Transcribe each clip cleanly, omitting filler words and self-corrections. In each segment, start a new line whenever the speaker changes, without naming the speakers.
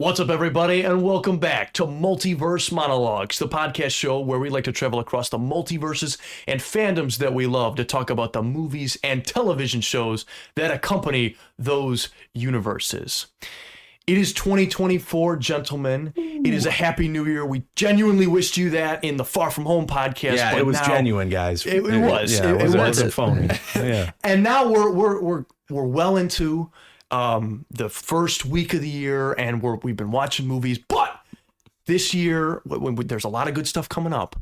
What's up, everybody, and welcome back to Multiverse Monologues, the podcast show where we like to travel across the multiverses and fandoms that we love to talk about the movies and television shows that accompany those universes. It is 2024, gentlemen. It is a happy new year. We genuinely wished you that in the Far From Home podcast.
Yeah,
but
it was genuine, guys.
It was.
Yeah,
it
wasn't phony. Yeah.
And now we're well into the first week of the year, and we've been watching movies. But this year, there's a lot of good stuff coming up.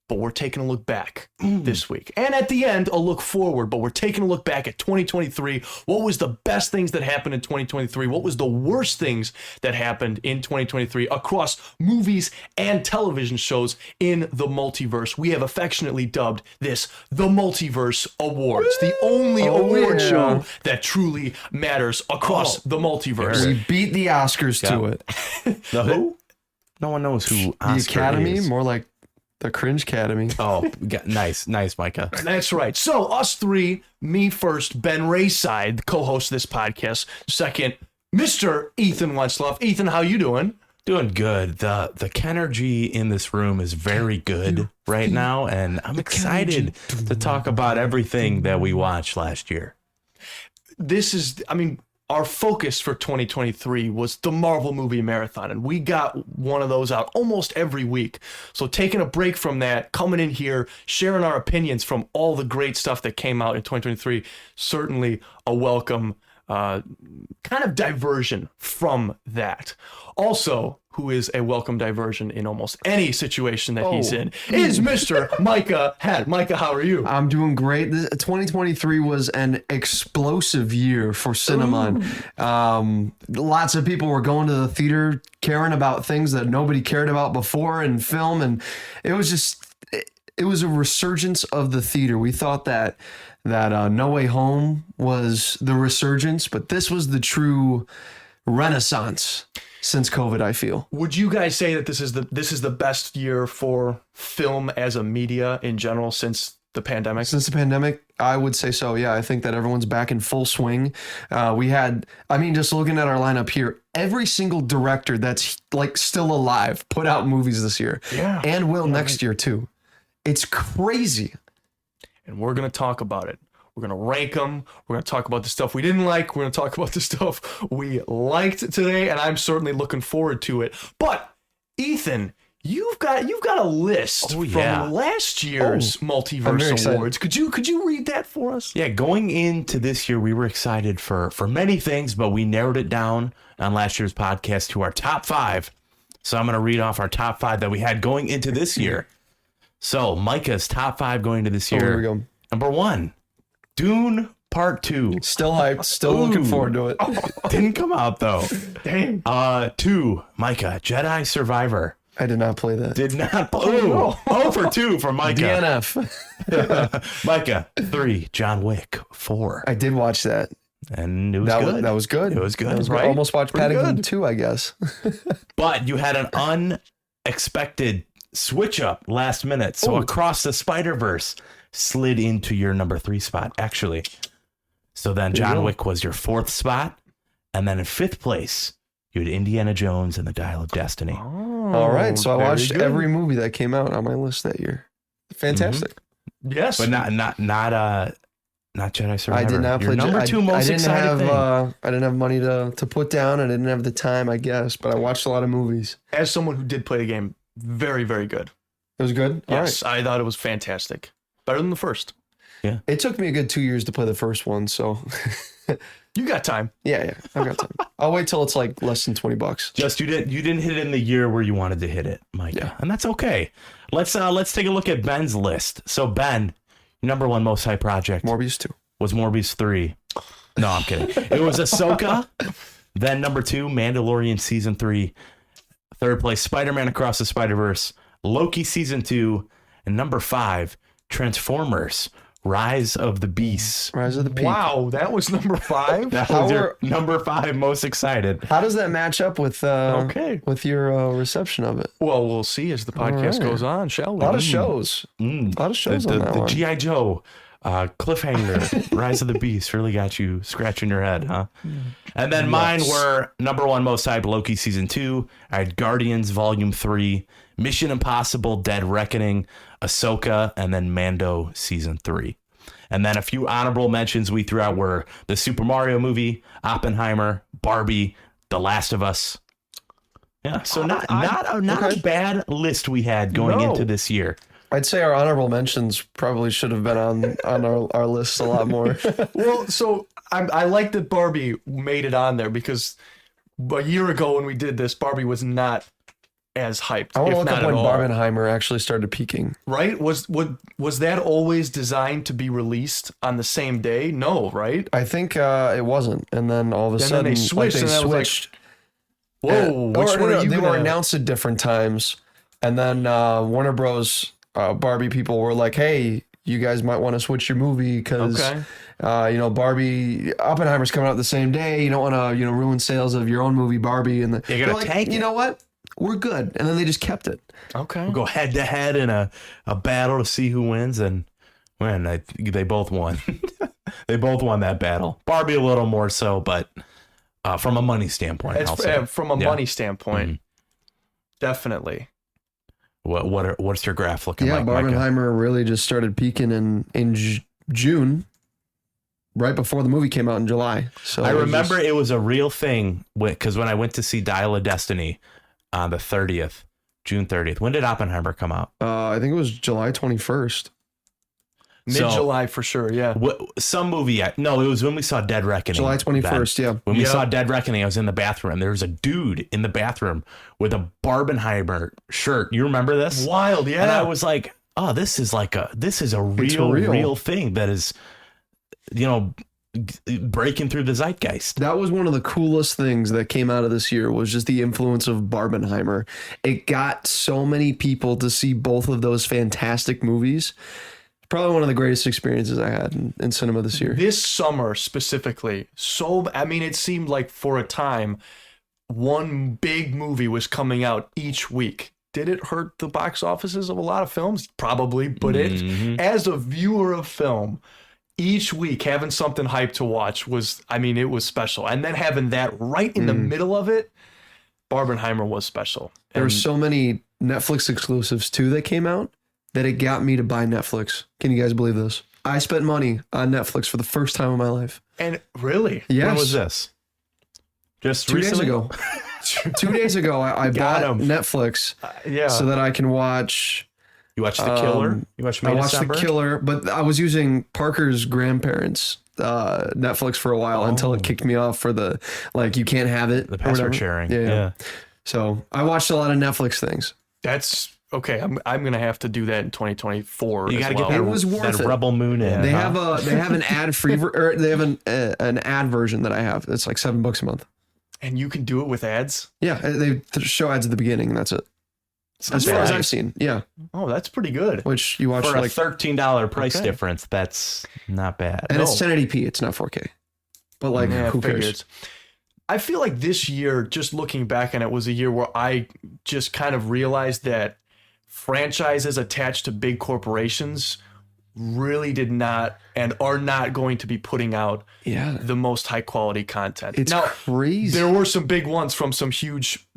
But we're taking a look back this week. And at the end, a look forward. But we're taking a look back at 2023. What was the best things that happened in 2023? What was the worst things that happened in 2023 across movies and television shows in the multiverse? We have affectionately dubbed this the Multiverse Awards, the only award show that truly matters across the multiverse.
We beat the Oscars to it.
The who? No one knows who Oscar
The Academy,
is.
more like the Cringe Academy.
Oh, nice, Micah.
That's right. So us three, me first, Ben Rayside, co-host of this podcast. Second, Mr. Ethan Wensloff. Ethan, how you doing?
Doing good. The Kenergy in this room is very good right now, and I'm excited to talk about everything that we watched last year.
Our focus for 2023 was the Marvel movie marathon, and we got one of those out almost every week. So taking a break from that, coming in here, sharing our opinions from all the great stuff that came out in 2023, certainly a welcome kind of diversion from that. Also, who is a welcome diversion in almost any situation that he's in, is Mr. Micah Head. Micah, how are you?
I'm doing great. 2023 was an explosive year for cinema. Lots of people were going to the theater caring about things that nobody cared about before in film. And it was a resurgence of the theater. We thought that No Way Home was the resurgence, but this was the true renaissance since COVID, I feel.
Would you guys say that this is the best year for film as a media in general since the pandemic?
Since the pandemic, I would say so. Yeah, I think that everyone's back in full swing. Just looking at our lineup here, every single director that's like still alive put out movies this year.
Yeah.
And will next year too. It's crazy.
And we're going to talk about it. We're going to rank them. We're going to talk about the stuff we didn't like. We're going to talk about the stuff we liked today, and I'm certainly looking forward to it. But Ethan, you've got a list from last year's Multiverse Awards. Could you read that for us?
Yeah, going into this year, we were excited for many things, but we narrowed it down on last year's podcast to our top 5. So I'm going to read off our top 5 that we had going into this year. So Micah's top 5 going into this year.
Here we go.
Number 1. Dune Part 2.
Still hyped. Still looking forward to it.
Didn't come out though.
Dang.
2. Micah, Jedi Survivor.
I did not play that.
Did not play. Oh, for 2 for Micah.
DNF.
Micah. 3. John Wick. 4.
I did watch that.
And it was good.
That was good.
It was good.
That was
right?
Almost watched Paddington 2, I guess.
But you had an unexpected switch up last minute. So Across the Spider-Verse slid into your number 3 spot, actually. So then John Wick was your 4th spot. And then in 5th place, you had Indiana Jones and the Dial of Destiny.
All right. So I watched every movie that came out on my list that year. Fantastic.
Mm-hmm. Yes.
But not Jedi Survivor.
I did not play
number 2 most exciting thing.
I didn't have money to put down. I didn't have the time, I guess, but I watched a lot of movies.
As someone who did play the game, very, very good.
It was good?
Yes,
All right.
I thought it was fantastic. Better than the first.
Yeah.
It took me a good 2 years to play the first one, so...
You got time.
Yeah, I've got time. I'll wait till it's like less than $20.
Just you didn't hit it in the year where you wanted to hit it, Mike.
Yeah.
And that's okay. Let's take a look at Ben's list. So Ben, your number 1 most hype project
Morbius 2.
was Morbius 3. No, I'm kidding. It was Ahsoka. Then number 2, Mandalorian season 3. 3rd place, Spider-Man Across the Spider-Verse, Loki season 2, and number 5, Transformers Rise of the Beasts.
Rise of the Peak.
Wow, that was number 5?
That was your number 5 most excited.
How does that match up with with your reception of it?
Well, we'll see as the podcast goes on, shall we?
A lot of shows. A lot of shows on that
The
one.
G.I. Joe Cliffhanger, Rise of the Beast really got you scratching your head, huh? And then mine were number 1 most hyped, Loki season 2. I had Guardians Volume 3, Mission Impossible Dead Reckoning, Ahsoka, and then Mando season 3. And then a few honorable mentions we threw out were the Super Mario movie, Oppenheimer, Barbie, The Last of Us. Yeah, so not a bad list we had going into this year.
I'd say our honorable mentions probably should have been on our list a lot more.
Well, so I like that Barbie made it on there because a year ago when we did this, Barbie was not as hyped.
I want to
if
look
not
up when
at all.
Barbenheimer actually started peaking.
Right? Was that always designed to be released on the same day? No, right?
I think it wasn't, and then all of a
then
sudden
they switched, and I was like,
switched.
Whoa, which one are you
They were
gonna...
announced at different times, and then Warner Bros. Barbie people were like, "Hey, you guys might want to switch your movie because
Okay.
Barbie Oppenheimer's coming out the same day. You don't want to ruin sales of your own movie Barbie." And
You're gonna
like,
tank it.
you know what? We're good. And then they just kept it.
Okay.
We'll go head to head in a battle to see who wins, and they both won. They both won that battle. Barbie a little more so, but from a money standpoint,
It's,
I'll say.
from a money standpoint, definitely.
What's your graph looking
Yeah,
like, Micah?
Barbenheimer really just started peaking in June, right before the movie came out in July. So
I remember it was a real thing because when I went to see Dial of Destiny on the 30th, June 30th. When did Oppenheimer come out?
I think it was July 21st.
Mid-July for sure, yeah.
Some movie. No, it was when we saw Dead Reckoning.
July 21st, yeah.
When we saw Dead Reckoning, I was in the bathroom, and there was a dude in the bathroom with a Barbenheimer shirt. You remember this?
Wild, yeah.
And I was like, oh, this is a real thing that is, breaking through the zeitgeist.
That was one of the coolest things that came out of this year was just the influence of Barbenheimer. It got so many people to see both of those fantastic movies. Probably one of the greatest experiences I had in cinema this year.
This summer specifically, it seemed like for a time, one big movie was coming out each week. Did it hurt the box offices of a lot of films? Probably, but as a viewer of film, each week having something hyped to watch it was special. And then having that right in the middle of it, Barbenheimer was special.
There were so many Netflix exclusives too that came out that it got me to buy Netflix. Can you guys believe this? I spent money on Netflix for the first time in my life.
And really?
Yes.
When was this? Just
2 days
recently?
ago. 2 days ago, I bought Netflix so that I can watch.
You watched The Killer? You watched May
I watched
December?
The Killer, but I was using Parker's grandparents' Netflix for a while until it kicked me off for the you can't have it.
The password sharing.
Yeah. So I watched a lot of Netflix things.
That's okay. I'm gonna have to do that in 2024.
You got to get
It was worth
that
it.
Rebel Moon in.
They have an ad free or they have an ad version that I have. It's like $7 a month.
And you can do it with ads.
Yeah, they show ads at the beginning, and that's it. As far as I've seen, yeah.
Oh, that's pretty good.
Which you watch
for
for
a
like,
$13 price difference. That's not bad.
and it's 1080p. It's not 4K. But who cares?
figures. I feel like this year, just looking back on it, was a year where I just kind of realized that franchises attached to big corporations really did not and are not going to be putting out the most high quality content.
It's crazy.
There were some big ones from some huge,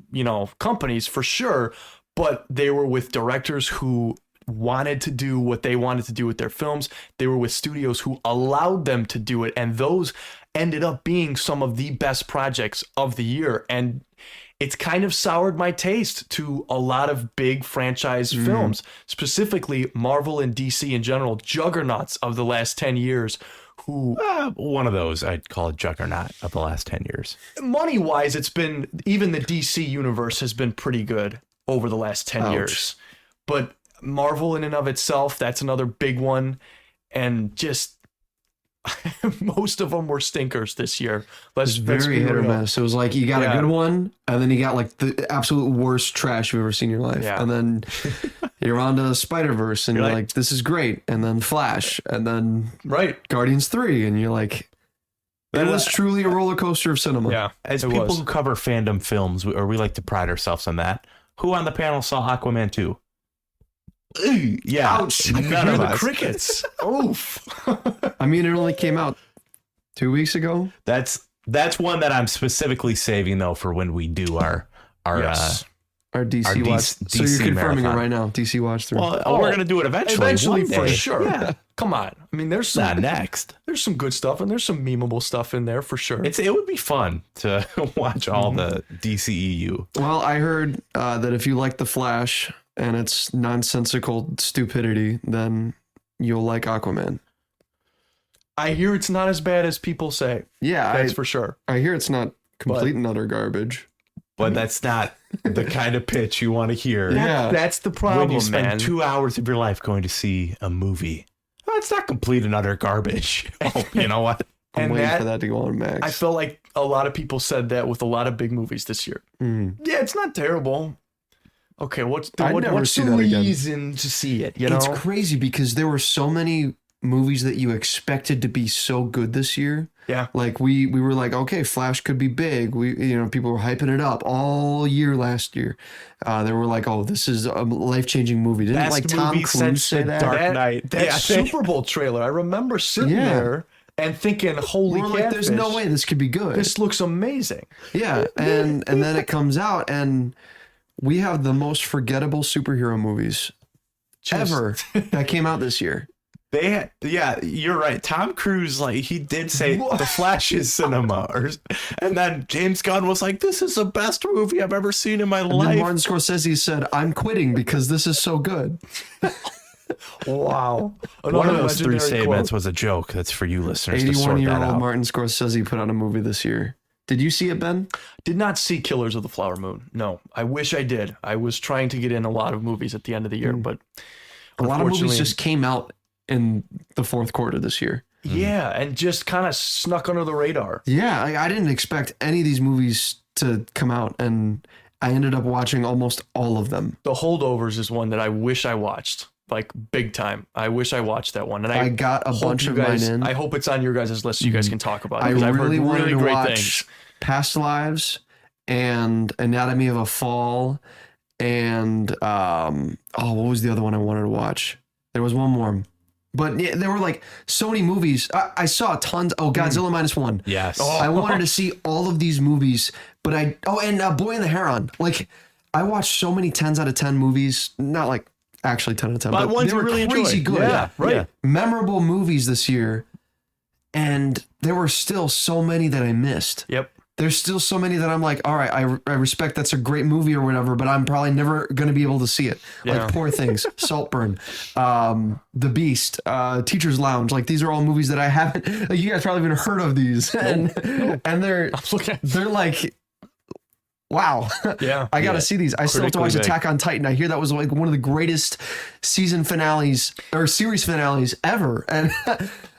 companies for sure, but they were with directors who wanted to do what they wanted to do with their films. They were with studios who allowed them to do it, and those ended up being some of the best projects of the year. And it's kind of soured my taste to a lot of big franchise films, specifically Marvel and DC in general, juggernauts of the last 10 years, who
one of those I'd call a juggernaut of the last 10 years.
money-wise, it's been, even the DC universe has been pretty good over the last 10 years. But Marvel in and of itself, that's another big one. And just most of them were stinkers this year.
It's very hit or miss. It was like you got a good one, and then you got like the absolute worst trash you've ever seen in your life.
Yeah.
And then you're on to Spider-Verse, and you're like, this is great. And then Flash, and then Guardians 3, and you're like, it was truly a roller coaster of cinema.
Yeah.
As people who cover fandom films, or we like to pride ourselves on that, who on the panel saw Aquaman 2? Yeah,
Ouch. I can
none
hear
of
the
us.
crickets. Oof.
I mean, it only came out 2 weeks ago.
That's one that I'm specifically saving though for when we do our
Yes.
Our DC
Our
watch.
DC
So you're confirming
marathon.
it right now. DC watch through.
we're gonna do it eventually one
for
day.
sure.
Yeah,
Come on. I mean, there's
not
some
next.
there's some good stuff and there's some memeable stuff in there for sure.
It would be fun to watch all the DCEU.
Well, I heard that if you like The Flash and its nonsensical stupidity, then you'll like Aquaman.
I hear it's not as bad as people say.
Yeah,
That's for sure.
I hear it's not complete and utter garbage.
But that's not the kind of pitch you want to hear.
Yeah.
That's the problem,
When you spend
man.
2 hours of your life going to see a movie, oh, it's not complete and utter garbage. Oh, you know what?
I'm
And
waiting
that-
for that to go on Max.
I feel like a lot of people said that with a lot of big movies this year. Yeah, it's not terrible. Okay, what's
I'd never
what's
see
the
that again.
reason to see it? You know,
It's crazy because there were so many movies that you expected to be so good this year.
yeah.
Like we were like, okay, Flash could be big. People were hyping it up all year last year. They were like, oh, this is a life-changing movie. Didn't
Best
like Tom
movie
Cruise
since
say
The
that?
Dark Knight.
That
Yeah,
Super Bowl trailer, I remember sitting
Yeah.
there and thinking, holy
We're like, there's no way this could be good.
this looks amazing.
Yeah, and then it comes out, and we have the most forgettable superhero movies
Just-
ever that came out this year.
Yeah, you're right. Tom Cruise, like, he did say The Flash is cinema, and then James Gunn was like, "This is the best movie I've ever seen in my
And then
life."
Martin Scorsese said, I'm quitting because this is so good.
Wow.
One
Another
of those three
legendary
statements
quote.
was a joke. That's for you listeners to sort that
81-year-old
out.
Martin Scorsese put out a movie this year. Did you see it, Ben?
Did not see Killers of the Flower Moon. No, I wish I did. I was trying to get in a lot of movies at the end of the year, but
A lot of movies
unfortunately-
just came out in the fourth quarter this year.
yeah, and just kind of snuck under the radar.
Yeah, I didn't expect any of these movies to come out, and I ended up watching almost all of them.
The Holdovers is one that I wish I watched, like big time. I wish I watched that one, and
I got a
hope
bunch
you
of
guys,
mine in.
I hope it's on your guys' list so you guys can talk about it.
I
Because I've
really
heard
wanted
really
to
great
watch
things.
Past Lives and Anatomy of a Fall and what was the other one I wanted to watch? There was one more. But yeah, there were like so many movies. I saw tons. Oh, Godzilla -1.
Yes.
I wanted to see all of these movies, but Boy and the Heron. Like, I watched so many 10s out of 10 movies. Not like actually 10 out of 10,
But
but
ones
they
you
were
really
crazy
enjoyed.
good.
Yeah, right.
Yeah.
Memorable movies this year, and there were still so many that I missed.
Yep.
There's still so many that I'm like, all right, I respect that's a great movie or whatever, but I'm probably never going to be able to see it.
Yeah.
Like Poor Things, Saltburn, The Beast, Teacher's Lounge. Like, these are all movies that I haven't, like, you guys probably haven't heard of these. And they're like, wow.
Yeah.
I got to see these. I still have to watch
Critically big.
Attack on Titan. I hear that was like one of the greatest season finales or series finales ever. And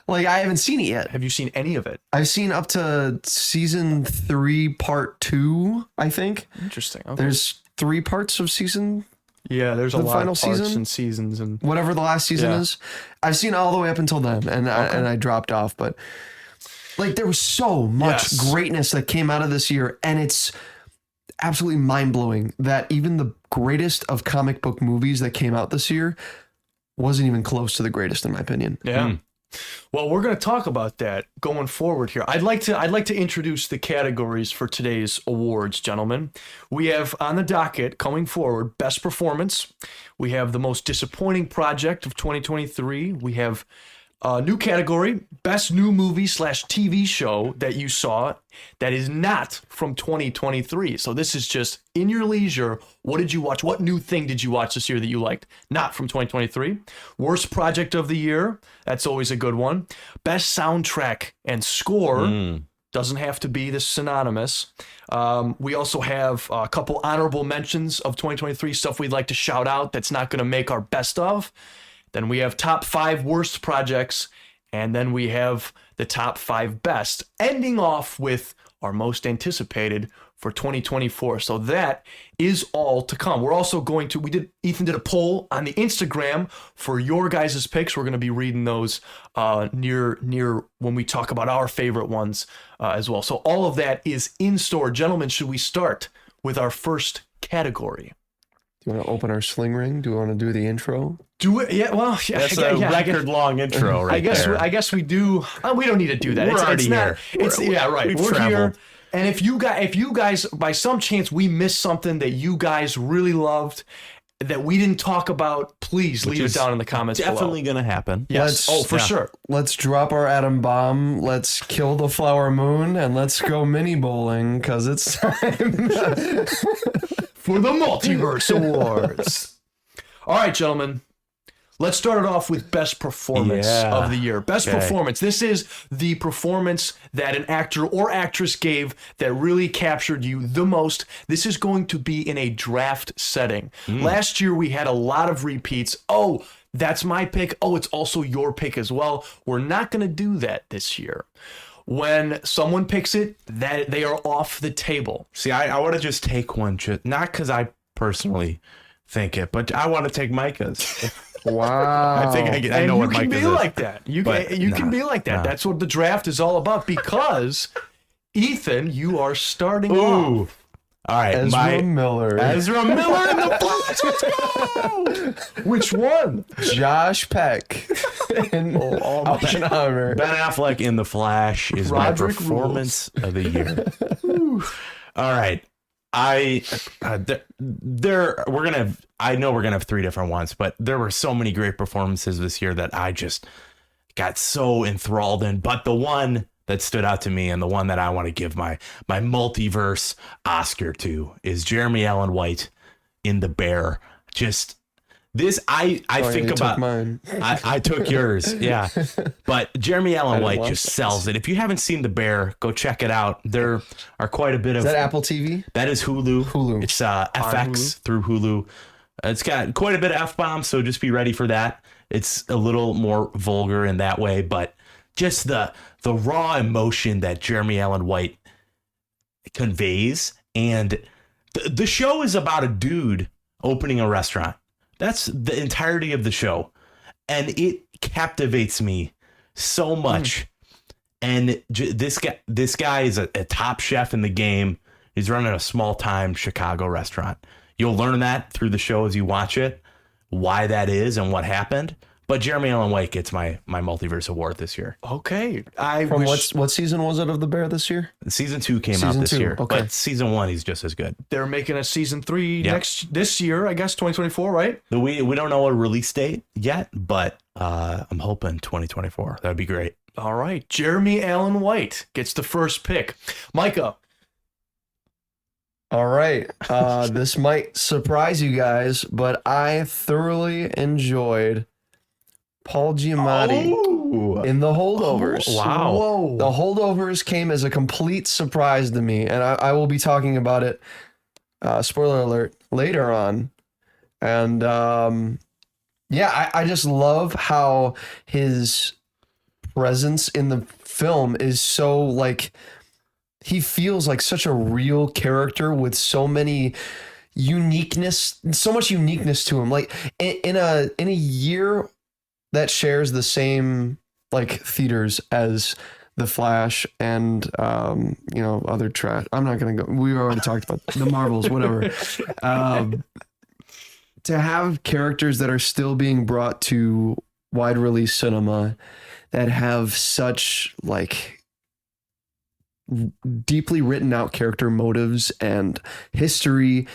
like, I haven't seen it yet.
Have you seen any of it?
I've seen up to season 3, part 2, I think.
Interesting. Okay.
There's 3 parts of season,
yeah, there's a
the
lot
final
of parts
season?
and seasons and
whatever the last season
Yeah.
is. I've seen all the way up until then, and I dropped off. But like, there was so much
Yes.
greatness that came out of this year, and it's absolutely mind-blowing that even the greatest of comic book movies that came out this year wasn't even close to the greatest, in my opinion.
yeah. Well, we're going to talk about that going forward here. I'd like to introduce the categories for today's awards, gentlemen. We have on the docket coming forward best performance. We have the most disappointing project of 2023. We have a new category, best new movie / TV show that you saw that is not from 2023. So this is just in your leisure. What did you watch? What new thing did you watch this year that you liked? Not from 2023. Worst project of the year. That's always a good one. Best soundtrack and score. Doesn't have to be this synonymous. We also have a couple honorable mentions of 2023 stuff we'd like to shout out that's not going to make our best of. Then we have top 5 worst projects, and then we have the top 5 best, ending off with our most anticipated for 2024. So that is all to come. We're also going to, Ethan did a poll on the Instagram for your guys' picks. We're going to be reading those near when we talk about our favorite ones as well. So all of that is in store. Gentlemen, should we start with our first category?
you want to open our sling ring? Do we want to do the intro?
Do it. Yeah. Well, yeah.
That's
I
a
guess-
record long intro, right there.
I guess we do. We don't need to do that.
We're already
not,
here.
Yeah, right.
We've
We're
traveled.
here. And if you guys, by some chance, we missed something that you guys really loved that we didn't talk about, please leave it
is
down in the comments
Definitely
below.
going to happen.
Yes.
Let's-
For sure.
Let's drop our atom bomb. Let's kill the flower moon, and let's go mini bowling because it's time.
For the Multiverse Awards. All right, gentlemen. Let's start it off with best performance
Yeah.
of the year. Best
Okay.
performance. This is the performance that an actor or actress gave that really captured you the most. This is going to be in a draft setting. Last year we had a lot of repeats. Oh, that's my pick. Oh, it's also your pick as well. We're not going to do that this year. When someone picks it, that they are off the table.
See, I want to just take one, not because I personally think it, but I want to take Micah's.
Wow.
I think I know
and
what
you can
Micah's
be
is.
like that. You can be like that.
nah.
That's what the draft is all about. Because Ethan, you are starting
Ooh.
off.
All right.
Ezra Miller.
Ezra Miller in the Flash. Let's go.
Which one?
Josh Peck. And Oppenheimer.
Ben Affleck in the Flash is
Roderick
my performance of the year. All right. I know we're gonna have three different ones, but there were so many great performances this year that I just got so enthralled in. But the one that stood out to me and the one that I want to give my multiverse Oscar to is Jeremy Allen White in The Bear. Just this, I think
you took
about
mine.
I took yours, yeah. But Jeremy Allen White
watch
just
that.
sells it. If you haven't seen The Bear, go check it out. There are quite a bit of
Is that Apple TV?
that is Hulu.
Hulu.
It's FX through Hulu. It's got quite a bit of F-bombs, so just be ready for that. It's a little more vulgar in that way, but just the raw emotion that Jeremy Allen White conveys. And the show is about a dude opening a restaurant. That's the entirety of the show. And it captivates me so much. And this guy is a top chef in the game. He's running a small time Chicago restaurant. You'll learn that through the show as you watch it, why that is and what happened. But Jeremy Allen White gets my Multiverse Award this year.
Okay.
From what season was it of The Bear this year?
Season 2 came out
Season
this
2,
year,
okay.
but season 1 he's just as good.
They're making a season 3
Yeah.
this year, I guess, 2024, right?
We don't know a release date yet, but I'm hoping 2024. That'd be great.
All right. Jeremy Allen White gets the first pick. Micah.
All right. This might surprise you guys, but I thoroughly enjoyed Paul Giamatti in The Holdovers.
Wow.
Whoa.
The Holdovers came as a complete surprise to me, and I will be talking about it, spoiler alert, later on. And I just love how his presence in the film is so like, he feels like such a real character with so many so much uniqueness to him. Like in a year that shares the same like theaters as The Flash and other trash. I'm not gonna go. We already talked about the Marvels, whatever. To have characters that are still being brought to wide release cinema that have such like deeply written out character motives and history.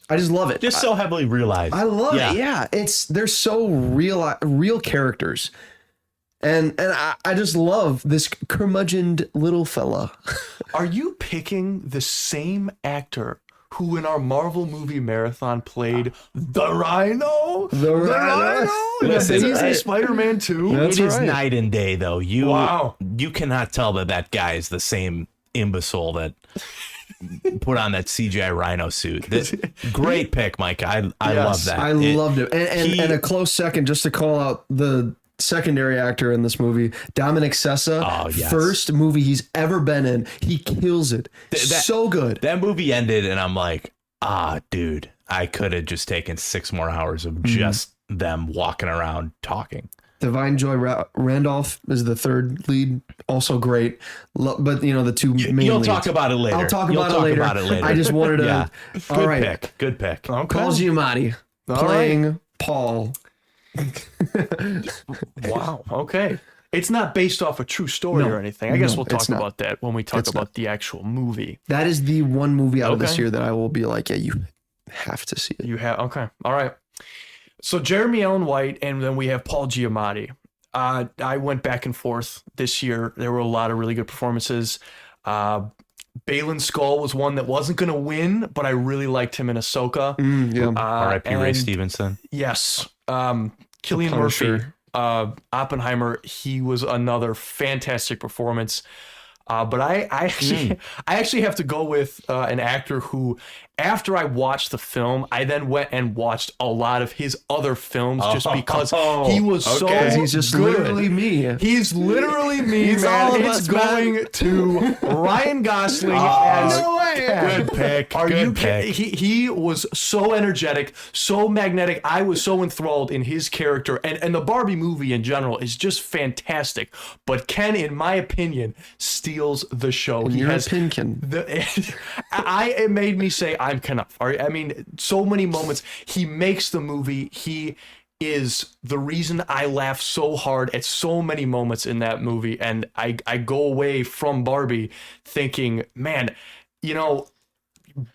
I just love it.
Just so heavily realized.
I love it. Yeah, they're so real characters, and I just love this curmudgeoned little fella.
Are you picking the same actor who in our Marvel movie marathon played the Rhino?
The Rhino?
Listen,
Amazing Spider-Man 2?
That's
It is
right.
night and day, though.
Wow.
You cannot tell that guy is the same imbecile that put on that CGI Rhino suit. Great pick, Mike. I love that.
I loved it. And a close second, just to call out the secondary actor in this movie, Dominic Sessa.
Oh, yes.
First movie he's ever been in. He kills it. So good.
That movie ended, and I'm like, dude, I could have just taken 6 more hours of just them walking around talking.
Divine Joy Randolph is the third lead, also great. But the two main
You'll
leads.
talk about it later.
I'll talk about it later. I just wanted to.
Yeah.
All
Good
right.
pick. Good pick.
Okay.
Paul Giamatti playing Paul.
Wow. Okay. It's not based off a true story or anything. I guess we'll talk
it's not.
about that when we talk about the actual movie.
That is the one movie out of this
Okay.
year that I will be like, yeah, you have to see it.
You have okay. All right. So Jeremy Allen White, and then we have Paul Giamatti. I went back and forth this year. There were a lot of really good performances. Balin Skull was one that wasn't going to win, but I really liked him in Ahsoka.
Yeah.
R.I.P. Ray
and
Stevenson.
Yes. Cillian Murphy, Oppenheimer, he was another fantastic performance. But I actually have to go with an actor who, after I watched the film, I then went and watched a lot of his other films just because he was so
He's just
good.
literally me.
He's literally me,
He's
man.
all of
It's
us, man.
going to Ryan Gosling as
no way.
Good pick.
Are
Good
you
pick.
kidding? He was so energetic, so magnetic. I was so enthralled in his character, and the Barbie movie in general is just fantastic. But Ken, in my opinion, steals the show.
And you're a Pinkin.
It made me say I'm Knuff. I mean, so many moments. He makes the movie. He is the reason I laugh so hard at so many moments in that movie, and I go away from Barbie thinking, man,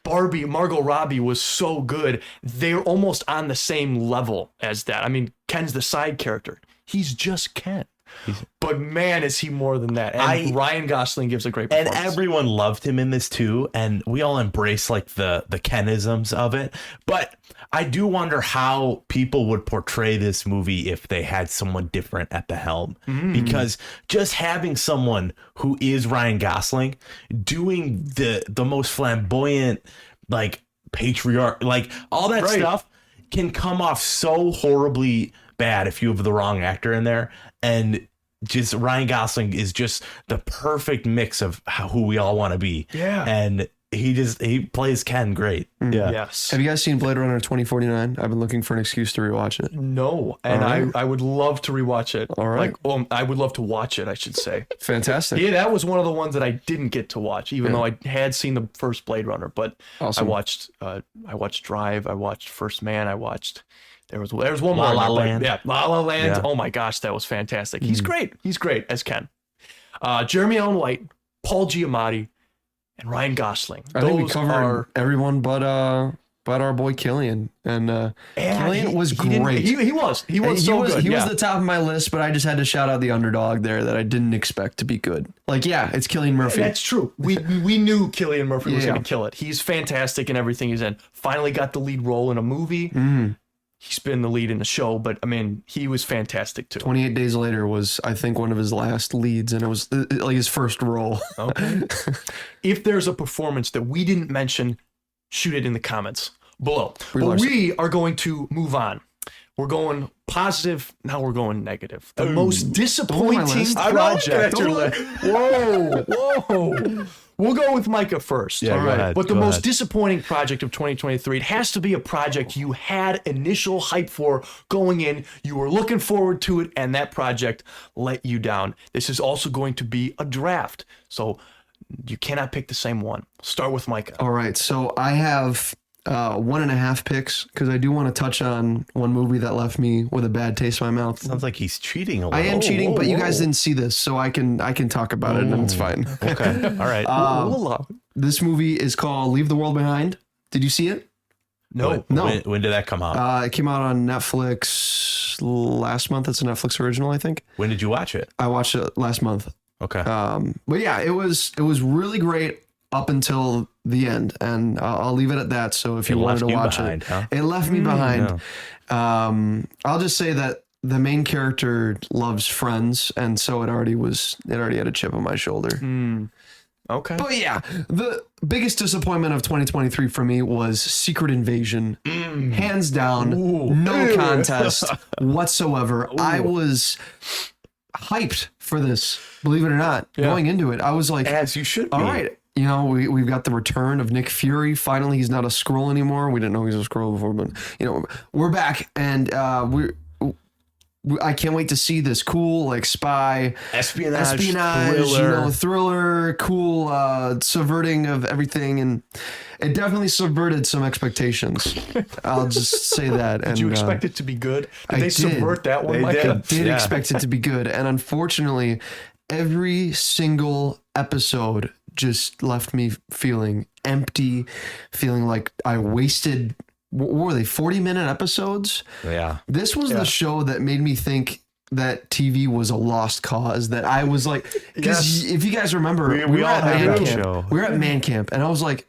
Barbie, Margot Robbie was so good. They're almost on the same level as that. I mean, Ken's the side character. He's just Ken. But man, is he more than that. And Ryan Gosling gives a great performance.
And everyone loved him in this too, and we all embrace like the Kenisms of it. But I do wonder how people would portray this movie if they had someone different at the helm. Because just having someone who is Ryan Gosling doing the most flamboyant, like patriarch, like all that stuff can come off so horribly bad if you have the wrong actor in there. And just Ryan Gosling is just the perfect mix of who we all want to be.
Yeah.
And he plays Ken great. Yeah.
Yes.
Have you guys seen Blade Runner 2049? I've been looking for an excuse to rewatch it.
No, and
All right.
I would love to rewatch it.
All right.
I would love to watch it, I should say.
Fantastic.
Yeah, that was one of the ones that I didn't get to watch, even though I had seen the first Blade Runner. But
Awesome.
I watched Drive, I watched First Man, I watched. There was one
La
more.
La
but
Land.
Yeah, La La Land.
Yeah.
Oh my gosh, that was fantastic. He's great. He's great as Ken. Jeremy Allen White, Paul Giamatti, and Ryan Gosling.
I think we
Those
covered
are
everyone but our boy Killian. And Killian was
didn't-
great.
He was so good.
He was
yeah.
the top of my list, but I just had to shout out the underdog there that I didn't expect to be good. Like, yeah, it's Cillian Murphy.
That's true. We knew Cillian Murphy was
Yeah.
going to kill it. He's fantastic in everything he's in. Finally got the lead role in a movie. He's been the lead in the show, but I mean, he was fantastic too.
28 Days Later was, I think, one of his last leads, and it was like his first role.
Okay. If there's a performance that we didn't mention, shoot it in the comments below. But we are going to move on. We're going positive. Now we're going negative. The most disappointing
list.
project.
Whoa.
Whoa. We'll go with Micah first.
Yeah,
All
go
right.
ahead,
But the
go
most
ahead.
disappointing project of 2023, it has to be a project you had initial hype for going in. You were looking forward to it, and that project let you down. This is also going to be a draft. So you cannot pick the same one. Start with Micah.
All right, so I have 1.5 picks because I do want to touch on one movie that left me with a bad taste in my mouth.
Sounds like he's cheating a
I
little.
am cheating, but you guys didn't see this, so I can talk about it, and it's fine.
Okay. All right.
This movie is called Leave the World Behind. Did you see it?
No.
No.
When did that come out?
It came out on Netflix last month. It's a Netflix original, I think.
When did you watch it?
I watched it last month.
Okay.
But yeah, it was really great up until the end, and I'll leave it at that. So if you wanted to watch
behind,
it,
huh?
it left me behind. I'll just say that the main character loves Friends, and so it already had a chip on my shoulder.
Okay.
But yeah, the biggest disappointment of 2023 for me was Secret Invasion. Hands down, no contest whatsoever. I was hyped for this, believe it or not. Going into it, I was like,
As you should be.
all right, we've got the return of Nick Fury. Finally, he's not a Skrull anymore. We didn't know he was a Skrull before, but we're back, and I can't wait to see this cool like spy
espionage,
thriller, cool subverting of everything, and it definitely subverted some expectations. I'll just say that.
Did you expect it to be good? Did they subvert that one?
They
Mike?
did.
I did expect it to be good, and unfortunately, every single episode just left me feeling empty, feeling like I wasted. What were they? 40-minute episodes.
Yeah.
This was the show that made me think that TV was a lost cause. That I was like, because if you guys remember, we were
all
at
had
Man
that
Camp.
show.
We were at Man Camp, and I was like,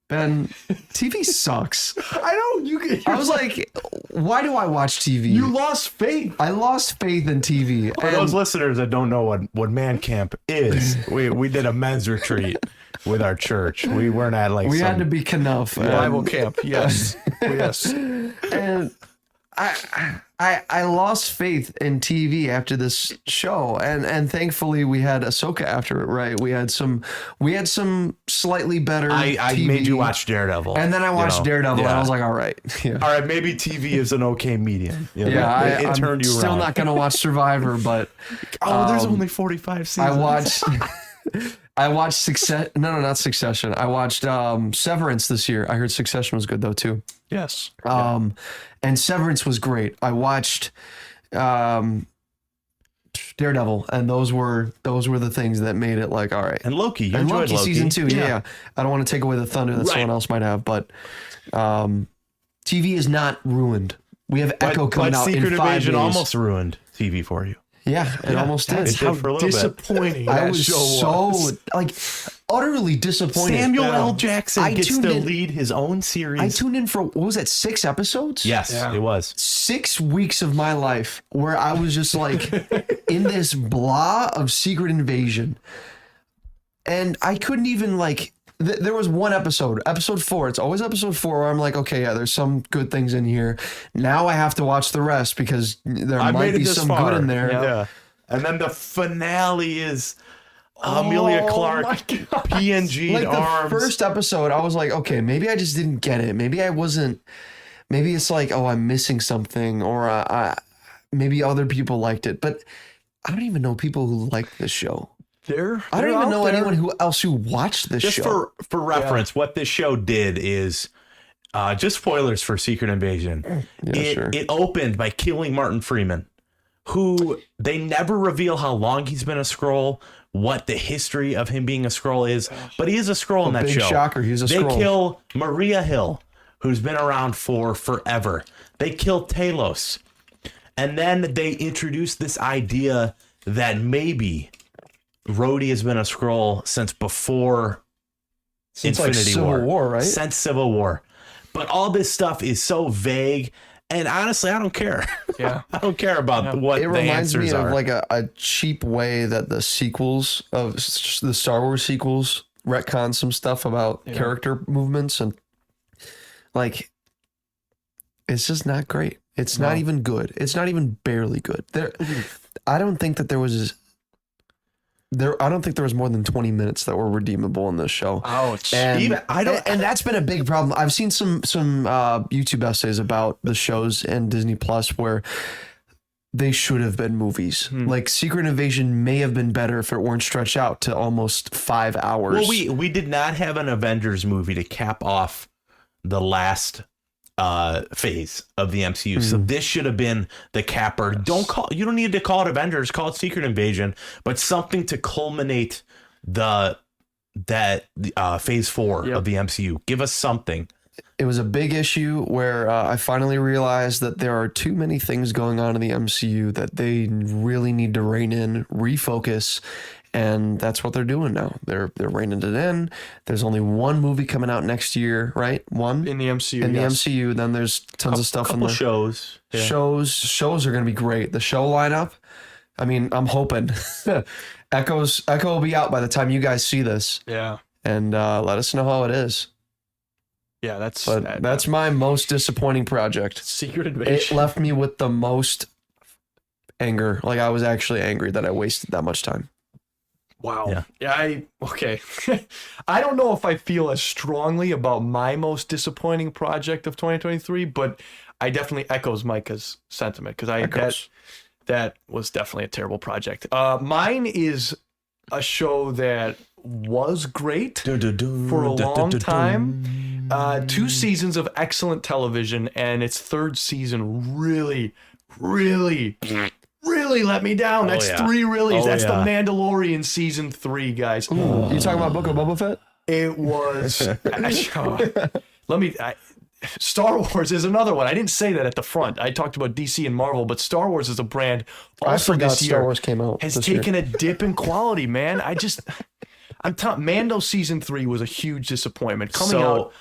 Ben, TV sucks.
I know
I was like, why do I watch TV?
you lost faith.
I lost faith in TV.
For those listeners that don't know what Man Camp is, we did a men's retreat with our church. We weren't at like
we
some,
had to be Knuff.
Bible camp. Yes. Yes.
And I lost faith in TV after this show, and thankfully we had Ahsoka after it. Right, we had some slightly better.
I
TV,
made you watch Daredevil,
and then I watched Daredevil, and I was like, all right, yeah.
all right, maybe TV is an okay medium. You know,
Yeah,
it
I'm
turned you
still
around.
not gonna watch Survivor, but
There's only 45 seasons.
I watched. I watched not Succession. I watched Severance this year. I heard Succession was good though too.
Yes.
And Severance was great. I watched Daredevil, and those were the things that made it like, all right.
And Loki, you
And
enjoyed
Loki season 2, yeah. I don't want to take away the thunder that
Right.
someone else might have, but TV is not ruined. We have Echo coming out
Secret
in 5
Invasion
days.
almost ruined TV for you.
Yeah, it almost did.
It did for a little bit.
Disappointing.
I
that
was
show
so
was.
like utterly disappointed.
Samuel L. Jackson
I
gets
tuned
to
in-
lead his own series.
I tuned in for, what was that, 6 episodes?
Yes,
Yeah.
it was.
6 weeks of my life where I was just like in this blah of Secret Invasion. And I couldn't even like, there was one episode 4. It's always episode 4 where I'm like, okay, yeah, there's some good things in here. Now I have to watch the rest because there
I
might
made it
be
this
some
far.
good in there.
Yeah. And then the finale is Amelia Clark,
my God.
PNG
Like the
arms.
first episode, I was like, okay, maybe I just didn't get it. Maybe I wasn't. Maybe it's like, oh, I'm missing something, or maybe other people liked it. But I don't even know people who liked this show. I don't even know anyone else who watched this
Just
show.
for reference, what this show did is just spoilers for Secret Invasion.
Yeah,
It opened by killing Martin Freeman, who they never reveal how long he's been a Skrull, what the history of him being a Skrull is, but he is a Skrull in that
big
show.
shocker, he's a
They
Skrull.
kill Maria Hill, who's been around for forever. They kill Talos. And then they introduce this idea that maybe Rhodey has been a Skrull since before
Since like
Infinity
Civil War, right?
Since Civil War. But all this stuff is so vague. And honestly, I don't care.
Yeah.
I don't care about what
It
the
reminds
answers
me
are.
of like a cheap way that the sequels of the Star Wars sequels retcon some stuff about character movements, and like it's just not great. It's not even good. It's not even barely good. I don't think that there was more than 20 minutes that were redeemable in this show.
Ouch.
And
I don't-
and that's been a big problem. I've seen some YouTube essays about the shows and Disney Plus where they should have been movies. Like Secret Invasion may have been better if it weren't stretched out to almost 5 hours.
Well, we did not have an Avengers movie to cap off the last phase of the MCU. So this should have been the capper. You don't need to call it Avengers, call it Secret Invasion, but something to culminate that phase 4 of the MCU. Give us something.
It was a big issue where I finally realized that there are too many things going on in the MCU that they really need to rein in, refocus, and that's what they're doing now. They're reining it in. There's only one movie coming out next year, right? One
In the MCU.
in the
yes.
MCU. Then there's tons of stuff in
Couple
the
shows. Yeah.
shows are going to be great. The show lineup. I mean, I'm hoping Echo will be out by the time you guys see this,
Yeah.
and let us know how it is.
Yeah. That's
That's my most disappointing project.
Secret
It
Invasion.
left me with the most anger. Like I was actually angry that I wasted that much time.
Wow. Yeah. Okay. I don't know if I feel as strongly about my most disappointing project of 2023, but I definitely echoes Micah's sentiment because that was definitely a terrible project. Mine is a show that was great for a long time. 2 seasons of excellent television, and its 3rd season really let me down. That's 3 reallys. That's The Mandalorian season 3, guys.
You talking about Book of Boba Fett?
It was. Star Wars is another one. I didn't say that at the front. I talked about DC and Marvel, but Star Wars as a brand also this year
Star Wars came out
has taken a dip in quality, man. I'm telling Mando season 3 was a huge disappointment. Coming out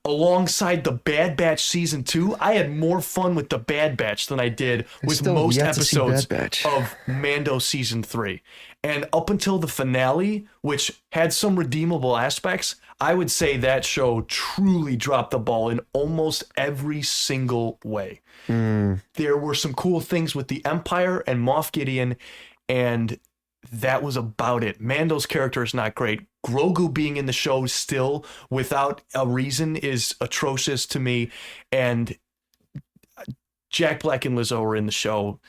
alongside the Bad Batch season 2, I had more fun with the Bad Batch than I did with most episodes of Mando season 3. And up until the finale, which had some redeemable aspects, I would say that show truly dropped the ball in almost every single way. There were some cool things with the Empire and Moff Gideon, and that was about it. Mando's character is not great. Grogu being in the show still without a reason is atrocious to me. And Jack Black and Lizzo were in the show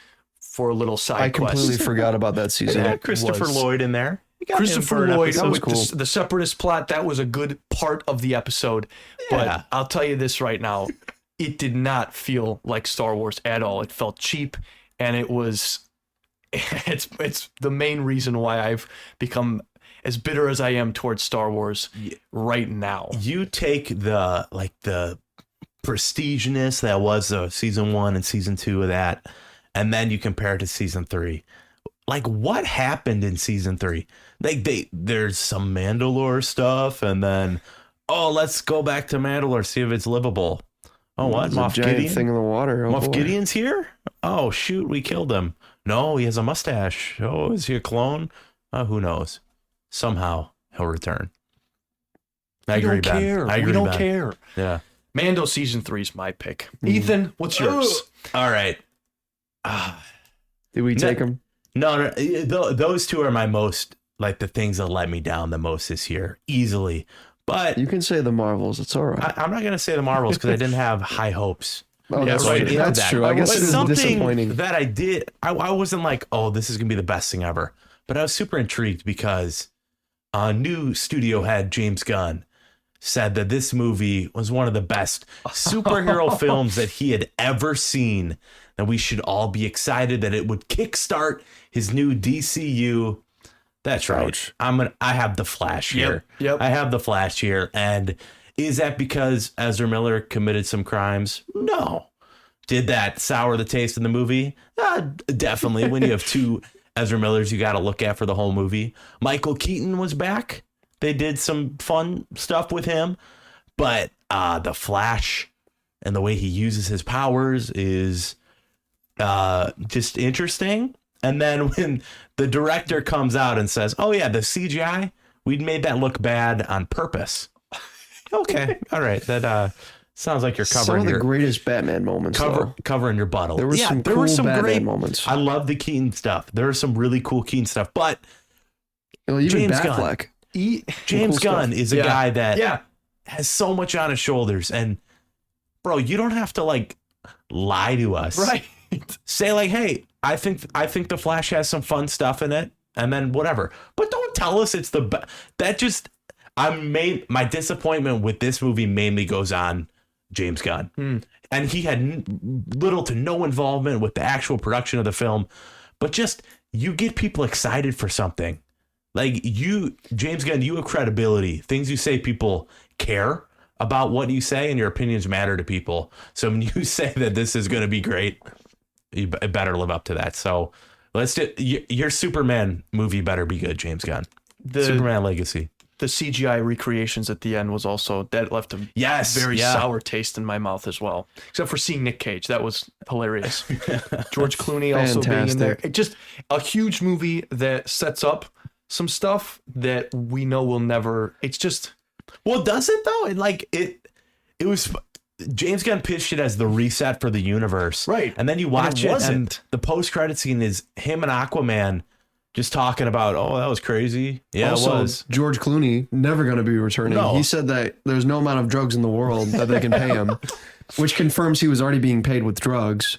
for a little side quest.
I completely forgot about that season.
Yeah, Christopher Lloyd in there.
Christopher Lloyd with the Separatist plot, that was a good part of the episode. But I'll tell you this right now, it did not feel like Star Wars at all. It felt cheap, and it was... It's the main reason why I've become as bitter as I am towards Star Wars right now.
You take the prestigeness that was season 1 and season 2 of that, and then you compare it to season 3. Like, what happened in season 3? There's some Mandalore stuff, and then let's go back to Mandalore, see if it's livable. Oh, what? Moff Gideon
thing in the water.
Moff Gideon's here? Oh shoot, we killed him. No, he has a mustache. Oh, is he a clone? Who knows? Somehow he'll return. I agree, Ben.
We don't care.
Yeah.
Mando season 3 is my pick. Ethan, what's yours?
All right.
Did we take them?
No, those 2 are my most, like, the things that let me down the most this year, easily. But
you can say the Marvels. It's all right.
I'm not going to say the Marvels because I didn't have high hopes.
Oh, that's right. That's true. I guess it was disappointing.
That I did. I wasn't like, oh, this is going to be the best thing ever. But I was super intrigued because a new studio head, James Gunn, said that this movie was one of the best superhero films that he had ever seen. And we should all be excited that it would kickstart his new DCU. That's right. I have the Flash here.
Yep.
I have the Flash here. And is that because Ezra Miller committed some crimes? No. Did that sour the taste in the movie? Definitely. When you have 2 Ezra Millers you got to look at for the whole movie. Michael Keaton was back. They did some fun stuff with him. But the Flash and the way he uses his powers is just interesting. And then when the director comes out and says, oh, yeah, the CGI, we'd made that look bad on purpose. Okay. All right. That sounds like you're covering
some of the greatest Batman moments.
Covering your buttle.
There were some cool Batman great moments.
I love the Keaton stuff. There was some really cool Keaton stuff. But
James Gunn.
James Gunn is a guy that has so much on his shoulders. And, bro, you don't have to, like, lie to us.
Right.
Say, like, hey, I think the Flash has some fun stuff in it. And then whatever. But don't tell us it's the best. That just... my disappointment with this movie mainly goes on James Gunn. And he had little to no involvement with the actual production of the film, but just, you get people excited for something. Like James Gunn, you have credibility. Things you say, people care about what you say, and your opinions matter to people. So when you say that this is going to be great, you better live up to that. So let's do your Superman movie better be good, James Gunn. Superman Legacy.
The CGI recreations at the end was also, that left a very sour taste in my mouth as well. Except for seeing Nick Cage. That was hilarious. George Clooney also being in there. It just a huge movie that sets up some stuff that we know will never, it's just.
Well, does it though? It was, James Gunn pitched it as the reset for the universe.
Right.
And then you watch it and the post-credit scene is him and Aquaman just talking about, oh, that was crazy. Yeah,
also,
it was.
George Clooney, never going to be returning. No. He said that there's no amount of drugs in the world that they can pay him, which confirms he was already being paid with drugs.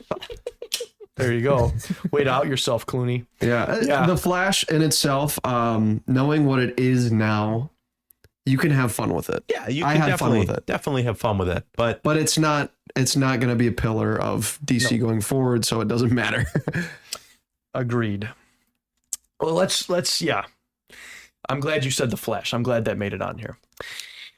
There you go. Way to out yourself, Clooney.
Yeah. The Flash in itself, knowing what it is now, you can have fun with it.
Yeah, you
I
can
had fun with it.
definitely have fun with it. But
it's not going to be a pillar of DC going forward, so it doesn't matter.
Agreed. Well, let's yeah. I'm glad you said The Flash. I'm glad that made it on here.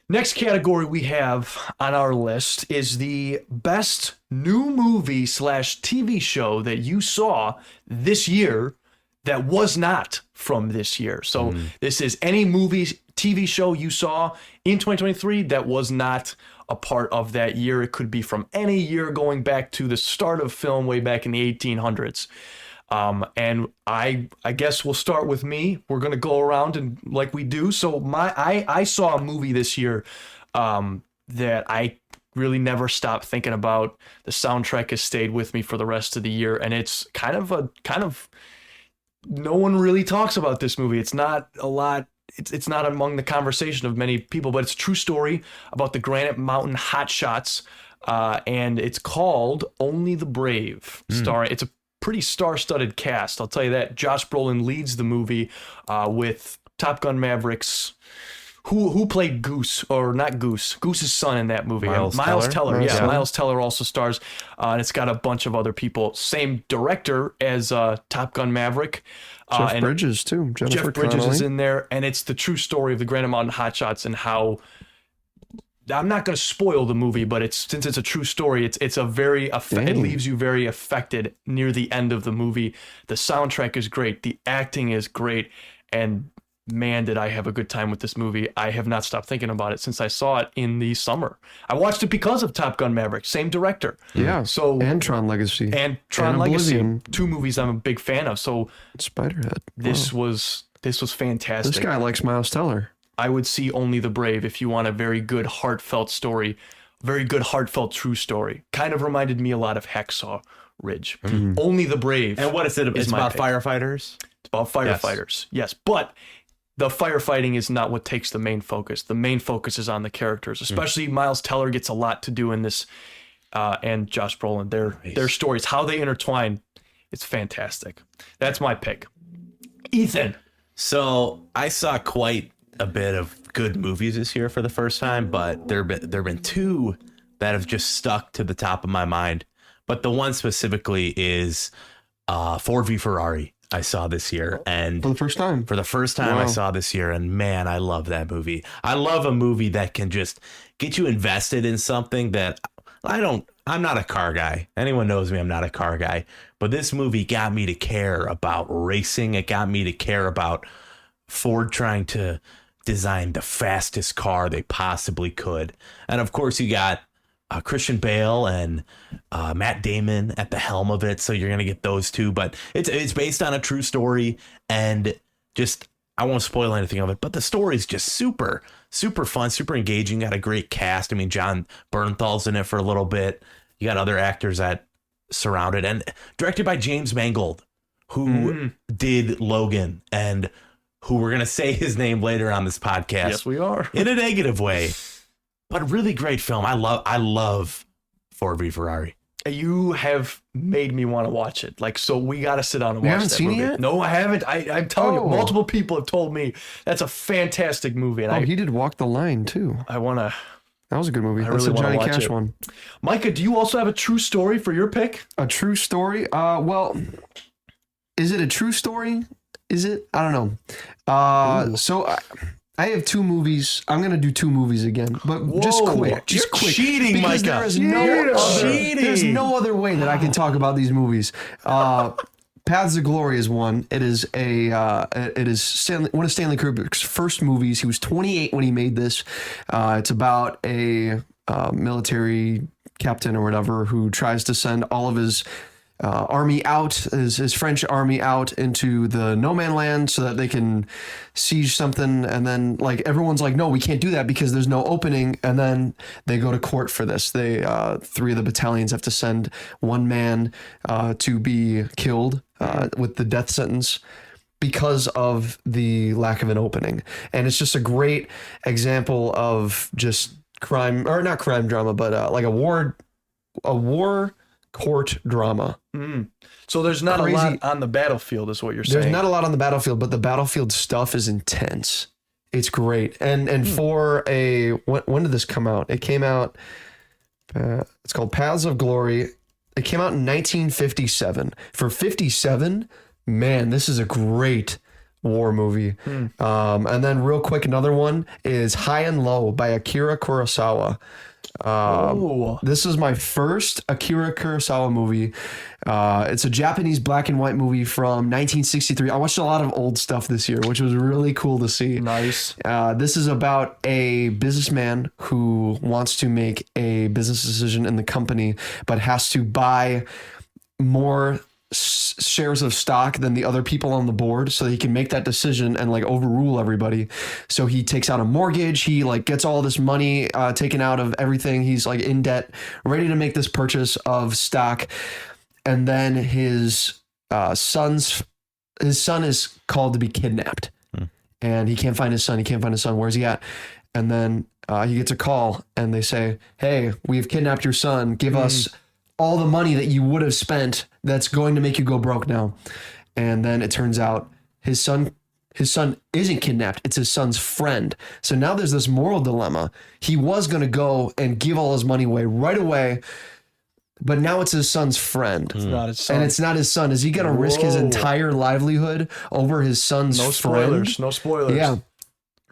Next category we have on our list is the best new movie / TV show that you saw this year that was not from this year. So this is any movie, TV show you saw in 2023 that was not a part of that year. It could be from any year going back to the start of film way back in the 1800s. And I guess we'll start with me. We're gonna go around and like we do. So I saw a movie this year that I really never stopped thinking about. The soundtrack has stayed with me for the rest of the year, and it's kind of no one really talks about this movie. It's not a lot. It's not among the conversation of many people, but it's a true story about the Granite Mountain hotshots, and it's called Only the Brave. It's a pretty star-studded cast, I'll tell you that. Josh Brolin leads the movie with Top Gun Mavericks. Who played Goose, or not Goose? Goose's son in that movie. Miles Teller. Yeah, Miles Teller also stars, and it's got a bunch of other people. Same director as Top Gun Maverick.
Jeff Bridges too.
Jeff Bridges is in there, and it's the true story of the Granite Mountain hotshots and how. I'm not going to spoil the movie, but since it's a true story, it's a very it leaves you very affected near the end of the movie. The soundtrack is great, the acting is great, and man, did I have a good time with this movie. I have not stopped thinking about it since I saw it in the summer. I watched it because of Top Gun Maverick, same director.
Yeah. And Tron Legacy.
And Tron Legacy, two movies I'm a big fan of. So
Spiderhead.
This was fantastic.
This guy likes Miles Teller.
I would see Only the Brave if you want a very good heartfelt story, very good heartfelt true story. Kind of reminded me a lot of Hacksaw Ridge. Only the Brave.
And what is it? It's about firefighters?
It's about firefighters. Yes, but the firefighting is not what takes the main focus. The main focus is on the characters, especially Miles Teller gets a lot to do in this, and Josh Brolin. Their stories, how they intertwine, it's fantastic. That's my pick. Ethan.
So I saw quite a bit of good movies this year for the first time, but there have been two that have just stuck to the top of my mind. But the one specifically is Ford v Ferrari. I saw this year, and
for the first time
wow. I saw this year, and man, I love that movie. I love a movie that can just get you invested in something that I'm not a car guy. Anyone knows me, I'm not a car guy, but this movie got me to care about racing. It got me to care about Ford trying to design the fastest car they possibly could. And of course you got Christian Bale and Matt Damon at the helm of it, so you're gonna get those two. But it's based on a true story, and just I won't spoil anything of it. But the story is just super fun, super engaging. Got a great cast. I mean, John Bernthal's in it for a little bit. You got other actors that surround it, and directed by James Mangold, who did Logan, and who we're gonna say his name later on this podcast.
Yes, we are.
In a negative way. But a really great film. I love Ford v Ferrari.
You have made me want to watch it. Like, so we got to sit down and watch that movie. You haven't seen it yet? No, I haven't. I'm telling you, multiple people have told me that's a fantastic movie. And
he did Walk the Line too.
I want to.
That was a good movie.
That's
really
a Johnny
Cash one.
Micah, do you also have a true story for your pick?
A true story? Well, is it a true story? Is it? I don't know. So I have two movies. I'm going to do two movies again, but just quick. Just quick.
Cheating,
because
Micah.
There's no other way that I can talk about these movies. Paths of Glory is one. It is one of Stanley Kubrick's first movies. He was 28 when he made this. It's about a military captain or whatever who tries to send all of his army out, his French army out into the no man land so that they can siege something, and then like everyone's like, no, we can't do that because there's no opening, and then they go to court for this. They three of the battalions have to send one man to be killed with the death sentence because of the lack of an opening. And it's just a great example of just crime, or not crime drama, but like a war court drama.
So there's not
Crazy.
a lot on the battlefield, is what you're
There's
saying.
not a lot on the battlefield, but the battlefield stuff is intense. It's great. And for when did this come out? It came out, it's called Paths of Glory. It came out in 1957. For 57, man, this is a great war movie. And then real quick, another one is High and Low by Akira Kurosawa. This is my first Akira Kurosawa movie. It's a Japanese black and white movie from 1963. I watched a lot of old stuff this year, which was really cool to see.
Nice.
This is about a businessman who wants to make a business decision in the company, but has to buy more shares of stock than the other people on the board so he can make that decision and like overrule everybody. So he takes out a mortgage. He like gets all this money taken out of everything. He's like in debt, ready to make this purchase of stock. And then his son is called to be kidnapped and he can't find his son. Where's he at? And then he gets a call and they say, hey, we've kidnapped your son. Give us all the money that you would have spent that's going to make you go broke now. And then it turns out his son isn't kidnapped. It's his son's friend. So now there's this moral dilemma. He was going to go and give all his money away right away, but now it's his son's friend.
It's not his son.
And it's not his son. Is he going to risk his entire livelihood over his son's friend?
No spoilers.
Yeah.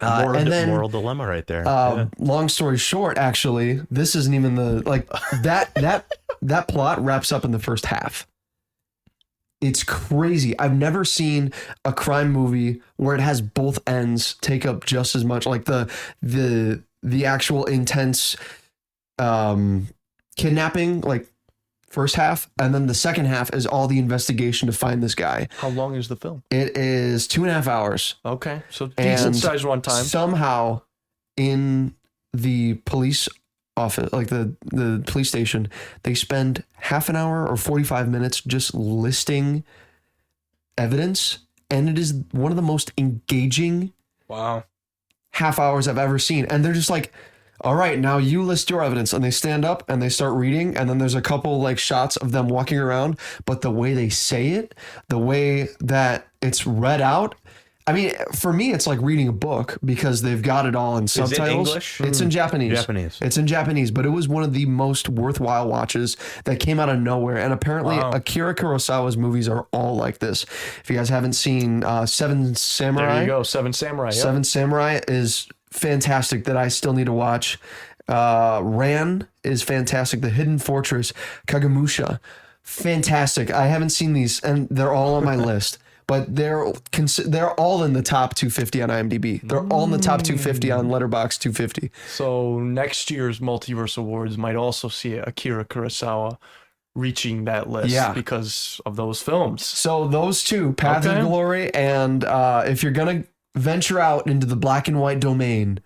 Moral dilemma right there.
Long story short, actually, this isn't even that plot wraps up in the first half. It's crazy. I've never seen a crime movie where it has both ends take up just as much, like the actual intense kidnapping, like first half, and then the second half is all the investigation to find this guy.
How long is the film?
It is 2.5 hours.
Okay, so decent size runtime.
Somehow, in the police office, like the police station, they spend half an hour or 45 minutes just listing evidence, and it is one of the most engaging half hours I've ever seen. And they're just like, all right, now you list your evidence, and they stand up and they start reading, and then there's a couple like shots of them walking around, but the way they say it, the way that it's read out, I mean, for me, it's like reading a book because they've got it all in subtitles.
Is it English?
It's in Japanese. It's in Japanese, but it was one of the most worthwhile watches that came out of nowhere. And apparently, Akira Kurosawa's movies are all like this. If you guys haven't seen Seven Samurai,
There you go, Seven Samurai. Yep.
Seven Samurai is fantastic that I still need to watch. Ran is fantastic. The Hidden Fortress, Kagemusha, fantastic. I haven't seen these, and they're all on my list. But they're all in the top 250 on IMDb. They're all in the top 250 on Letterboxd 250.
So next year's Multiverse Awards might also see Akira Kurosawa reaching that list because of those films.
So those two, Path of Glory, and if you're gonna venture out into the black and white domain,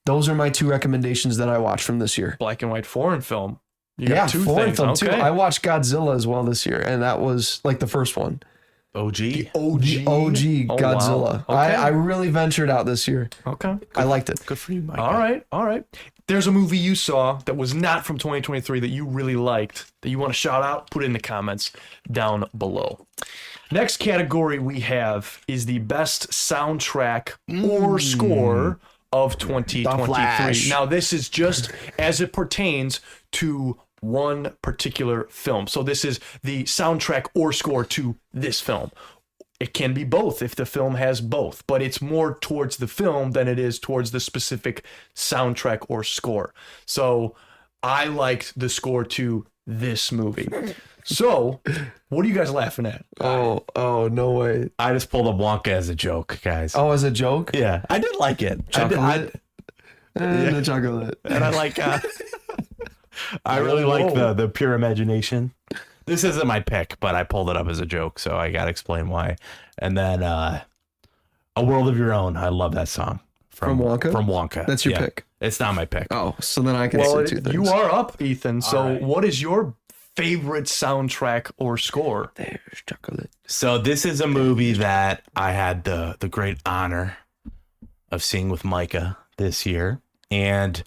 those are my two recommendations that I watched from this year.
Black and white foreign film. You got two
foreign
things.
film
Okay.
too. I watched Godzilla as well this year, and that was like the first one.
OG.
The OG
Oh,
Godzilla.
wow. Okay.
I really ventured out this year.
Okay.
I liked it.
Good for you, Mike.
All right. There's a movie you saw that was not from 2023 that you really liked, that you want to shout out, put it in the comments down below. Next category we have is the best soundtrack or score of 2023.
Flash.
Now, this is just as it pertains to one particular film. So this is the soundtrack or score to this film. It can be both if the film has both, but it's more towards the film than it is towards the specific soundtrack or score. So I liked the score to this movie. So what are you guys laughing at?
Oh, no way.
I just pulled a Wonka as a joke, guys.
Oh, as a joke?
Yeah, I did like it.
Chocolate? The chocolate.
And I like... I really like the pure imagination. This isn't my pick, but I pulled it up as a joke, so I gotta explain why. And then A World of Your Own. I love that song.
From Wonka?
From Wonka.
That's your pick?
It's not my pick.
Oh, so then I can
Well,
say two things.
you are up, Ethan. So
All right.
what is your favorite soundtrack or score?
There's chocolate.
So this is a movie that I had the great honor of seeing with Micah this year. And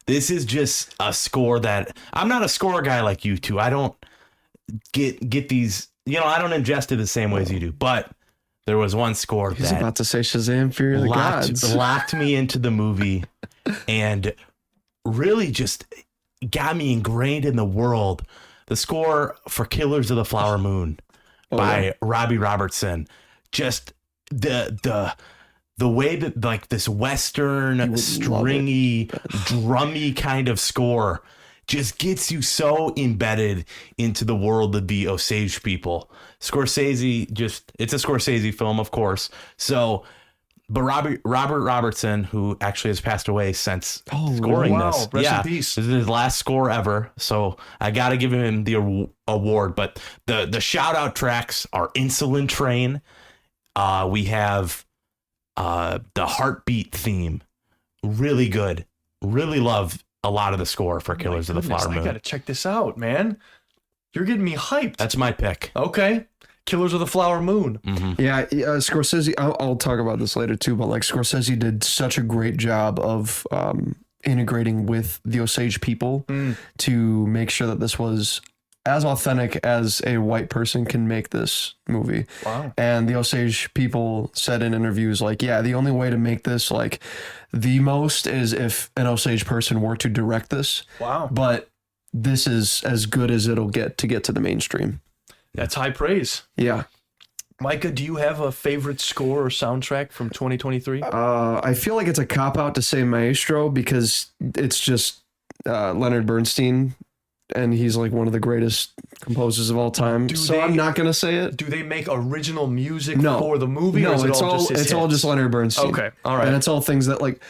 this is just a score that I'm not a score guy like you two. I don't get these. I don't ingest it the same way as you do, but there was one score
He's
that
about to say Shazam! Fear of the Gods.
locked me into the movie and really just got me ingrained in the world. The score for Killers of the Flower Moon by Robbie Robertson. Just the way that like this Western stringy, drummy kind of score just gets you so embedded into the world of the Osage people. Scorsese it's a Scorsese film, of course. So, but Robert Robertson, who actually has passed away since scoring this.
Rest in peace.
This is his last score ever. So I got to give him the award. But the shout out tracks are Insulin Train. We have the Heartbeat theme. Really good. Really love a lot of the score for Killers of the Flower Moon.
I gotta check this out, man. You're getting me hyped.
That's my pick.
Okay. Killers of the Flower Moon.
Mm-hmm.
Yeah, Scorsese, I'll talk about this later too, but like Scorsese did such a great job of integrating with the Osage people to make sure that this was as authentic as a white person can make this movie.
Wow.
And the Osage people said in interviews like, yeah, the only way to make this like the most is if an Osage person were to direct this.
Wow.
But this is as good as it'll get to the mainstream.
That's high praise.
Yeah.
Micah, do you have a favorite score or soundtrack from 2023?
I feel like it's a cop out to say Maestro because it's just Leonard Bernstein, and he's like one of the greatest composers of all time. I'm not gonna say it.
Do they make original music for the movie?
No,
or is
it's all just Leonard Bernstein.
Okay, all right,
and it's all things that like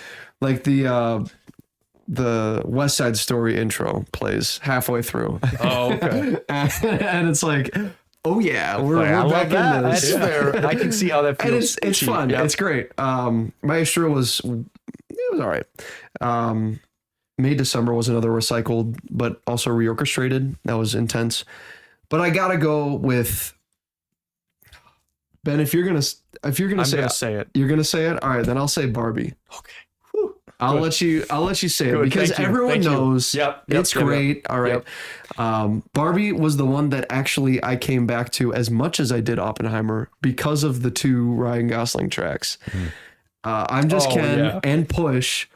the West Side Story intro plays halfway through.
Oh, okay.
and it's like, oh yeah, we're back in this.
That's fair. I can see how that feels.
And it's fun. Yeah. It's great. Maestro was all right. May December was another recycled, but also reorchestrated. That was intense. But I gotta go with Ben. If you're gonna say
it,
you're gonna say it. All right, then I'll say Barbie.
Okay.
I'll let you say it because
Thank you.
everyone knows it's
Yep.
great. All right. Barbie was the one that actually I came back to as much as I did Oppenheimer because of the two Ryan Gosling tracks. I'm Just Ken and Push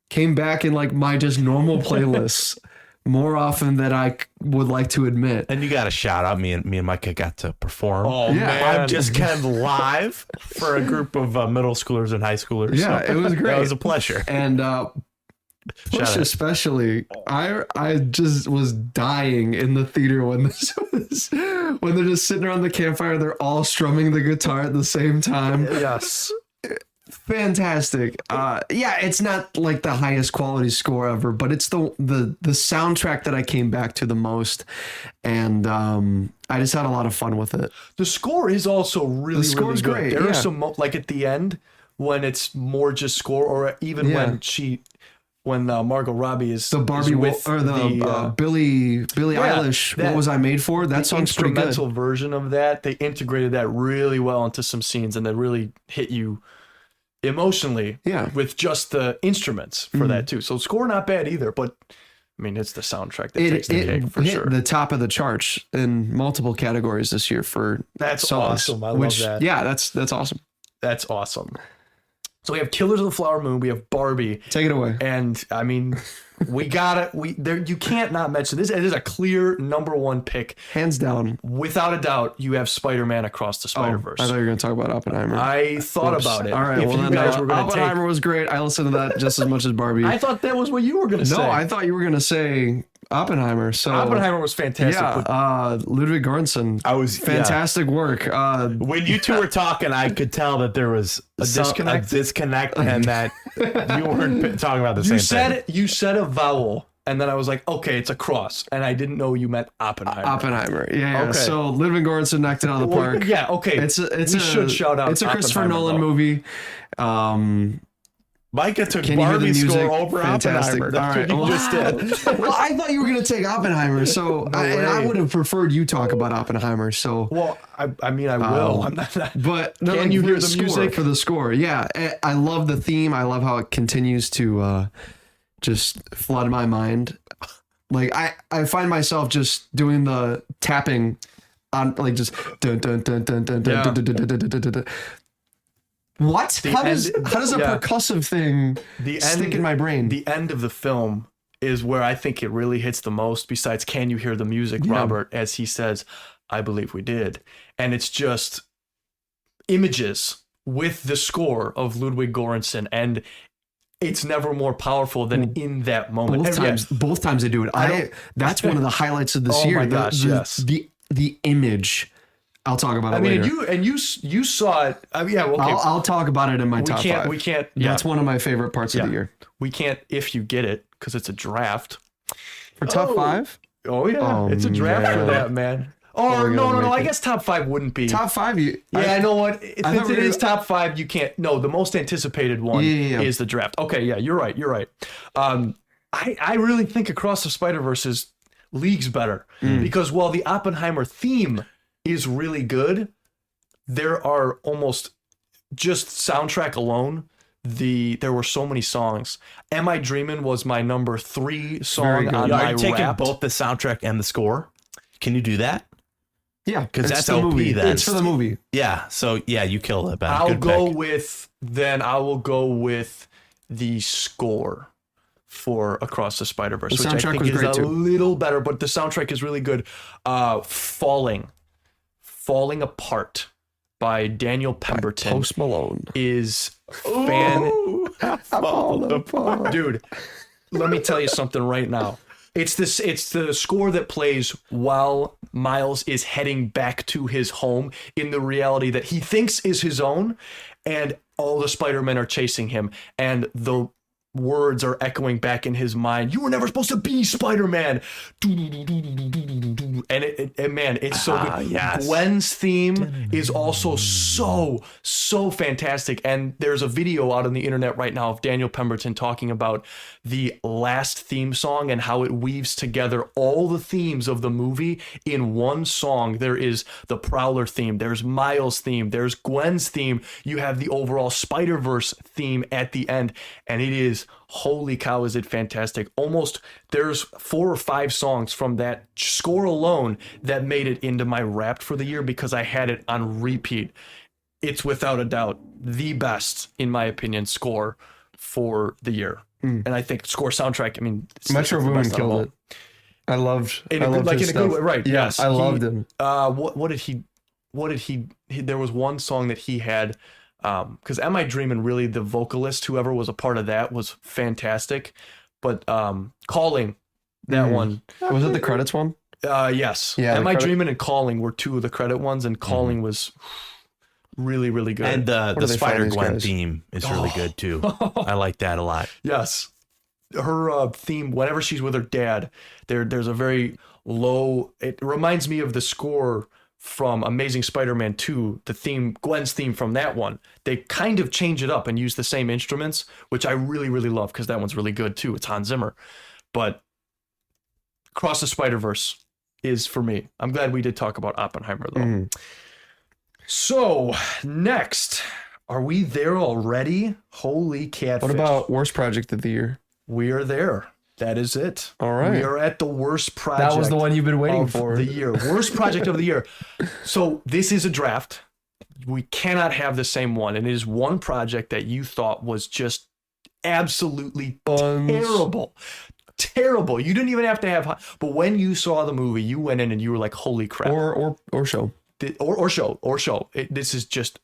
came back in like my just normal playlists more often than I would like to admit.
And you got to shout out me and Micah got to perform.
Oh man,
I'm Just Ken live for a group of middle schoolers and high schoolers.
Yeah,
so
it was great.
That was a pleasure.
And Push especially, I just was dying in the theater when this was when they're just sitting around the campfire. They're all strumming the guitar at the same time.
Yes.
Fantastic. Yeah, it's not like the highest quality score ever, but it's the soundtrack that I came back to the most, and I just had a lot of fun with it.
The score is also really good.
Great.
There are some like at the end when it's more just score, or even when Margot Robbie is
the Barbie
with
or the Billie Eilish. What Was I Made For? That song's pretty good. The
instrumental version of that, they integrated that really well into some scenes, and that really hit you emotionally with just the instruments for that too. So score not bad either, but I mean it's the soundtrack that takes the cake for sure.
The top of the charts in multiple categories this year for songs,
awesome. I love that.
Yeah, that's awesome.
That's awesome. So we have Killers of the Flower Moon, we have Barbie.
Take it away.
And I mean, we got it. You can't not mention this. It is a clear number one pick,
hands down.
Without a doubt, you have Spider-Man Across the Spider-Verse.
I thought you were going to talk about Oppenheimer.
I thought about it.
All right,
if you guys were going to
Oppenheimer was great. I listened to that just as much as Barbie.
I thought that was what you were going to say.
No, I thought you were going to say Oppenheimer. So
Oppenheimer was fantastic.
Yeah, Ludwig Göransson. Fantastic work.
When you two were talking, I could tell that there was a disconnect, and that you weren't talking about the same thing.
You said a vowel, and then I was like, okay, it's a cross, and I didn't know you meant Oppenheimer.
Oppenheimer. Yeah. Okay. So Ludwig Göransson knocked it out of the park.
Yeah. Okay. We should shout out.
It's a Christopher Nolan movie.
Micah took Barbie's score over
Fantastic.
Oppenheimer. That's what you just did.
Well, I thought you were going to take Oppenheimer, so I would have preferred you talk about Oppenheimer. So,
well, I mean, I will. I'm not.
But
can you hear the music
for the score? Yeah, I love the theme. I love how it continues to just flood my mind. Like I find myself just doing the tapping on like just dun dun dun dun dun dun dun dun dun dun dun dun dun. What? How does a percussive thing stick in my brain?
The end of the film is where I think it really hits the most, besides Can You Hear the Music, Robert, as he says, I believe we did. And it's just images with the score of Ludwig Göransson, and it's never more powerful than in that moment.
Both times they do it. That's one of the highlights of this year.
Oh my gosh, yes.
The image. I'll talk about it later.
You saw it. I mean, yeah, okay.
I'll talk about it in my top 5.
We can't.
That's one of my favorite parts of the year.
We can't if you get it because it's a draft.
For top 5?
Oh yeah, it's a draft for that, man. Or no. I guess top 5 wouldn't be
top 5.
I know what. Since it is top 5, you can't. No, the most anticipated one is the draft. Okay, yeah, you're right. I really think Across the Spider-Verse is leagues better because while the Oppenheimer theme is really good, there are almost just soundtrack alone. There were so many songs. Am I Dreamin' was my number 3 song on my
Are you taking
Wrapped.
both the soundtrack and the score? Can you do that?
Yeah,
because that's
the
OP
movie.
then.
It's for the movie.
Yeah, so yeah, you killed it, Ben.
I will go with the score for Across the Spider-Verse, which I think is a little better, but the soundtrack is really good. Falling Apart by Daniel Pemberton.
Post Malone
is dude, let me tell you something right now. It's the score that plays while Miles is heading back to his home in the reality that he thinks is his own, and all the Spider-Men are chasing him, and the words are echoing back in his mind. You were never supposed to be Spider-Man. And man, it's so good.
Yes.
Gwen's theme is also so fantastic. And there's a video out on the internet right now of Daniel Pemberton talking about the last theme song and how it weaves together all the themes of the movie in one song. There is the Prowler theme, there's Miles' theme, there's Gwen's theme, you have the overall Spider-Verse theme at the end, and it is, holy cow, is it fantastic. Almost, there's 4 or 5 songs from that score alone that made it into my Wrapped for the year because I had it on repeat. It's without a doubt the best, in my opinion, score for the year. And I think score soundtrack, I mean,
Metro Boomin killed it. I loved
in a good way, right?
Yeah,
yes,
I loved him.
What did he there was one song that he had, because Am I Dreamin', really the vocalist, whoever was a part of that, was fantastic. But Calling, that one.
Was it the credits one?
Yes.
Yeah,
Am I Dreamin' and Calling were 2 of the credit ones, and Calling was really, really good.
And the Spider-Gwen theme is really good too. I like that a lot.
Yes. Her theme, whenever she's with her dad, there's a very low, it reminds me of the score from Amazing Spider-Man 2, the theme, Gwen's theme from that one. They kind of change it up and use the same instruments, which I really, really love because that one's really good too. It's Hans Zimmer. But Across the Spider-Verse is for me. I'm glad we did talk about Oppenheimer though. So next, are we there already? Holy catfish.
What about worst project of the year?
We are there. That is it.
All right.
We are at the worst project.
That was the one you've been waiting for.
The year. Worst project of the year. So this is a draft. We cannot have the same one. And it is one project that you thought was just absolutely terrible. Terrible. You didn't even have to have, but when you saw the movie, you went in and you were like, holy crap.
Or show.
Or show. This is just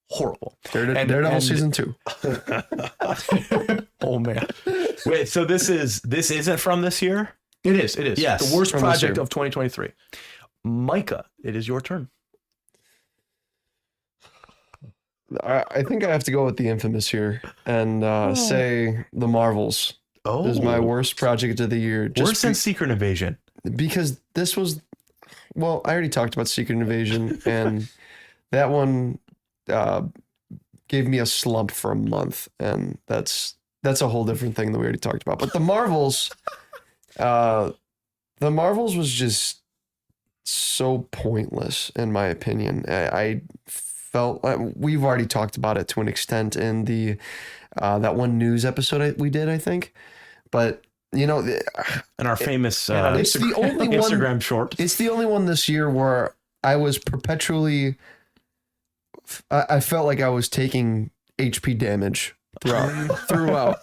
horrible.
Daredevil season 2.
Oh man.
Wait, so this isn't from this year?
It is.
Yes.
The worst project of 2023. Micah, it is your turn.
I think I have to go with the infamous here and say The Marvels is my worst project of the year.
Worse than Secret Invasion.
Because this was, well, I already talked about Secret Invasion, and that one gave me a slump for a month, and that's a whole different thing that we already talked about. But the Marvels was just so pointless, in my opinion. I felt we've already talked about it to an extent in the that one news episode we did, I think. But you know,
And our famous
it's the only
Instagram
one.
short.
It's the only one this year where I was perpetually. I felt like I was taking HP damage throughout.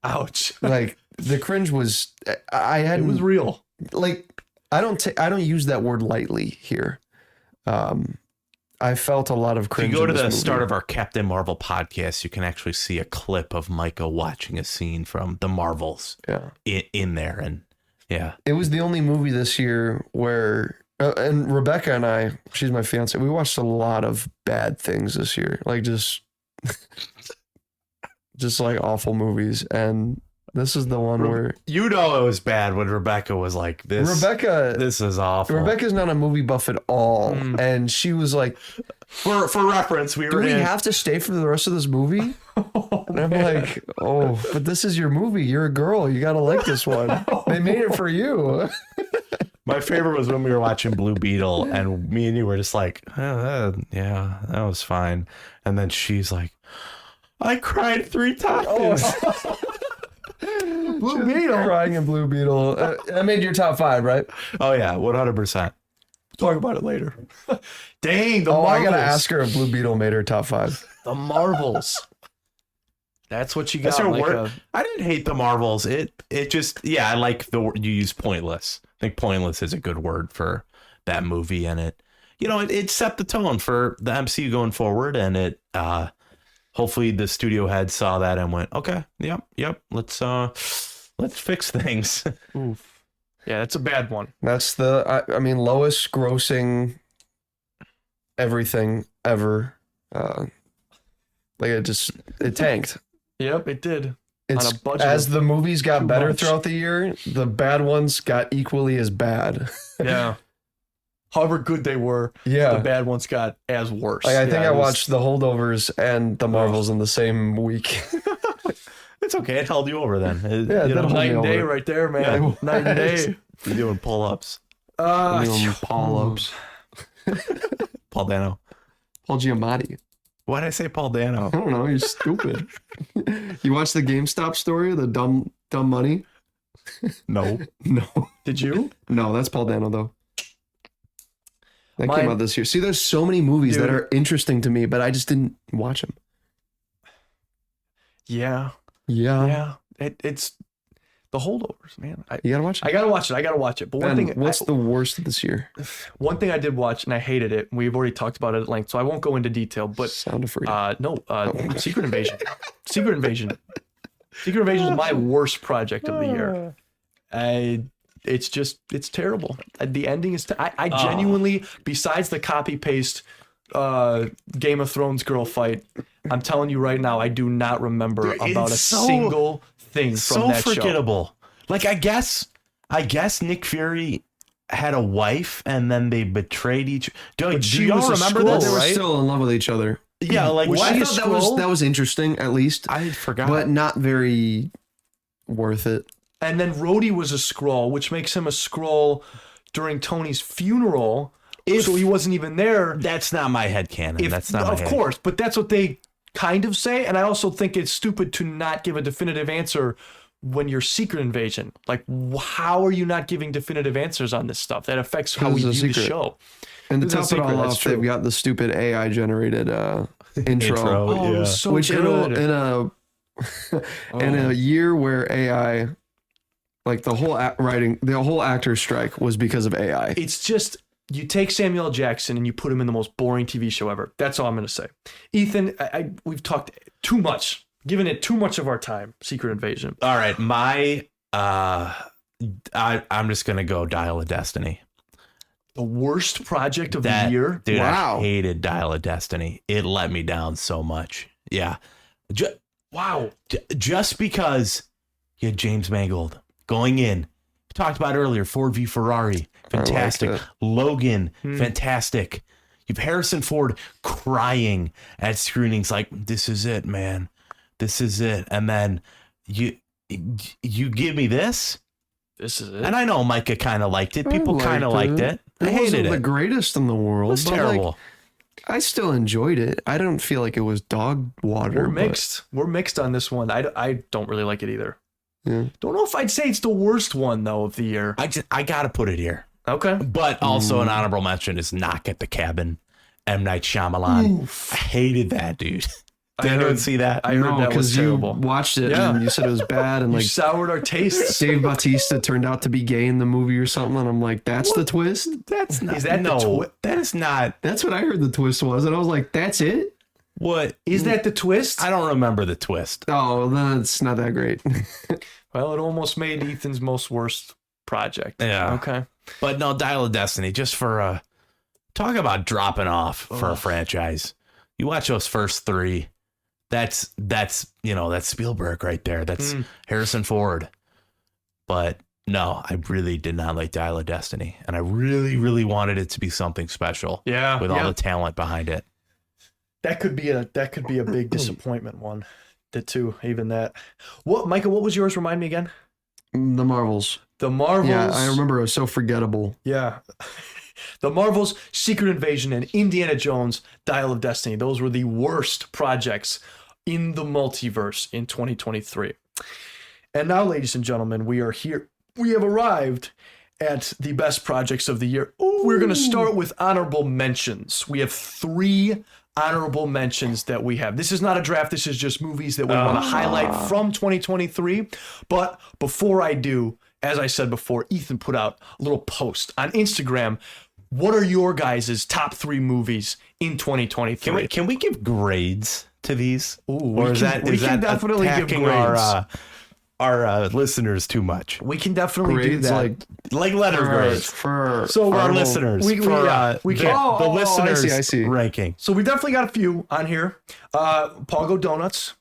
Ouch.
Like the cringe was. I had
It was real.
like I don't use that word lightly here. I felt a lot of
If
cringe.
you go to
in this
the
movie.
start of our Captain Marvel podcast, you can actually see a clip of Micah watching a scene from the Marvels
Yeah.
in there. And yeah,
It was the only movie this year where, and Rebecca and I, she's my fiance, we watched a lot of bad things this year, like just like awful movies, and this is the one where
you know it was bad when Rebecca was like, "This is awful."
Rebecca's not a movie buff at all, and she was like,
For reference, we
"Do
were
we
in.
have to stay for the rest of this movie?" And I'm like, "Oh, but this is your movie. You're a girl. You gotta like this one. They made it for you."
My favorite was when we were watching Blue Beetle, and me and you were just like, "Yeah, that was fine." And then she's like, "I cried 3 times."
Blue Beetle. Crying in Blue Beetle. That made your top 5, right?
Oh yeah, 100%.
Talk about it later. Dang, the
Oh,
Marvels.
I gotta ask her if Blue Beetle made her top 5.
The Marvels. That's what you got.
That's your
like
word. I didn't hate the Marvels. It just I like the word you use, pointless. I think pointless is a good word for that movie, and it set the tone for the MCU going forward, and it hopefully the studio head saw that and went, okay, yep, let's fix things.
Oof. Yeah, that's a bad one.
That's I mean, lowest grossing everything ever. Like it tanked.
Yep, it did.
It's
On a budget
as
of
the movies got
too
better
much.
throughout the year, the bad ones got equally as bad.
Yeah. However good they were,
Yeah.
the bad ones got as worse.
Like, I think
Yeah,
I
it was-
watched The Holdovers and The Marvels in the same week.
It's okay. It held you over then.
Yeah, it
you
did
know,
hold
night
me
and day
over.
right there, man.
Yeah,
Night and day.
you're doing pull-ups.
Pull-ups.
Paul Dano.
Paul Giamatti.
Why did I say Paul Dano?
I don't know. You're stupid. You watched the GameStop story, the dumb money?
No.
No.
Did you?
No, that's Paul Dano though. That
Mine-
came out this year. See, there's so many movies that
Dude.
are interesting to me, but I just didn't watch them.
Yeah.
Yeah.
Yeah. It's the holdovers, man.
You gotta watch it.
I gotta watch it. But one
Ben,
thing,
what's the worst this year?
one thing I did watch and I hated it. We've already talked about it at length, so I won't go into detail. But
Sound of Freedom.
Secret Invasion. Secret Invasion. Secret Invasion is my worst project of the year. It's terrible. The ending is. I genuinely, besides the copy paste, Game of Thrones girl fight, I'm telling you right now, I do not remember
Dude,
about a
it's so-
single thing from
So
that show.
forgettable. Like I guess Nick Fury had a wife and then they betrayed each. Do
she
y'all
was a
remember
Skrull,
this?
They were
right?
still in love with each other.
Yeah, like
Was
why?
she
I
a
thought
Skrull?
that was interesting, at least,
I forgot.
but not very worth it.
And then Rhodey was a Skrull, which makes him a Skrull during Tony's funeral. So he wasn't even there.
That's not my headcanon. That's not my
Of course, but that's what they kind of say. And I also think it's stupid to not give a definitive answer when you're Secret Invasion. Like, how are you not giving definitive answers on this stuff? That affects how we
Because
view
it's a
the
secret.
show.
And to
It's a
top it
secret,
all
that's
off,
true.
they've got the stupid AI generated intro.
Intro.
Oh, it
yeah.
was so
Which in
good.
in a year where AI, like the whole the whole actor strike was because of AI.
It's just, you take Samuel L. Jackson and you put him in the most boring TV show ever. That's all I'm going to say. Ethan, we've talked too much, given it too much of our time. Secret Invasion.
All right, I'm just gonna go Dial of Destiny.
The worst project of
That
the year.
dude,
Wow.
I hated Dial of Destiny. It let me down so much. Yeah,
Wow.
just because you had James Mangold going in. We talked about earlier, Ford v Ferrari, fantastic.
it.
Logan, fantastic. You've Harrison Ford crying at screenings like, "This is it, man. This is it." And then you give me this.
This is it.
And I know Micah kind of liked it. People kind of liked it. I
It
hated
wasn't
it.
the greatest in the world.
It was
but, like,
terrible.
I still enjoyed it. I don't feel like it was dog water.
We're
but
mixed. We're mixed on this one. I don't really like it either. Don't know if I'd say it's the worst one though of the year.
I gotta put it here.
Okay.
But also an honorable mention is Knock at the Cabin. M. Night Shyamalan.
Oof.
I hated that, dude.
I
Did anyone
heard-
see that?
I heard that was
you
terrible.
watched it
Yeah.
and you said it was bad, and
You
like
soured our tastes.
Dave Bautista turned out to be gay in the movie or something, and I'm like, that's the twist.
That's not.
Is that the
no? That is not.
That's what I heard the twist was, and I was like, that's it.
What
Is that the twist?
I don't remember the twist.
Oh, then it's not that great.
Well, it almost made Ethan's most worst project.
Yeah.
Okay.
But no, Dial of Destiny. Just for talk about dropping off for a franchise. You watch those first three. That's that's Spielberg right there. That's Harrison Ford. But no, I really did not like Dial of Destiny, and I really, really wanted it to be something special.
Yeah.
with all the talent behind it.
That could be a big disappointment one. The two, even that. What, Micah? What was yours? Remind me again.
The Marvels.
The Marvels.
Yeah, I remember it was so forgettable.
Yeah. The Marvels, Secret Invasion, and Indiana Jones, Dial of Destiny. Those were the worst projects in the multiverse in 2023. And now, ladies and gentlemen, we are here. We have arrived at the best projects of the year. We're going to start with honorable mentions. We have 3 honorable mentions that we have. This is not a draft. This is just movies that we want to highlight from 2023. But before I do, as I said before, Ethan put out a little post on Instagram. What are your guys' top 3 movies in 2023?
Can we give grades to these?
we can definitely give
attacking
grades.
Our listeners too much?
We can definitely
Grades
do that.
Like letter grades
for
So
our
our
listeners.
we
for
can.
the listeners
I see.
ranking.
So we definitely got a few on here. Pogo Donuts.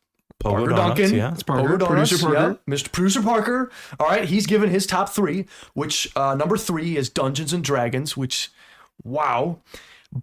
Pogo
Parker
Donuts,
Duncan.
yeah.
It's Parker,
Pogo Donuts,
Producer Parker.
yeah. Mr. Producer Parker. All right, he's given his top 3, which number 3 is Dungeons and Dragons, which, wow.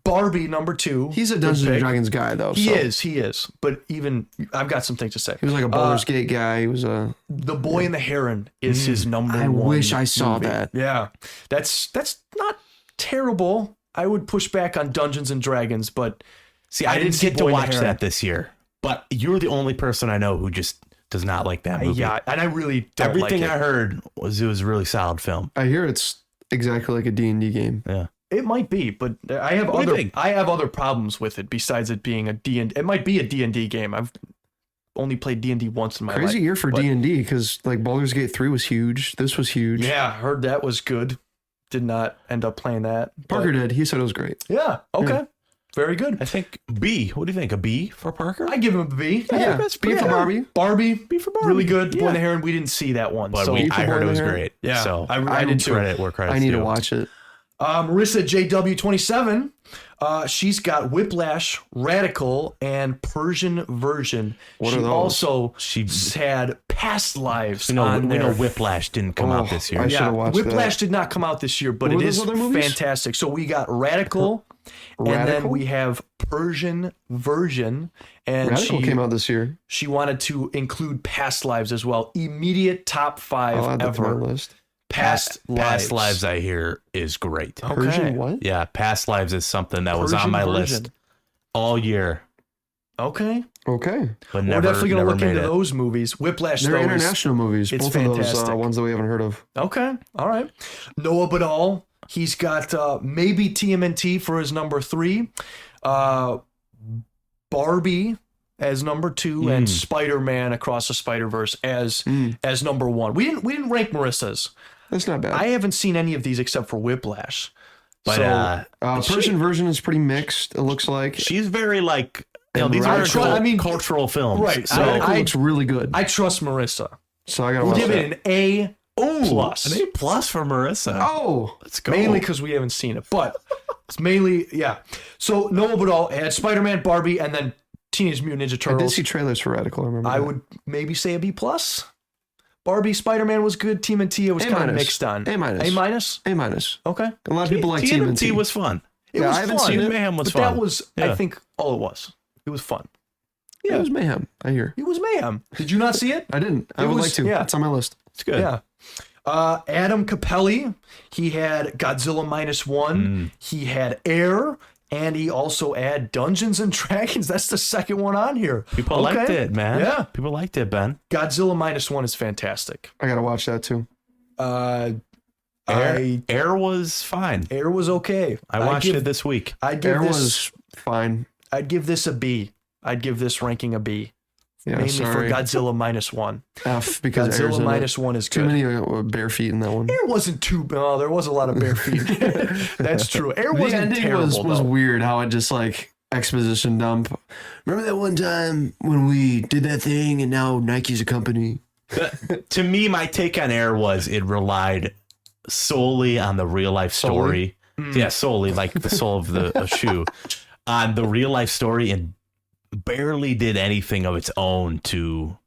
Barbie, number 2.
He's a
Good
Dungeons and
pick.
Dragons guy, though.
He
so.
is. But even, I've got some things to say.
He was like a Baldur's Gate guy. He was a.
The Boy and the Heron is his number
I
1
wish I saw
movie.
that.
Yeah, that's not terrible. I would push back on Dungeons and Dragons, but
See, I didn't
see
get to
Boy and the
watch
Heron.
that this year, but you're the only person I know who just does not like that movie.
Yeah, and I really don't
Everything
like it.
I heard was it was a really solid film.
I hear it's exactly like a D&D game.
Yeah.
It might be, but I have
What do you
other
think?
I have other problems with it besides it being a D&D. It might be a D&D game. I've only played D&D once in my life.
Crazy year for
but-
D&D because like Baldur's Gate 3 was huge. This was huge.
Yeah, heard that was good. Did not end up playing that.
Parker did. He said it was great.
Yeah, okay. Very good.
I think B. What do you think? A B for Parker?
I give him a B.
Yeah,
that's
B for
pretty-
Barbie.
Barbie,
B for Barbie.
really good. Boy
Yeah.
and the Heron, we didn't see that one.
But
so
I
for
heard
Boy
it
and
was
the Heron?
great.
Yeah,
So
I did too.
credit where credit's
I need
due.
to watch it.
Marissa JW27, she's got Whiplash, Radical, and Persian Version.
What
she
are those?
also
She-
had Past Lives
We know,
on
we know
there.
Whiplash didn't come out this year.
I should have watched
Whiplash
that.
did not come out this year, but
What
it
were
is
those other movies?
fantastic. So we got Radical, and then
Radical?
we have Persian Version, and
Radical came out this year.
she wanted to include Past Lives as well. Immediate top 5
I'll add that to my
ever.
list.
Past
Lives, I hear, is great.
Okay.
Persian what?
Yeah, Past Lives is something that was on
Persian
my
Version.
list all year,
Okay.
Okay.
but
We're
never,
definitely going to
never
look
made
into
it.
those movies. Whiplash,
They're
though, is
international movies.
it's
Both of those
fantastic.
ones that we haven't heard of.
okay. All right. Noah Badal, he's got maybe TMNT for his number 3, Barbie as number 2, and Spider-Man Across the Spider-Verse as number 1. We didn't rank Marissa's.
That's not bad.
I haven't seen any of these except for Whiplash.
But
So,
Persian Version is pretty mixed, it looks like.
she's very like,
And
these are
Radical-
I mean-
cultural films.
Right.
So
Radical
I-
looks really good.
I trust Marissa.
So I gotta
We'll
watch
give
that.
it an A plus.
An A plus for Marissa.
Oh,
Let's go.
Mainly because we haven't seen it, but it's mainly, yeah. So Noah Badal had Spider-Man, Barbie, and then Teenage Mutant Ninja
I did
Turtles.
see trailers for Radical. I remember.
I
that.
would maybe say a B plus. Barbie, Spider-Man was good. TMNT I was
A
kind of
minus.
mixed on.
A minus.
A minus.
A minus.
Okay.
A lot of people like
TMNT
TMNT.
was fun.
It
Yeah,
was
I haven't
fun.
seen it.
Mayhem was
but that
fun.
was,
Yeah.
I think, all it was. It was fun.
Yeah, it was mayhem. I hear.
It was mayhem. Did you not see it?
I didn't. I
It
would
was-
like to.
yeah.
It's on my list.
It's good.
Yeah. Adam Capelli, he had Godzilla -1. He had Air. And he also had Dungeons and Dragons. That's the second one on here.
People liked it, man.
Yeah.
People liked it, Ben.
Godzilla -1 is fantastic.
I gotta watch that too.
Air was fine.
Air was okay.
I watched it this week.
Air was fine.
I'd give this a B. I'd give this ranking a B.
Yeah,
mainly
sorry.
for Godzilla -1.
F, because
Godzilla
Air's
-1 is
too
good.
many bare feet in that one.
Air wasn't too. Oh, there was a lot of bare feet. That's true. Air
The
wasn't
ending
terrible.
was
though.
weird. How it just like exposition dump. Remember that one time when we did that thing and now Nike's a company?
To me, my take on Air was it relied solely on the real life story. Yeah, solely, like the sole of a shoe, on the real life story, and barely did anything of its own to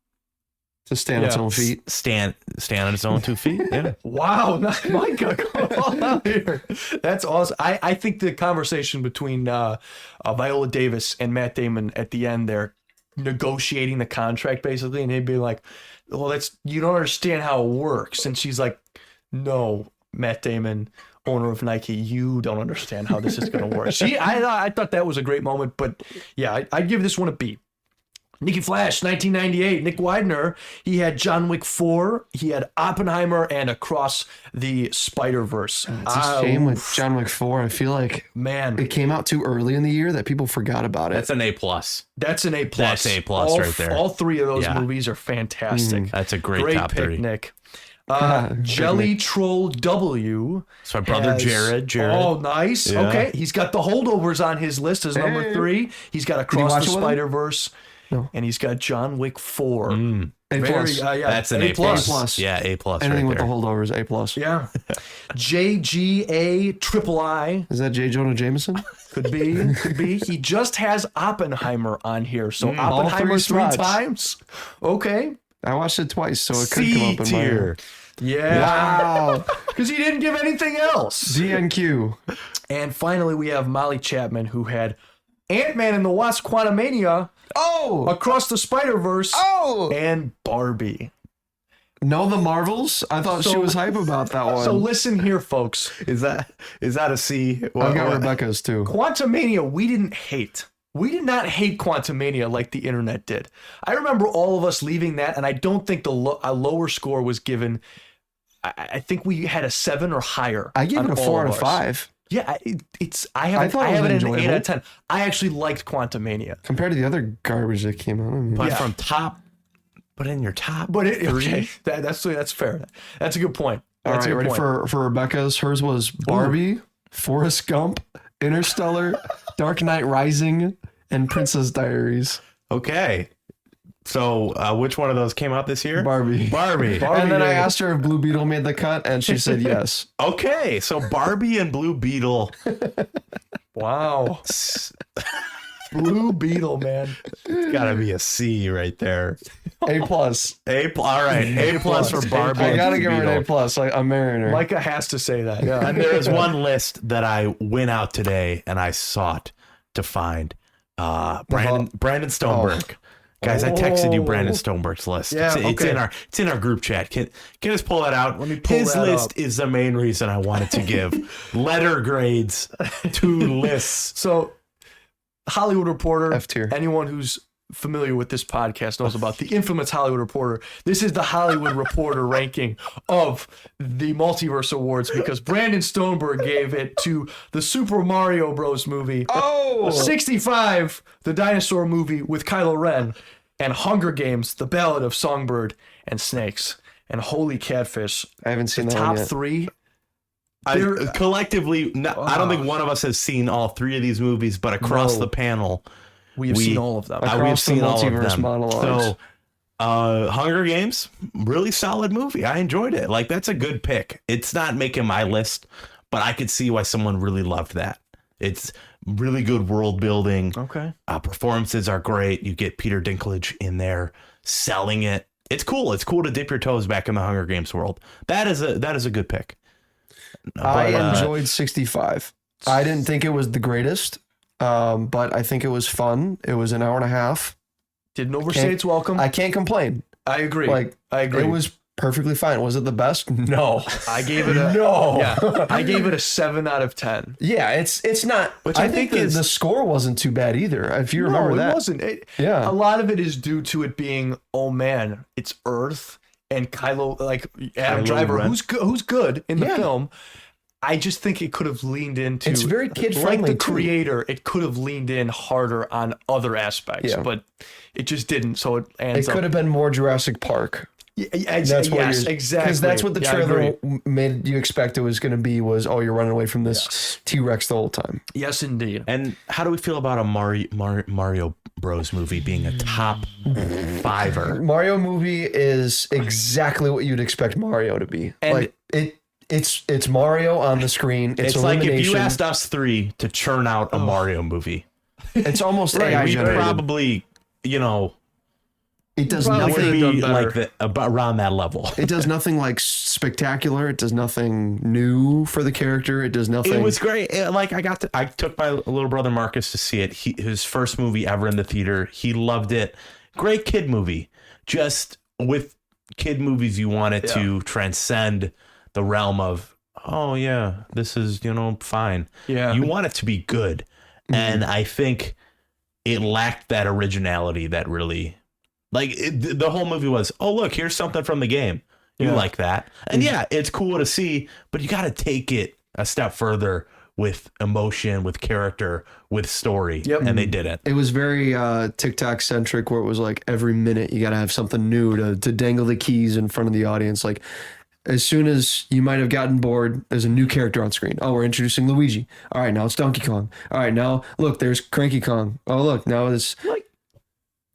stand on its own feet.
Stand on its own 2 feet. Yeah.
Wow, Micah, come on out here. That's awesome. I think the conversation between Viola Davis and Matt Damon at the end there, negotiating the contract basically, and he'd be like, well, you don't understand how it works. And she's like, no, Matt Damon, owner of Nike, you don't understand how this is going to work. I thought that was a great moment, but yeah, I'd give this one a B. Nikki Flash, 1998. Nick Widener, he had John Wick 4, he had Oppenheimer, and Across the Spider-Verse.
It's a shame with John Wick 4. I feel like it came out too early in the year that people forgot about it.
That's an A+.
That's an A+.
That's A+ right there.
All three of those movies are fantastic.
That's a great top
pick,
3.
Nick. Jelly Troll W.
So my brother Jared.
Oh, nice.
Yeah.
Okay. He's got the Holdovers on his list as number 3. He's got Across the Spider-Verse.
No.
And he's got John Wick 4.
A+.
That's an A+. Yeah, A+.
Anything
right
with
there.
the holdovers, A+.
Yeah. JGA
Is that J. Jonah Jameson?
Could be. He just has Oppenheimer on here. So
all
Oppenheimer 3
spots.
times. Okay.
I watched it twice, so it could come
C
up in
tier.
Yeah.
Wow.
Because he didn't give anything else.
DNQ.
And finally, we have Molly Chapman, who had Ant-Man and the Wasp: Quantumania, Across the Spider-Verse, and Barbie.
Know the Marvels? I thought she was hype about that one.
So listen here, folks.
Is that a C?
I got Rebecca's too.
Quantumania, we didn't hate. We did not hate Quantumania like the internet did. I remember all of us leaving that, and I don't think a lower score was given. I think we had a 7 or higher.
I gave it a 4 out of 5.
Yeah, I have it an
enjoyable.
8 out of 10. I actually liked Quantumania.
Compared to the other garbage that came out. I mean,
But from top, but in your top.
But okay, that's fair. That's a good point.
all
That's
right,
a good
ready
point.
for Rebecca's? Hers was Barbie, Forrest Gump, Interstellar, Dark Knight Rising, and Princess Diaries.
Okay. So which one of those came out this year?
Barbie. And then I asked her if Blue Beetle made the cut, and she said yes.
Okay, so Barbie and Blue Beetle.
Wow. Blue Beetle, man.
It's gotta be a C right there.
A+.
All right, A+ for Barbie.
I gotta
and
give her
Blue
an
Beetle.
A+. I'm marrying her.
Micah has to say that. Yeah.
And there is one list that I went out today and I sought to find. Brandon Stoneberg. Guys, I texted you Brandon Stoneberg's list.
Yeah,
it's in our group chat. Can us pull that out?
Let me pull
His
that
list
up.
is the main reason I wanted to give letter grades to lists.
So, Hollywood Reporter.
F tier.
Anyone who's familiar with this podcast knows about the infamous Hollywood Reporter. This is the Hollywood Reporter ranking of the Multiverse Awards because Brandon Stoneberg gave it to the Super Mario Bros. Movie. 65, the dinosaur movie with Kylo Ren, and Hunger Games, the Ballad of Songbird and Snakes. And Holy Catfish.
I haven't seen that
Top
one yet.
3.
Collectively, I don't think one of us has seen all 3 of these movies, but across
No.
the panel,
We have seen all of them.
we've
Across the
seen all of
Multiverse
them.
Monologues.
So, Hunger Games, really solid movie. I enjoyed it. Like, that's a good pick. It's not making my list, but I could see why someone really loved that. It's really good world building.
Okay.
Performances are great. You get Peter Dinklage in there selling it. It's cool. It's cool to dip your toes back in the Hunger Games world. That is a good pick.
I enjoyed 65. I didn't think it was the greatest, but I think it was fun. It was an hour and a half.
Didn't overstay its welcome.
I can't complain.
I agree.
Like,
I agree.
It was perfectly fine. Was it the best? No.
I gave it a
No.
Yeah, I gave it a 7 out of 10.
Yeah, it's not.
Which
I
I
think
think is-
the score wasn't too bad either. If you remember
No,
that.
it wasn't.
Yeah.
A lot of it is due to it being, oh man, it's Earth and Kylo, like Adam
Kylo
Driver,
Ren.
who's good in the
Yeah.
film. I just think it could have leaned into.
It's very
like
kid-friendly,
the
too.
creator. It could have leaned in harder on other aspects,
Yeah.
but it just didn't. So it
It
ends
could
up.
have been more Jurassic Park.
That's
what
yes,
you're,
exactly.
Because that's what the
Yeah, I
trailer
agree.
made you expect it was going to be. Was you're running away from this T-Rex the whole time.
Yes, indeed.
And how do we feel about a Mario Bros movie being a top fiver?
Mario movie is exactly what you'd expect Mario to be.
And-
like it's Mario on the screen. It's
Like if you
illumination.
asked us three to churn out a Mario movie,
It's almost AI
we
generated.
probably,
It does
probably
nothing.
could've
be
done better.
like about around that level.
It does nothing like spectacular. It does nothing new for the character. It does nothing.
It was great. Like I took my little brother Marcus to see it. His first movie ever in the theater. He loved it. Great kid movie. Just with kid movies, you want it to transcend the realm of, oh yeah, this is, fine.
Yeah.
You want it to be good. And I think it lacked that originality that really, the whole movie was, oh look, here's something from the game. You like that. And yeah, it's cool to see, but you got to take it a step further with emotion, with character, with story.
Yep.
And they didn't.
It was very TikTok centric, where it was like every minute you got to have something new to dangle the keys in front of the audience. Like as soon as you might have gotten bored, there's a new character on screen. Oh, we're introducing Luigi. All right, now it's Donkey Kong. All right, now look, there's Cranky Kong. Oh, look, now it's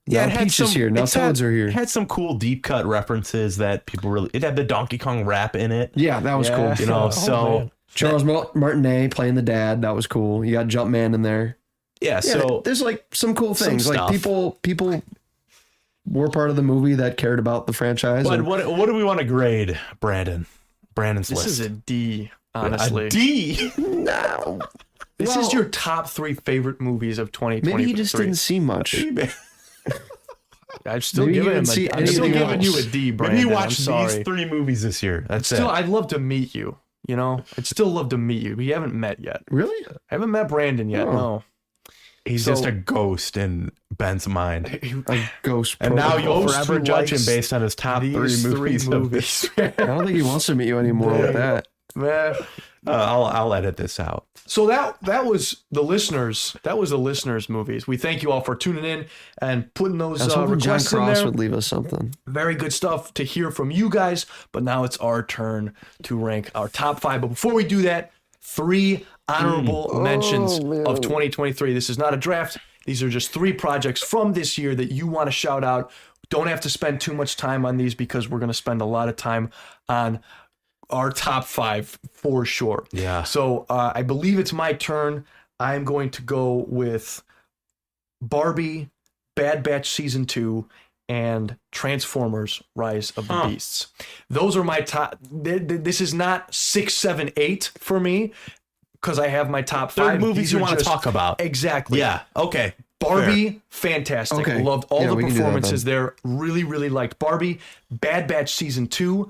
Yeah,
now Peach is here. Now Toads are here.
It had some cool deep cut references that people really. It had the Donkey Kong rap in it.
Yeah, that was cool.
You know,
Oh,
so
man.
Charles Martinet playing the dad. That was cool. You got Jumpman in there.
yeah,
Yeah,
so
there's like some cool
some
things. Like
stuff.
people were part of the movie that cared about the franchise.
what,
and
what do we want to grade, Brandon? Brandon's
This
list.
is a D, honestly.
A D.
no,
This
Well,
is your top 3 favorite movies of 2023.
maybe you just didn't see much.
I'm still
maybe you
giving him
didn't see
I'm still
anything
giving you a
else.
D,
Maybe
Brandon.
you
I'm
watched
sorry.
these 3 movies this year. That's
Still,
it.
I'd love to meet you. I'd still love to meet you. We haven't met yet.
Really?
I haven't met Brandon yet.
Oh.
No.
He's
so-
just a ghost in Ben's mind.
A ghost.
And now
protocol.
you'll
Ghost
forever
who
judge him
likes
based on his top 3
These
movies.
3 movies.
I don't think he wants to meet you anymore with that.
Man.
I'll edit this out.
So that was the listeners. That was the listeners' movies. We thank you all for tuning in and putting those
I was hoping John
requests in
Cross
there.
would leave us something.
Very good stuff to hear from you guys. But now it's our turn to rank our top 5. But before we do that, 3 honorable mentions of 2023. This is not a draft. These are just 3 projects from this year that you want to shout out. Don't have to spend too much time on these because we're going to spend a lot of time on our top 5 for sure.
Yeah.
So I believe it's my turn. I'm going to go with Barbie, Bad Batch Season 2, and Transformers Rise of the Beasts. Those are my top. This is not 6, 7, 8 for me because I have my top 5.
Third movies
These
you
are
want to
just-
talk about.
Exactly.
Yeah. Okay.
Barbie, fantastic.
Okay.
Loved all
Yeah,
the
we can do that
performances there. Really, really liked Barbie. Bad Batch Season 2,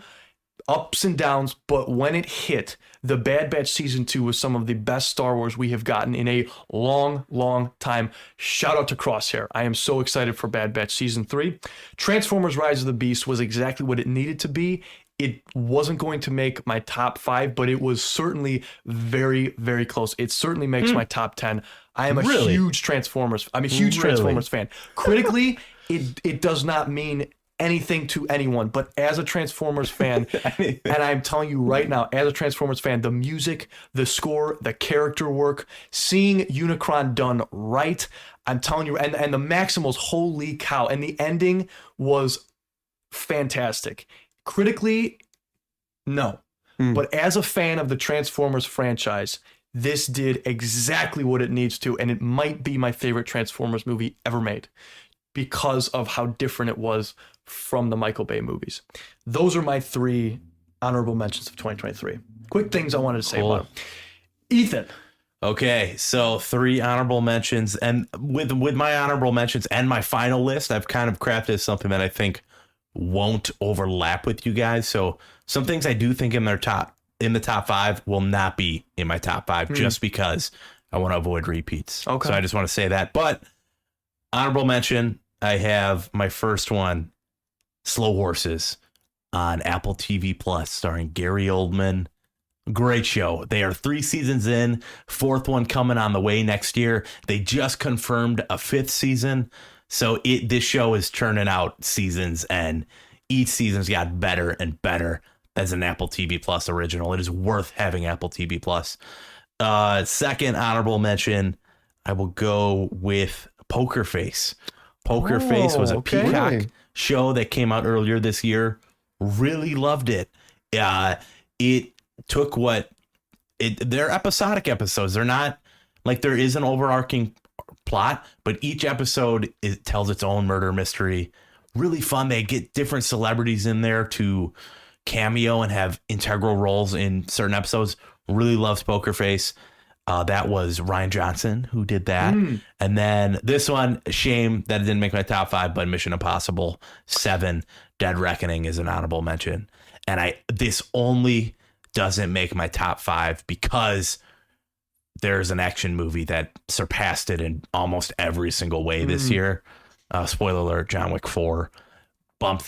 ups and downs, but when it hit, the Bad Batch Season 2 was some of the best Star Wars we have gotten in a long, long time. Shout out to Crosshair. I am so excited for Bad Batch Season 3. Transformers Rise of the Beast was exactly what it needed to be. It wasn't going to make my top 5, but it was certainly very, very close. It certainly makes my top 10. I am a
Really?
huge Transformers. I'm a huge
Really?
Transformers fan. Critically, it does not mean anything to anyone, but as a Transformers fan, and I'm telling you right now, as a Transformers fan, the music, the score, the character work, seeing Unicron done right, I'm telling you, and the Maximals, holy cow, and the ending was fantastic. Critically, no. But as a fan of the Transformers franchise, this did exactly what it needs to, and it might be my favorite Transformers movie ever made because of how different it was from the Michael Bay movies. Those are my 3 honorable mentions of 2023. Quick things I wanted to say
Cool.
about them. Ethan.
Okay, so 3 honorable mentions, and with my honorable mentions and my final list, I've kind of crafted something that I think won't overlap with you guys. So some things I do think in the top 5 will not be in my top 5 just because I want to avoid repeats.
Okay.
So I just want to say that. But honorable mention, I have my first one, Slow Horses on Apple TV Plus, starring Gary Oldman. Great show. They are 3 seasons in, 4th one coming on the way next year. They just confirmed a 5th season. So this show is churning out seasons, and each season's got better and better as an Apple TV Plus original. It is worth having Apple TV Plus. Second honorable mention, I will go with Poker Face. Poker Face was a Peacock show that came out earlier this year. Really loved it. It took they're episodic episodes. They're not like there is an overarching plot, but each episode tells its own murder mystery. Really fun. They get different celebrities in there to cameo and have integral roles in certain episodes. Really loves Poker Face. That was Ryan Johnson who did that. And then this one, shame that it didn't make my top 5, but Mission Impossible 7 Dead Reckoning is an honorable mention. And this only doesn't make my top 5 because there's an action movie that surpassed it in almost every single way this year. Spoiler alert, John Wick 4 bumped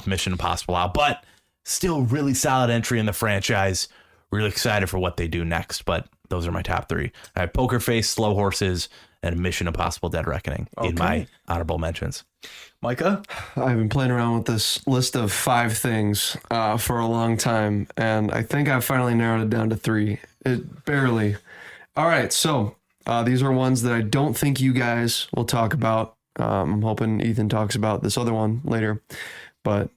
Mission Impossible out, but still really solid entry in the franchise. Really excited for what they do next, but those are my top 3. I have Poker Face, Slow Horses, and Mission Impossible Dead Reckoning in my honorable mentions.
Micah?
I've been playing around with this list of 5 things for a long time, and I think I've finally narrowed it down to 3. It barely. All right, so these are ones that I don't think you guys will talk about. I'm hoping Ethan talks about this other one later. But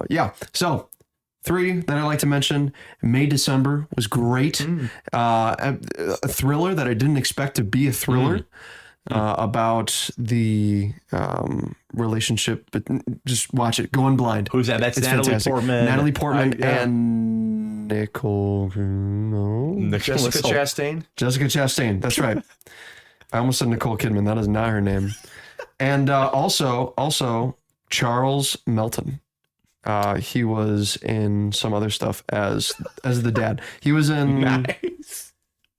yeah, so 3 that I like to mention. May December was great. A thriller that I didn't expect to be a thriller. About the relationship, but just watch it. Going Blind.
Who's that? That's
It's
Natalie
fantastic.
Portman.
Natalie Portman and Nicole. No,
Jessica Chastain?
Jessica Chastain. That's right. I almost said Nicole Kidman. That is not her name. And also Charles Melton. He was in some other stuff as the dad. He was in.
Nice.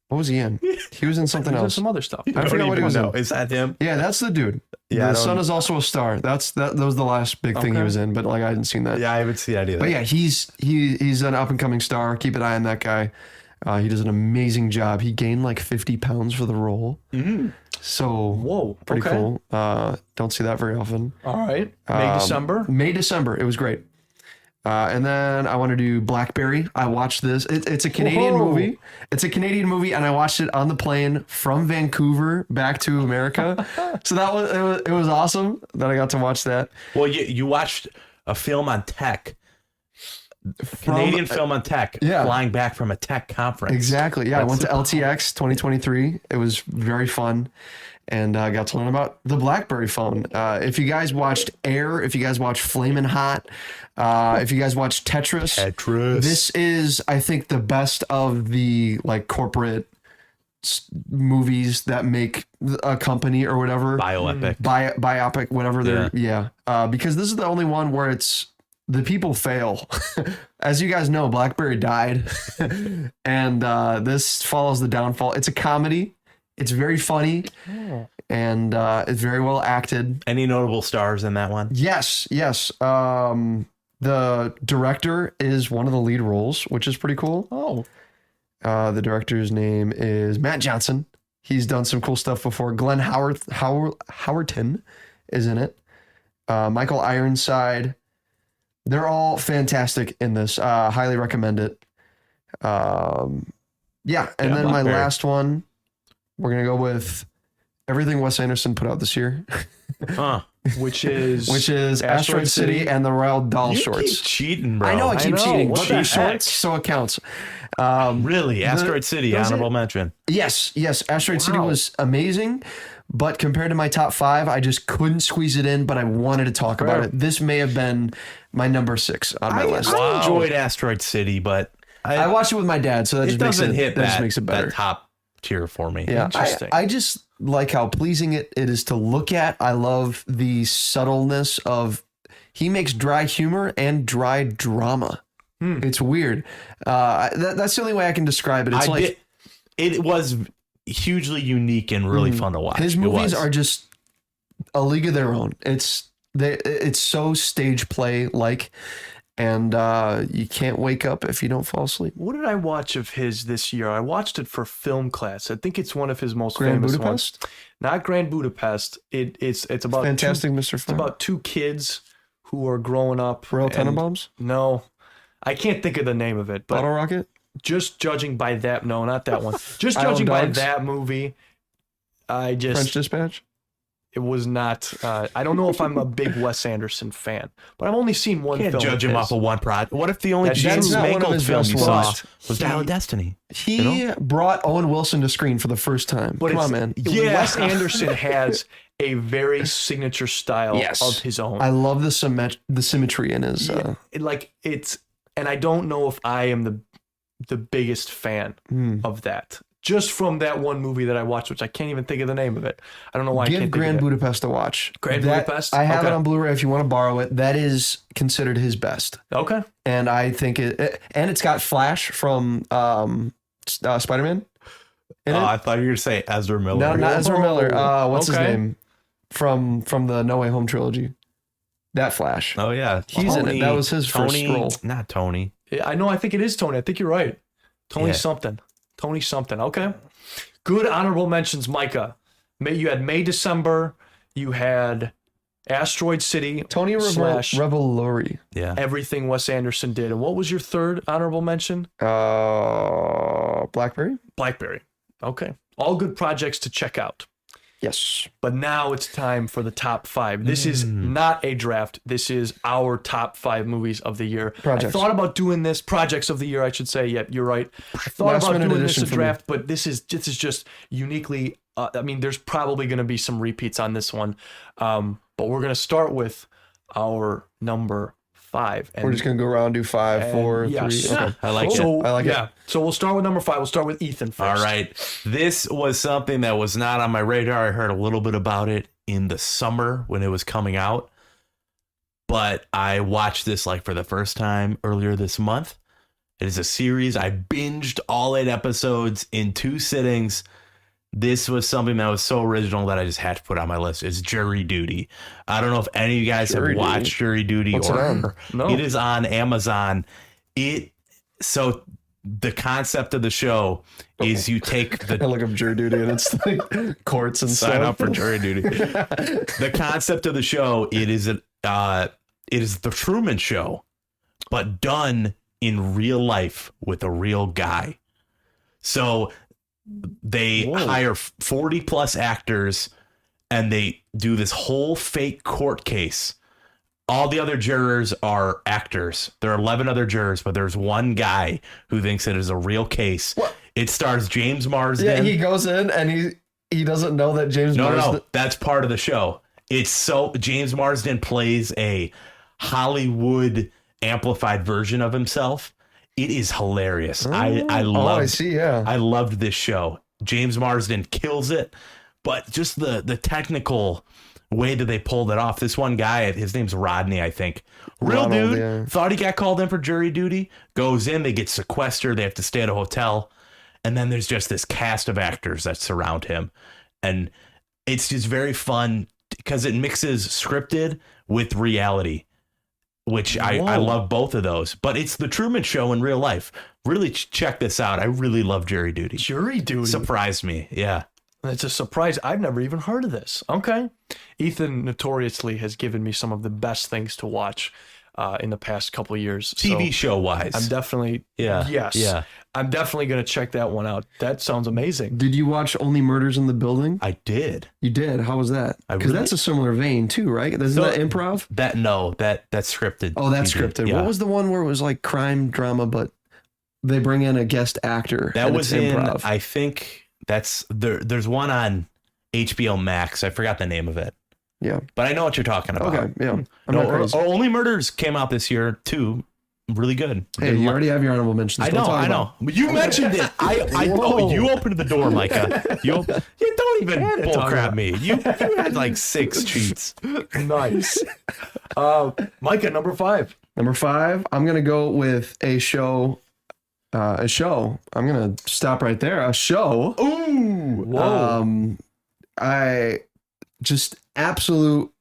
What was he in? He was in something else.
Some other stuff.
I forgot what he was in.
Is that him?
Yeah, that's the dude.
Yeah,
The Son is also a star. That was the last big thing he was in, but like I hadn't seen that.
Yeah, I haven't seen that either.
But yeah, he's an up and coming star. Keep an eye on that guy. He does an amazing job. He gained like 50 pounds for the role. So
Whoa,
pretty
okay.
cool. Don't see that very often.
All right. December?
May, December. It was great. And then I want to do Blackberry. I watched this. It's a Canadian movie. It's a Canadian movie, and I watched it on the plane from Vancouver back to America. So it was awesome that I got to watch that.
Well, you watched a film on tech. Canadian film on tech.
yeah.
Flying back from a tech conference.
Exactly. Yeah, I went to LTX 2023. It was very fun. And I got to learn about the BlackBerry phone. If you guys watched Air, if you guys watched Flamin' Hot, if you guys watched Tetris, this is, I think, the best of the like corporate movies that make a company or whatever.
Bioepic.
Biopic, whatever they're, because this is the only one where it's, the people fail. As you guys know, BlackBerry died. And this follows the downfall. It's a comedy. It's very funny, and it's very well acted.
Any notable stars in that one?
Yes. The director is one of the lead roles, which is pretty cool.
Oh.
The director's name is Matt Johnson. He's done some cool stuff before. Glenn Howerton is in it. Michael Ironside. They're all fantastic in this. Highly recommend it. And then my last one, we're going to go with everything Wes Anderson put out this year.
Which is
Asteroid City and the Roald Dahl
You
shorts.
keep cheating, bro.
I know I keep cheating,
What
but
the
they're
heck?
shorts, so it counts.
Really? Asteroid City, honorable mention.
Yes. Asteroid City was amazing, but compared to my top 5, I just couldn't squeeze it in, but I wanted to talk about it. This may have been my number 6 on my list.
I enjoyed Asteroid City, but
I watched it with my dad, so that just makes it better.
That top tier for me.
Yeah,
Interesting.
I just like how pleasing it is to look at. I love the subtleness of He makes dry humor and dry drama. It's weird. That's the only way I can describe it. It's
it was hugely unique and really fun to watch.
His movies are just a league of their own. It's so stage play like, and you can't wake up if you don't fall asleep.
What did I watch of his this year? I watched it for film class. I think it's one of his most
Grand
famous
Budapest?
ones. Not Grand Budapest. It's about
Fantastic Mr.
It's
Fox.
about two kids who are growing up.
Royal
and-
Tenenbaums?
No, I can't think of the name of it. But
Bottle Rocket?
just judging by that, no, not that one. Just
Island
judging by
Dogs?
that movie,
French Dispatch?
it was not. I don't know if I'm a big Wes Anderson fan, but I've only seen one
Can't
film.
judge
of
him
his.
off of one project. What if the only
That's
James
not one of
Mangold
his
film
best
you saw
ones.
was Dial of Destiny?
He brought Owen Wilson to screen for the first time.
But
Come
it's,
on, man.
Yeah.
Wes Anderson has a very signature style of his own.
I love the symmetry in his.
And I don't know if I am the biggest fan of that. Just from that one movie that I watched, which I can't even think of the name of it. I don't know why I
Give
can't
Grand
think of it.
Budapest a watch.
Grand Budapest?
I have
Okay.
it on Blu-ray if you want to borrow it. That is considered his best.
Okay.
And I think and it's got Flash from Spider-Man in it.
I thought you were going to say Ezra Miller.
No, not Ezra Miller. What's his
Okay.
name? From the No Way Home trilogy. That Flash.
Oh, yeah.
He's in it. That was his first role.
Not Tony.
I know. I think it is Tony. I think you're right. Tony
Yeah.
something. Tony something. Okay. Good honorable mentions, Micah. You had May, December. You had Asteroid City.
Tony
slash
Revolori.
Yeah.
everything Wes Anderson did. And what was your third honorable mention?
Blackberry?
Blackberry. Okay. All good projects to check out.
Yes.
But now it's time for the top 5. This is not a draft. This is our top 5 movies of the year.
Projects.
I thought about doing this, projects of the year, I should say. Yep, you're right. I thought
Last
about
minute
doing this
addition
a
for me.
draft, but this is just uniquely. There's probably going to be some repeats on this one, but we're going to start with our number 5. And
We're just going to go around and do 5, 4, 3.
yes.
Okay.
I like it.
So,
I like it.
So we'll start with number 5. We'll start with Ethan first.
All right. This was something that was not on my radar. I heard a little bit about it in the summer when it was coming out, but I watched this like for the first time earlier this month. It is a series. I binged all 8 episodes in 2 sittings. This was something that was so original that I just had to put on my list. It's Jury Duty. I don't know if any of you guys
Jury
have watched
Duty.
Jury Duty.
What's it on?
No.
It is on Amazon. So the concept of the show is you take
I
the
look up jury duty and it's like courts and
sign
stuff.
up for jury duty. The concept of the show, it is the Truman Show, but done in real life with a real guy. So they hire 40 plus actors and they do this whole fake court case. All the other jurors are actors. There are 11 other jurors, but there's one guy who thinks it is a real case.
What?
It stars James Marsden.
Yeah, he goes in and he doesn't know that James Marsden.
No, that's part of the show. It's so James Marsden plays a Hollywood amplified version of himself. It is hilarious. I love.
I see. Yeah.
I loved this show. James Marsden kills it, but just the technical way that they pulled it off. This one guy, his name's Rodney, I think. Real
Ronald,
dude.
yeah.
Thought he got called in for jury duty. Goes in, they get sequestered. They have to stay at a hotel. And then there's just this cast of actors that surround him. And it's just very fun because it mixes scripted with reality, which I love both of those. But it's the Truman Show in real life. Really check this out. I really love Jury Duty.
Jury Duty.
Surprised me. Yeah.
It's a surprise. I've never even heard of this. Okay. Ethan notoriously has given me some of the best things to watch in the past couple of years.
TV
So
show wise.
I'm definitely, yes.
Yeah.
I'm definitely going to check that one out. That sounds amazing.
Did you watch Only Murders in the Building?
I did.
You did. How was that? Because
really-
that's a similar vein too, right? Isn't that improv?
That's scripted.
Oh, that's
TV.
scripted.
Yeah.
What was the one where it was like crime drama, but they bring in a guest actor?
That
and
was
it's
in,
improv.
I think that's there's one on HBO Max. I forgot the name of it,
Yeah.
but I know what you're talking about.
Okay. Yeah. I'm
No,
not crazy.
Only Murders came out this year too. really good.
Hey, you already have your honorable mentions.
I
Don't
know,
talk
I
about
know. But you mentioned it. You opened the door, Micah. You don't even bullcrap me. You had like 6 cheats.
Nice. Micah, number 5.
Number 5, I'm gonna go with a show. A show. I'm gonna stop right there. A show.
Ooh.
Whoa.
I just absolute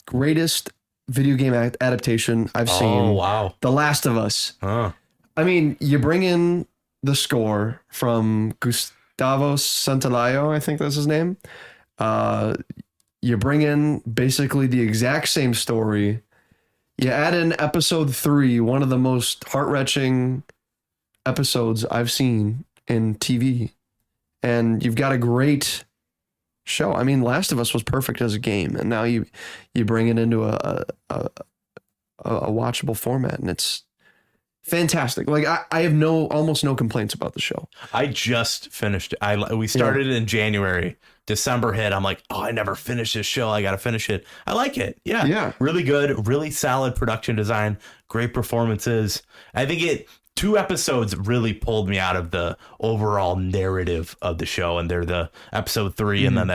greatest video game adaptation I've seen.
Oh, wow.
The Last of Us.
Huh.
I mean, you bring in the score from Gustavo Santaolalla, I think that's his name. You bring in basically the exact same story. You add in episode 3, one of the most heart-wrenching episodes I've seen in TV, and you've got a great show. I mean, Last of Us was perfect as a game, and now you bring it into a watchable format, and it's fantastic. Like I have almost no complaints about the show.
I just finished it. We started it in January. December hit. I'm like, oh, I never finished this show. I got to finish it. I like it. Yeah. Really good. Really solid production design. Great performances. I think 2 episodes really pulled me out of the overall narrative of the show, and they're the episode 3 and then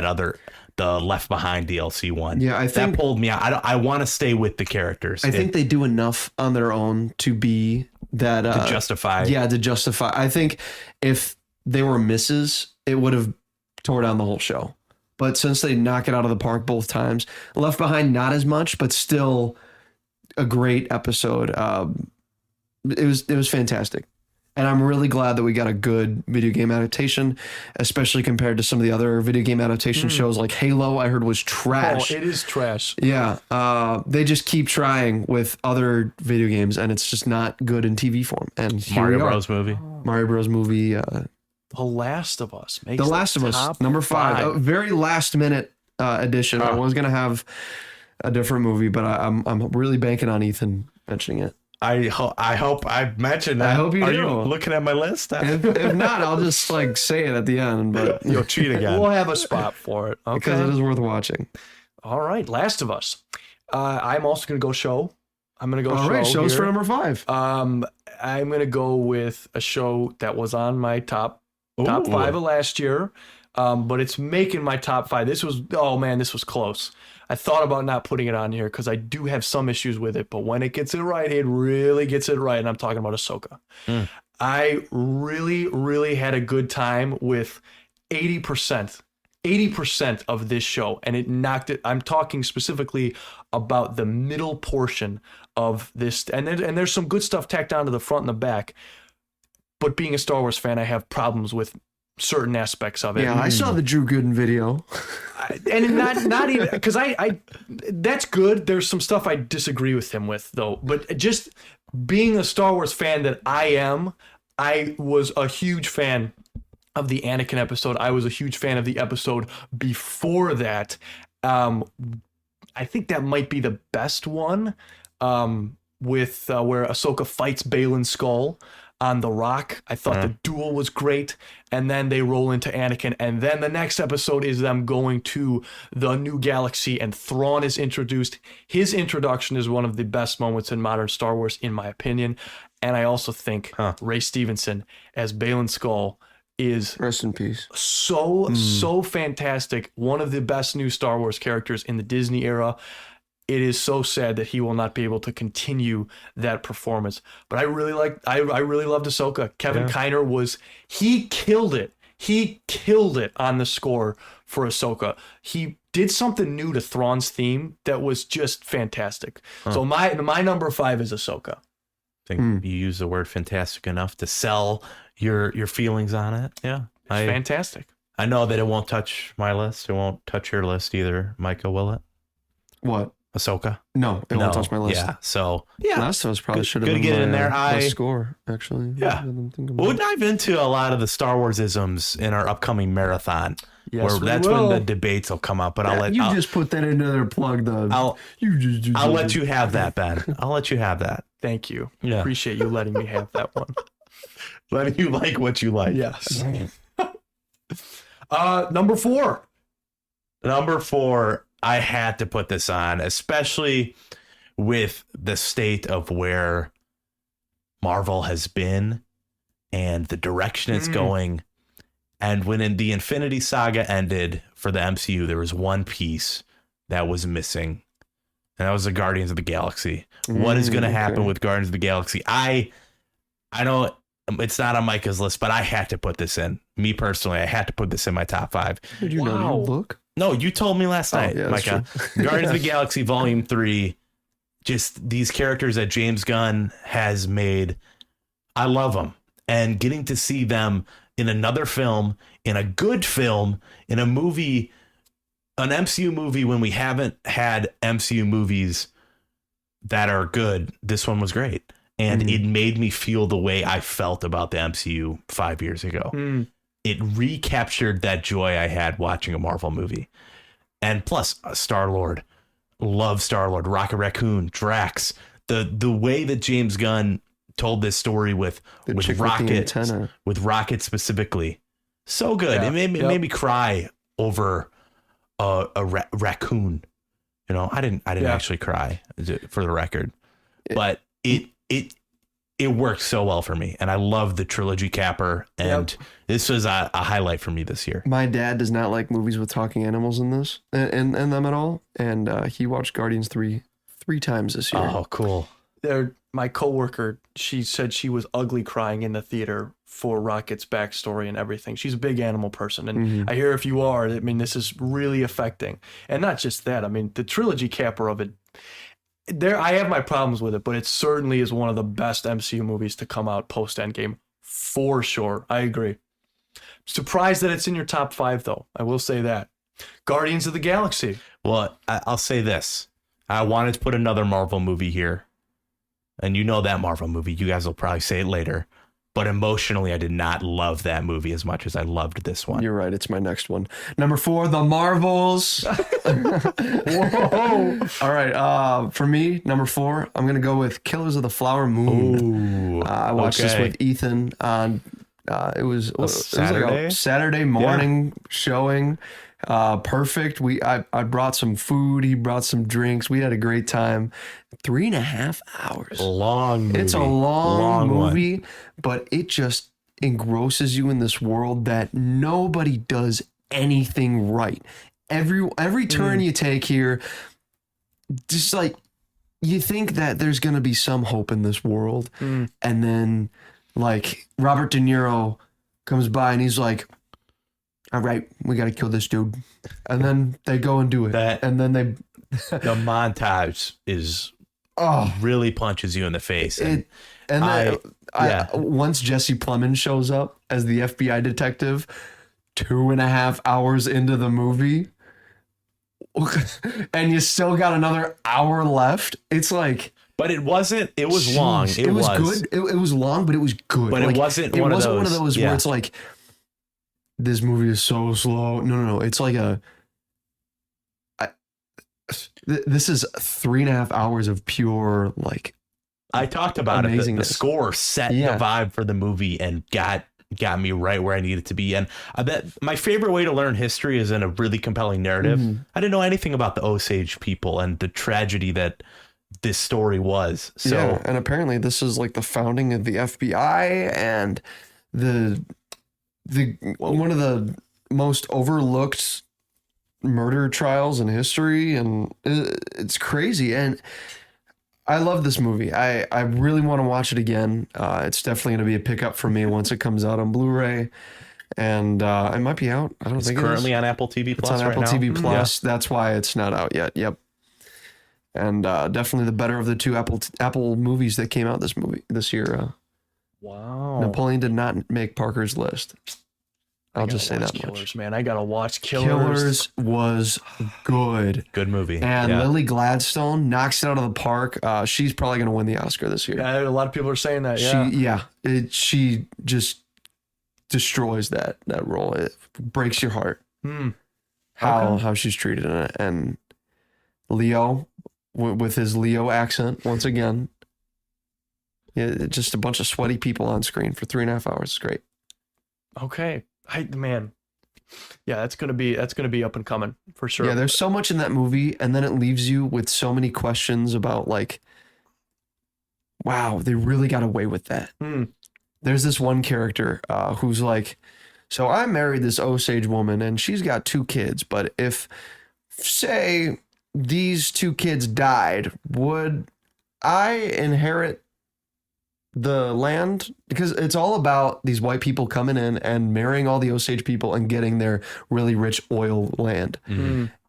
the Left Behind DLC one.
Yeah, I think
that pulled me out. I want to stay with the characters.
I think they do enough on their own to be that
to justify.
Yeah, to justify. I think if they were misses, it would have tore down the whole show. But since they knock it out of the park both times, Left Behind not as much, but still a great episode. It was fantastic. And I'm really glad that we got a good video game adaptation, especially compared to some of the other video game adaptation shows like Halo, I heard was trash.
Oh, it is trash.
Yeah. They just keep trying with other video games, and it's just not good in TV form. And here
Mario
we are.
Bros. movie.
Mario Bros. Movie.
The Last of Us makes
The Last of Us, number 5. A very last minute edition. I was going to have a different movie, but I'm really banking on Ethan mentioning it.
I hope I mentioned that.
I hope you
Are
do.
you looking at my list?
If not, I'll just say it at the end, but
You'll cheat again.
We'll have a spot for it. Okay.
because it is worth watching.
All right. Last of Us. I'm also going to go show. I'm going to go show.
All right, shows
here.
for number 5.
I'm going to go with a show that was on my top 5 of last year. But it's making my top 5. This was close. I thought about not putting it on here because I do have some issues with it, but when it gets it right, it really gets it right. And I'm talking about Ahsoka. I really, really had a good time with 80% of this show, and it knocked it. I'm talking specifically about the middle portion of this, and there's some good stuff tacked on to the front and the back. But being a Star Wars fan, I have problems with certain aspects of it.
Yeah, I saw the Drew Gooden video.
And not even because I that's good. There's some stuff I disagree with him with though. But just being a Star Wars fan that I was a huge fan of the Anakin episode. I was a huge fan of the episode before that. I think that might be the best one with where Ahsoka fights Balin's skull on the rock. I thought the duel was great, and then they roll into Anakin, and then the next episode is them going to the new galaxy, and Thrawn is introduced. His introduction is one of the best moments in modern Star Wars, in my opinion, and I also think Ray Stevenson as Balin Skull is
Rest in peace.
so fantastic. One of the best new Star Wars characters in the Disney era. It is so sad that he will not be able to continue that performance. But I really loved Ahsoka. Kevin Kiner he killed it. He killed it on the score for Ahsoka. He did something new to Thrawn's theme that was just fantastic. So my number 5 is Ahsoka.
I think you use the word fantastic enough to sell your feelings on it. Yeah.
It's fantastic.
I know that it won't touch my list. It won't touch your list either. Micah, will it?
What?
Ahsoka?
No, it won't touch my list.
Yeah. So
Last of Us probably should have
good to
been
get it in there.
my score, actually.
Yeah. We'll dive into a lot of the Star Wars isms in our upcoming marathon.
Yes,
that's when the debates will come up. But I'll
just put that into their plug.
I'll let you have that, Ben. I'll let you have that.
Thank you.
Yeah.
Appreciate you letting me have that one.
Letting you like what you like.
Yes. Number 4.
Number 4. I had to put this on, especially with the state of where Marvel has been and the direction it's going. And when the Infinity Saga ended for the MCU, there was one piece that was missing, and that was the Guardians of the Galaxy. What is going to happen with Guardians of the Galaxy? I know it's not on Micah's list, but I had to put this in. Me personally, I had to put this in my top 5.
Did you know you look?
No, you told me last night,
yeah,
Micah. Guardians of the Galaxy Volume 3, just these characters that James Gunn has made. I love them. And getting to see them in another film, in a good film, in a movie, an MCU movie when we haven't had MCU movies that are good, this one was great. And it made me feel the way I felt about the MCU 5 years ago. It recaptured that joy I had watching a Marvel movie. And plus, Star-Lord. Love Star-Lord. Rocket Raccoon. Drax. The way that James Gunn told this story with Rocket specifically. So good.
Yeah.
It made me cry over a raccoon. You know, I didn't actually cry, for the record. But it worked so well for me, and I love the trilogy capper, and this was a highlight for me this year.
My dad does not like movies with talking animals in this and them at all, and he watched Guardians 3 times this year.
Oh, cool.
My coworker, she said she was ugly crying in the theater for Rocket's backstory and everything. She's a big animal person, and I hear if you are, I mean, this is really affecting. And not just that, I mean, the trilogy capper of it, I have my problems with it, but it certainly is one of the best MCU movies to come out post Endgame, for sure. I agree. Surprised that it's in your top 5, though. I will say that. Guardians of the Galaxy.
Well, I'll say this. I wanted to put another Marvel movie here. And you know that Marvel movie. You guys will probably say it later. But emotionally, I did not love that movie as much as I loved this one.
You're right. It's my next one. Number 4, The Marvels. Whoa. All right. For me, number 4, I'm going to go with Killers of the Flower Moon.
Ooh,
I watched this with Ethan on, it was
Saturday?
like a Saturday morning showing. Perfect. I brought some food. He brought some drinks. We had a great time. 3.5 hours.
Long movie.
It's a long movie,
one.
but it just engrosses you in this world that nobody does anything right. Every turn you take here, just like you think that there's going to be some hope in this world. And then like Robert De Niro comes by and he's like, all right, we got to kill this dude. And then they go and do it. And then the
montage is really punches you in the face. And
once Jesse Plemons shows up as the FBI detective, 2.5 hours into the movie, and you still got another hour left. It's like,
but it wasn't. It was long.
It was good. It was long, but it was good.
But
like,
it wasn't.
It
one
wasn't
of
one of those
yeah.
where it's like, this movie is so slow. No. It's like this is 3.5 hours of pure, like,
I talked about it. The score set the vibe for the movie and got me right where I needed to be. And I bet my favorite way to learn history is in a really compelling narrative. I didn't know anything about the Osage people and the tragedy that this story was. So,
yeah, and apparently this is like the founding of the FBI and the one of the most overlooked murder trials in history, and it's crazy. And I love this movie. I really want to watch it again. It's definitely going to be a pickup for me once it comes out on Blu-ray, and it might be out. I don't think
currently on Apple TV Plus.
It's on Apple
now.
TV Plus. Yeah. That's why it's not out yet. Yep. And definitely the better of the two Apple movies that came out this year.
Wow.
Napoleon did not make Parker's list. I'll just say that
Killers,
much.
man. I gotta watch Killers.
Killers was good.
Good movie.
And Lily Gladstone knocks it out of the park. She's probably going to win the Oscar this year.
Yeah, a lot of people are saying that. Yeah.
She just destroys that role. It breaks your heart. How she's treated in it. And Leo, with his Leo accent, once again. Yeah, just a bunch of sweaty people on screen for 3.5 hours. It's great.
Okay. That's gonna be up and coming for sure.
Yeah, there's so much in that movie, and then it leaves you with so many questions about, like, wow, they really got away with that. There's this one character who's like, so I married this Osage woman and she's got 2 kids, but if, say, these 2 kids died, would I inherit the land? Because it's all about these white people coming in and marrying all the Osage people and getting their really rich oil land.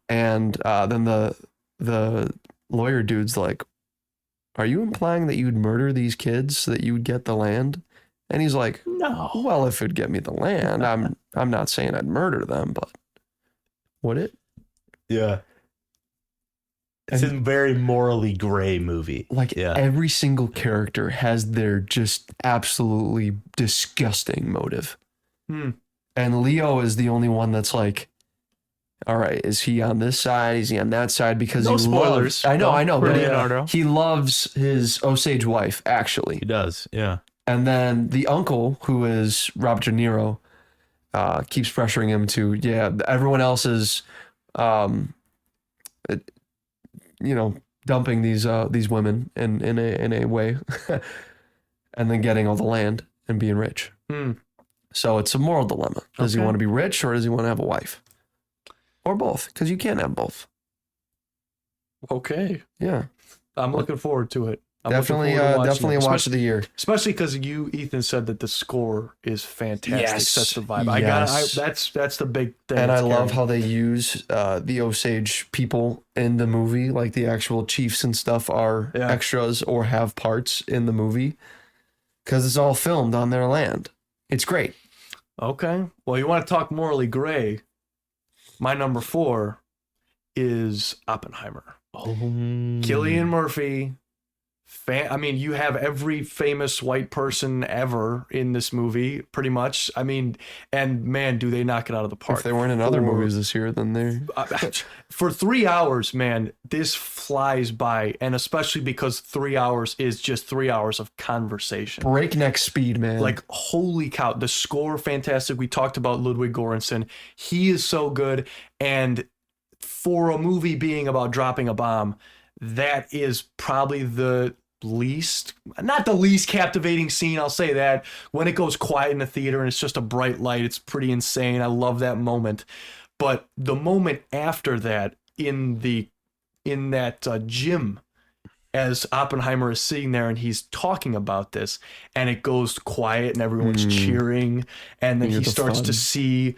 And then the lawyer dude's like, are you implying that you'd murder these kids so that you would get the land? And he's like,
No.
well, if it'd get me the land, I'm not saying I'd murder them, but would it?
Yeah. It's a very morally gray movie.
Like every single character has their just absolutely disgusting motive. And Leo is the only one that's like, all right, is he on this side? Is he on that side? Because
No
he
spoilers.
I know.
For
But
Leonardo.
he loves his Osage wife, actually.
He does, yeah.
And then the uncle, who is Robert De Niro, keeps pressuring him to, everyone else is, dumping these women in a way, and then getting all the land and being rich. So it's a moral dilemma. Does he want to be rich or does he want to have a wife? Or both? Because you can't have both.
Okay.
Yeah.
I'm looking forward to it.
Definitely a watch of the year.
Especially because you, Ethan, said that the score is fantastic.
Yes.
Sets the vibe.
Yes.
That's the big thing.
And I
that's
love
carrying.
how they use the Osage people in the movie, like the actual chiefs and stuff are extras or have parts in the movie because it's all filmed on their land. It's great.
Okay. Well, you want to talk morally gray? My number 4 is Oppenheimer. Cillian Murphy. I mean, you have every famous white person ever in this movie, pretty much. I mean, and man, do they knock it out of the park.
If they weren't in other movies this year, then they're...
For 3 hours, man, this flies by. And especially because 3 hours is just 3 hours of conversation.
Breakneck speed, man.
Like, holy cow. The score, fantastic. We talked about Ludwig Göransson. He is so good. And for a movie being about dropping a bomb, that is probably not the least captivating scene, I'll say that. When it goes quiet in the theater and it's just a bright light, it's pretty insane. I love that moment. But the moment after that, in that gym, as Oppenheimer is sitting there and he's talking about this, and it goes quiet and everyone's cheering, and then he starts to see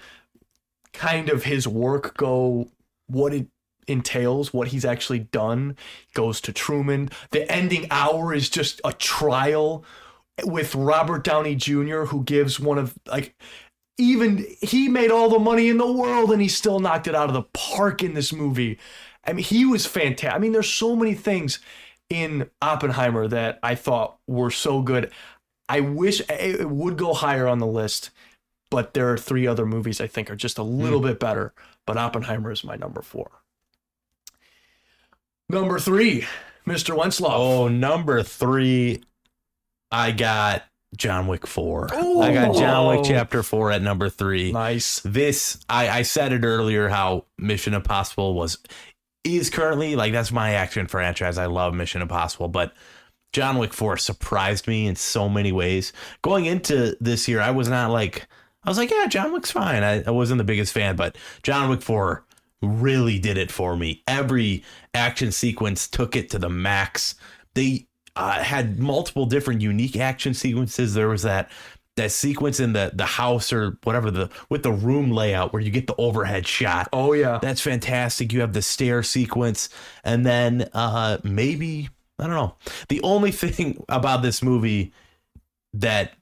kind of his work go, what it entails, what he's actually done. Goes to Truman. The ending hour is just a trial with Robert Downey Jr., who gives one of, like, even he made all the money in the world and he still knocked it out of the park in this movie. I mean, he was fantastic. I mean, there's so many things in Oppenheimer that I thought were so good. I wish it would go higher on the list, but there are 3 other movies I think are just a little bit better. But Oppenheimer is my number 4. Number 3, Mr. Wenslaw.
Oh, number 3, I got John Wick 4.
Ooh.
I got John Wick Chapter 4 at number 3.
Nice.
This, I said it earlier, how Mission Impossible is currently, like, that's my action franchise. I love Mission Impossible, but John Wick 4 surprised me in so many ways. Going into this year, I was like, yeah, John Wick's fine. I wasn't the biggest fan, but John Wick 4 really did it for me. Every action sequence took it to the max. They had multiple different unique action sequences. There was that sequence in the house or whatever, with the room layout where you get the overhead shot.
Oh yeah,
that's fantastic. You have the stair sequence, and then maybe, I don't know, the only thing about this movie that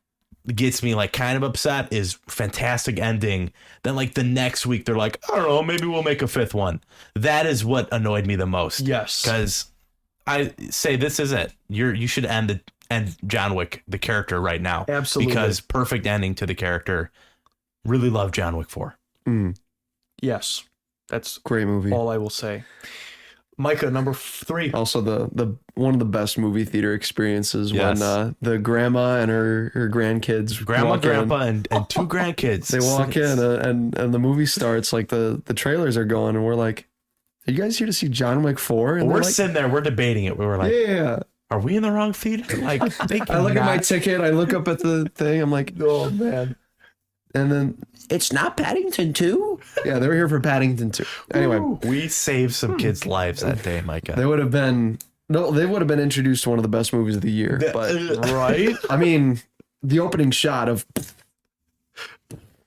gets me like kind of upset is fantastic ending. Then like the next week they're like, I don't know, maybe we'll make a 5th one. That is what annoyed me the most.
Yes,
because I say this is it. You should end John Wick, the character, right now.
Absolutely,
because perfect ending to the character. Really love John Wick 4.
Yes, that's
great movie.
All I will say. Micah, number 3.
Also, the one of the best movie theater experiences when the grandma and her grandkids,
grandpa, and 2 grandkids,
they walk in and the movie starts. Like the trailers are going, and we're like, "Are you guys here to see John Wick 4?" And
we're sitting there, we're debating it. We were like,
"Yeah."
Are we in the wrong theater? Like,
I look at my ticket. I look up at the thing. I'm like,
Oh man.
and then it's not Paddington 2. Yeah, they were here for Paddington 2. Anyway,
we saved some kids' lives that day, Micah.
they would have been introduced to one of the best movies of the year. But
Right?
I mean, the opening shot of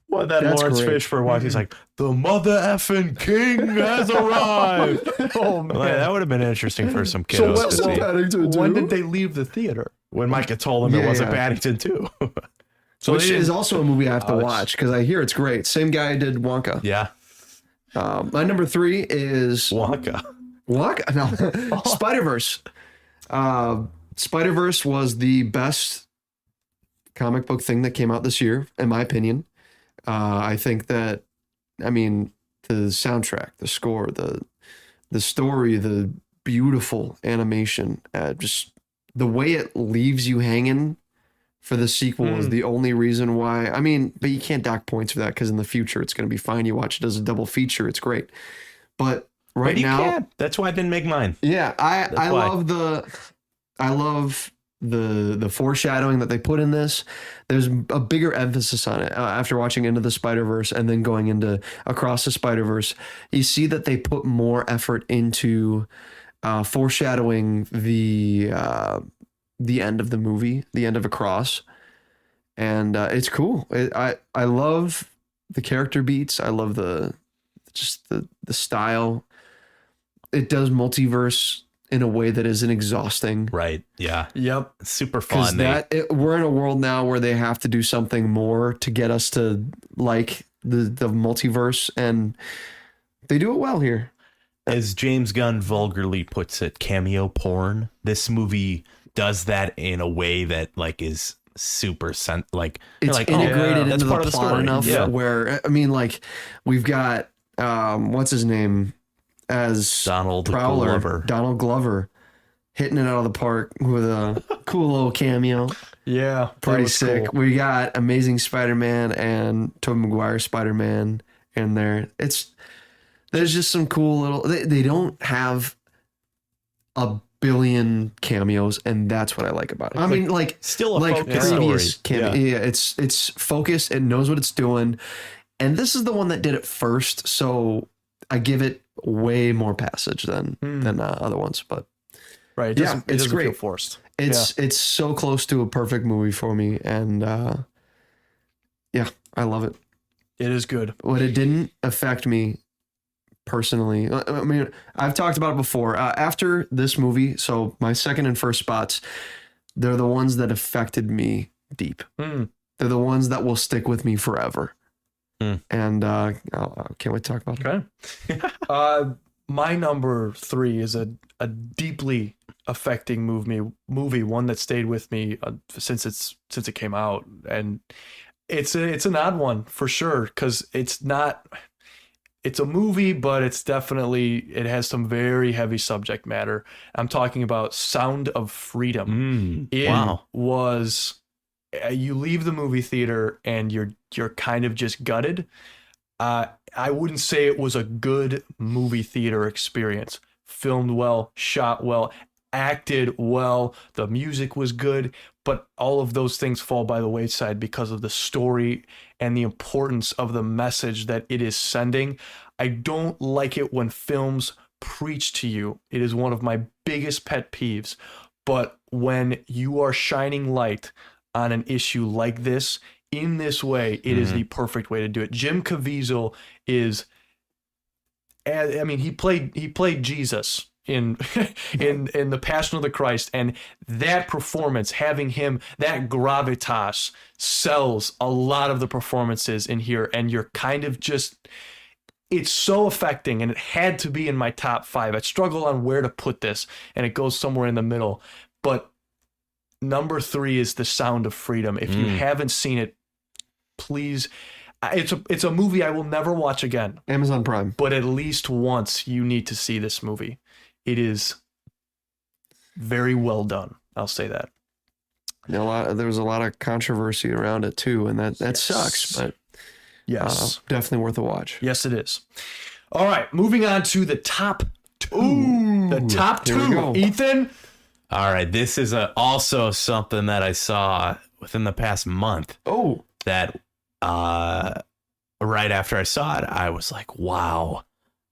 What that
That's
Lawrence
great.
Fishburne he's like, the mother effing king has arrived.
Oh man.
Like, that would have been interesting for some
So
kiddos
what-
to see.
Paddington 2?
When did they leave the theater?
When Micah told them it
Yeah,
wasn't
yeah.
Paddington 2.
So
Which
they
is
didn't-
also a movie I have to
Oh, it's-
watch because I hear it's great. Same guy did Wonka.
Yeah.
My number 3 is
Wonka.
Wonka. No, Spider-Verse. Spider-Verse was the best comic book thing that came out this year, in my opinion. I think that, I mean, the soundtrack, the score, the story, the beautiful animation, just the way it leaves you hanging for the sequel is the only reason why. I mean, but you can't dock points for that because in the future it's going to be fine. You watch it as a double feature, it's great. But right
But you
now,
can't. That's why I didn't make mine.
yeah, I
why.
love the foreshadowing that they put in this. There's a bigger emphasis on it after watching Into the Spider-Verse and then going into Across the Spider-Verse. You see that they put more effort into foreshadowing the end of the movie, the end of Across, and it's cool. I love the character beats. I love the style. It does multiverse in a way that isn't exhausting.
Right. Yeah.
Yep.
It's super
Because
fun.
we're in a world now where they have to do something more to get us to like the multiverse, and they do it well here.
As James Gunn vulgarly puts it, cameo porn. This movie does that in a way that like is super like you're
It's
like, oh,
integrated
that's
into
part
the
of the
plot
story.
enough
Yeah.
where, I mean, like we've got what's his name as
Donald
Prowler,
Glover.
Donald Glover, hitting it out of the park with a cool little cameo.
Yeah. that
Pretty
was
sick.
cool.
We got Amazing Spider-Man and Tobey Maguire Spider-Man in there. There's just some cool little. They don't have a billion cameos, and that's what I like about it. I mean, like
Still a
like
focused
previous
story.
cameo. Yeah, it's focused. It knows what it's doing, and this is the one that did it first. So I give it way more passage than other ones, but.
Right. It
Yeah,
doesn't, it
it's
doesn't feel
great.
forced.
It's so close to a perfect movie for me, and yeah, I love it.
It is good.
What it didn't affect me personally, I mean, I've talked about it before. After this movie, so my second and first spots, they're the ones that affected me deep.
Mm.
They're the ones that will stick with me forever. And I can't wait to talk about it.
Okay. My number 3 is a deeply affecting movie, one that stayed with me since it came out, and it's an odd one for sure because it's a movie, but it has some very heavy subject matter. I'm talking about Sound of Freedom. It was you leave the movie theater and you're kind of just gutted. I wouldn't say it was a good movie theater experience. Filmed well, shot well, acted well, the music was good, but all of those things fall by the wayside because of the story and the importance of the message that it is sending. I don't like it when films preach to you. It is one of my biggest pet peeves. But when you are shining light on an issue like this, in this way, it is the perfect way to do it. Jim Caviezel is, I mean, he played Jesus in in the Passion of the Christ, and that performance, having him, that gravitas sells a lot of the performances in here, and you're kind of just, it's so affecting, and it had to be in my top 5. I struggle on where to put this, and it goes somewhere in the middle, but number 3 is The Sound of Freedom. If you haven't seen it, please. It's a movie I will never watch again.
Amazon Prime.
But at least once you need to see this movie. It is very well done. I'll say that.
There was a lot of controversy around it too, and that sucks. But
Yes.
definitely worth a watch.
Yes, it is. All right, moving on to the top 2. The top
here we
2.
go.
Ethan,
All right. This is also something that I saw within the past month
Oh,
that right after I saw it, I was like, wow,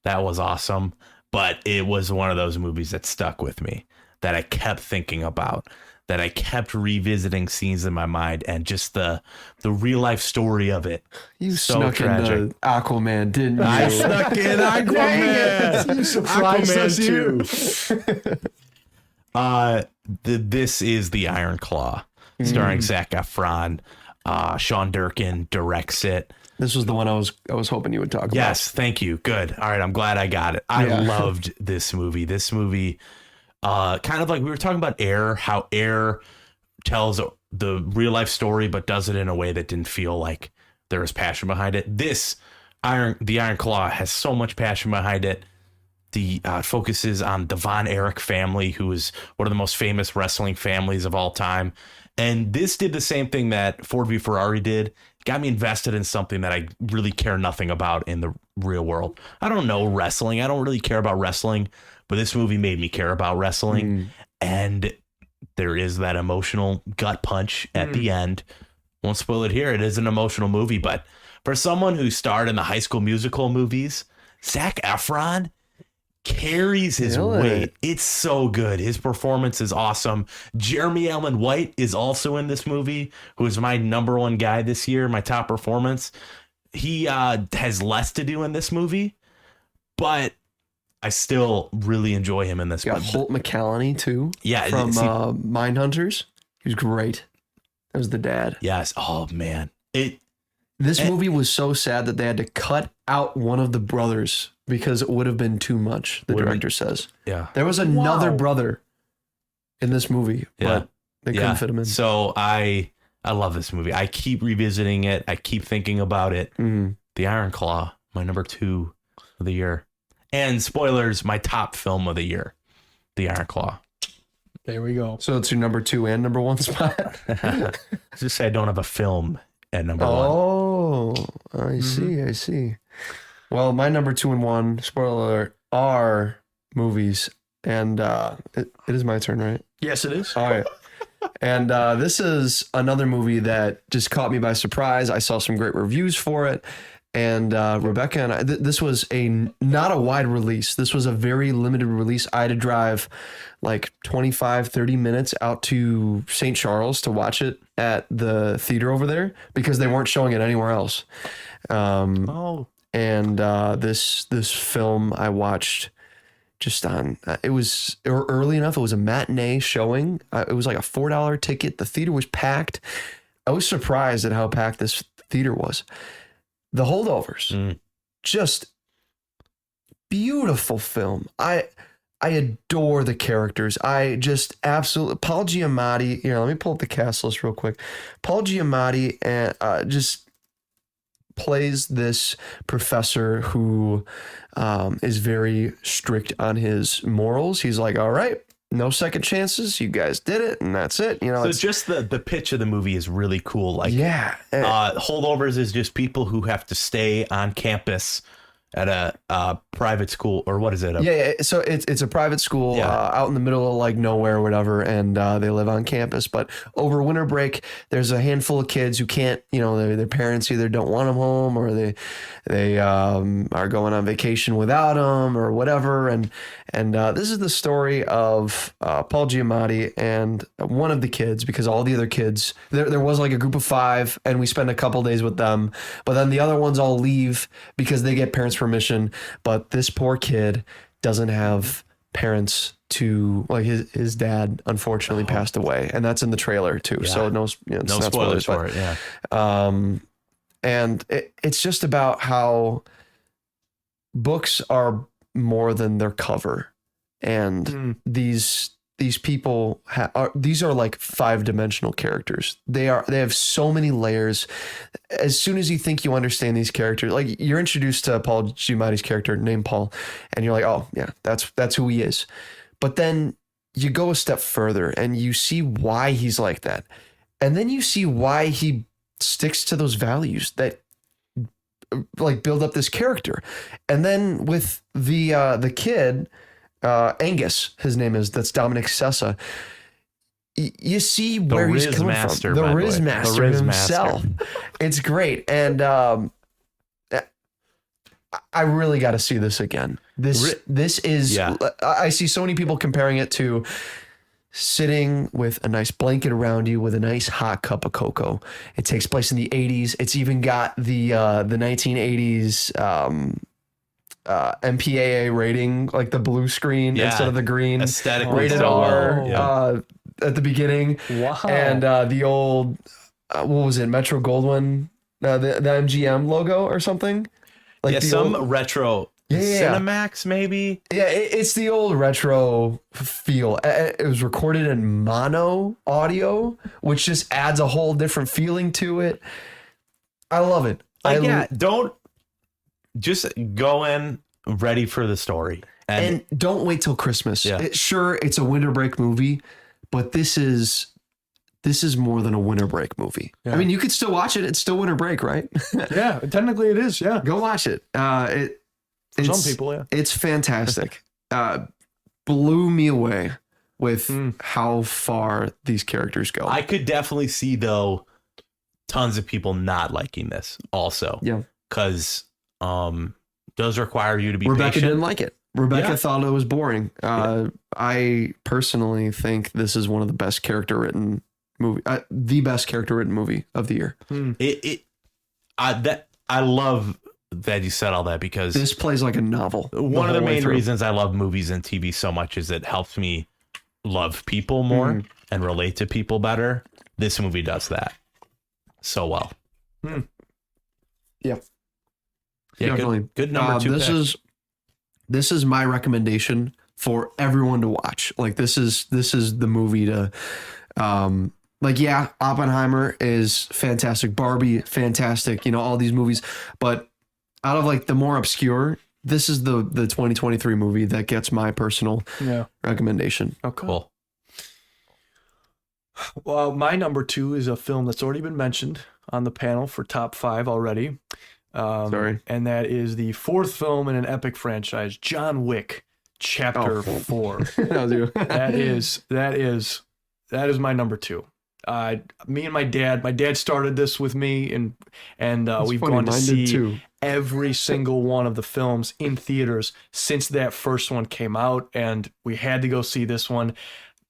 that was awesome. But it was one of those movies that stuck with me, that I kept thinking about, that I kept revisiting scenes in my mind, and just the real life story of it.
you
So
snuck
tragic.
into Aquaman, didn't you?
I snuck in Aquaman.
You surprised us here.
This is The Iron Claw, starring Zac Efron. Sean Durkin directs it.
This was the one I was hoping you would talk about.
Yes, thank you. Good. All right, I'm glad I got it. I loved this movie. This movie, kind of like we were talking about Air, how Air tells the real life story, but does it in a way that didn't feel like there was passion behind it. The Iron Claw has so much passion behind it. The focuses on the Von Erich family, who is one of the most famous wrestling families of all time. And this did the same thing that Ford v Ferrari did. Got me invested in something that I really care nothing about in the real world. I don't know wrestling. I don't really care about wrestling, but this movie made me care about wrestling. And there is that emotional gut punch at the end. Won't spoil it here. It is an emotional movie, but for someone who starred in the High School Musical movies, Zac Efron carries his weight. It's so good. His performance is awesome. Jeremy Allen White is also in this movie, who is my number one guy this year, my top performance. He has less to do in this movie, but I still really enjoy him in this
Got
one.
Holt McCallany too.
Yeah,
from Mindhunters. He was great. That was the dad.
Yes. Oh man.
This movie was so sad that they had to cut out one of the brothers because it would have been too much, the director says.
Yeah.
There was another brother in this movie, but they couldn't fit him in.
So I love this movie. I keep revisiting it. I keep thinking about it. The Iron Claw, my number 2 of the year. And spoilers, my top film of the year, The Iron Claw.
There we go.
So it's your number 2 and number 1 spot?
Just say I don't have a film at number 1.
Oh, I see. Well, my number 2 and 1, spoiler alert, are movies. And it is my turn, right?
Yes, it is.
All right. And this is another movie that just caught me by surprise. I saw some great reviews for it. And Rebecca and I, this was not a wide release. This was a very limited release. I had to drive like 25, 30 minutes out to St. Charles to watch it at the theater over there because they weren't showing it anywhere else. And this film I watched just on, it was early enough. It was a matinee showing. It was like a $4 ticket. The theater was packed. I was surprised at how packed this theater was. The Holdovers, just beautiful film. I adore the characters. I just absolutely, Paul Giamatti, let me pull up the cast list real quick. Paul Giamatti just plays this professor who is very strict on his morals. He's like, all right, no second chances. You guys did it, and that's it.
So just the pitch of the movie is really cool. Like, Holdovers is just people who have to stay on campus at a private school, or what is it?
So it's a private school out in the middle of like nowhere or whatever, and they live on campus. But over winter break, there's a handful of kids who can't, their parents either don't want them home or they are going on vacation without them or whatever. And this is the story of Paul Giamatti and one of the kids, because all the other kids, there was like a group of 5, and we spent a couple days with them, but then the other ones all leave because they get parents' permission. But this poor kid doesn't have parents to, like, his dad unfortunately passed away, and that's in the trailer too. So no
spoilers for it. Yeah.
And it's just about how books are more than their cover, and these people these are like 5-dimensional characters. They have so many layers. As soon as you think you understand these characters, like, you're introduced to Paul Giamatti's character named Paul, and you're like, oh yeah, that's who he is. But then you go a step further and you see why he's like that, and then you see why he sticks to those values that like build up this character. And then with the kid, Angus, his name is. That's Dominic Sessa. You see where he's
Riz
coming
Master,
from. The
by the way.
Riz
The
Master
Riz
himself. It's great. And I really got to see this again. This is, I see so many people comparing it to sitting with a nice blanket around you with a nice hot cup of cocoa. It takes place in the 80s. It's even got the 1980s MPAA rating, like the blue screen instead of the green.
Aesthetically
rated
so
R
well.
at the beginning.
Wow.
And the old, what was it, Metro Goldwyn, the MGM logo or something? Like
some retro Cinemax, maybe.
Yeah, it's the old retro feel. It was recorded in mono audio, which just adds a whole different feeling to it. I love it.
Don't just go in ready for the story.
And don't wait till Christmas.
Yeah.
Sure, it's a winter break movie, but this is more than a winter break movie.
Yeah.
I mean, you could still watch it. It's still winter break, right?
Yeah, technically it is. Yeah.
Go watch it.
For some people, yeah.
It's fantastic. Blew me away with how far these characters go.
I could definitely see, though, tons of people not liking this also.
Yeah.
Because does require you to be
Rebecca
patient.
didn't like it. Rebecca thought it was boring. I personally think this is one of the best character written movie, the best character written movie of the year.
I love that you said all that, because
This plays like a novel.
one of the main reasons I love movies and TV so much is it helps me love people more and relate to people better. This movie does that so well.
Yeah.
Yeah,
Definitely.
good number two.
This is my recommendation for everyone to watch. Like this is the movie to Oppenheimer is fantastic, Barbie fantastic, all these movies, but out of like the more obscure, this is the 2023 movie that gets my personal recommendation.
Okay.
Cool.
Well, my number 2 is a film that's already been mentioned on the panel for top 5 already.
Sorry.
And that is the 4th film in an epic franchise, John Wick, Chapter 4. That is my number 2. Me and my dad started this with me, and we've gone to see every single one of the films in theaters since that first one came out, and we had to go see this one.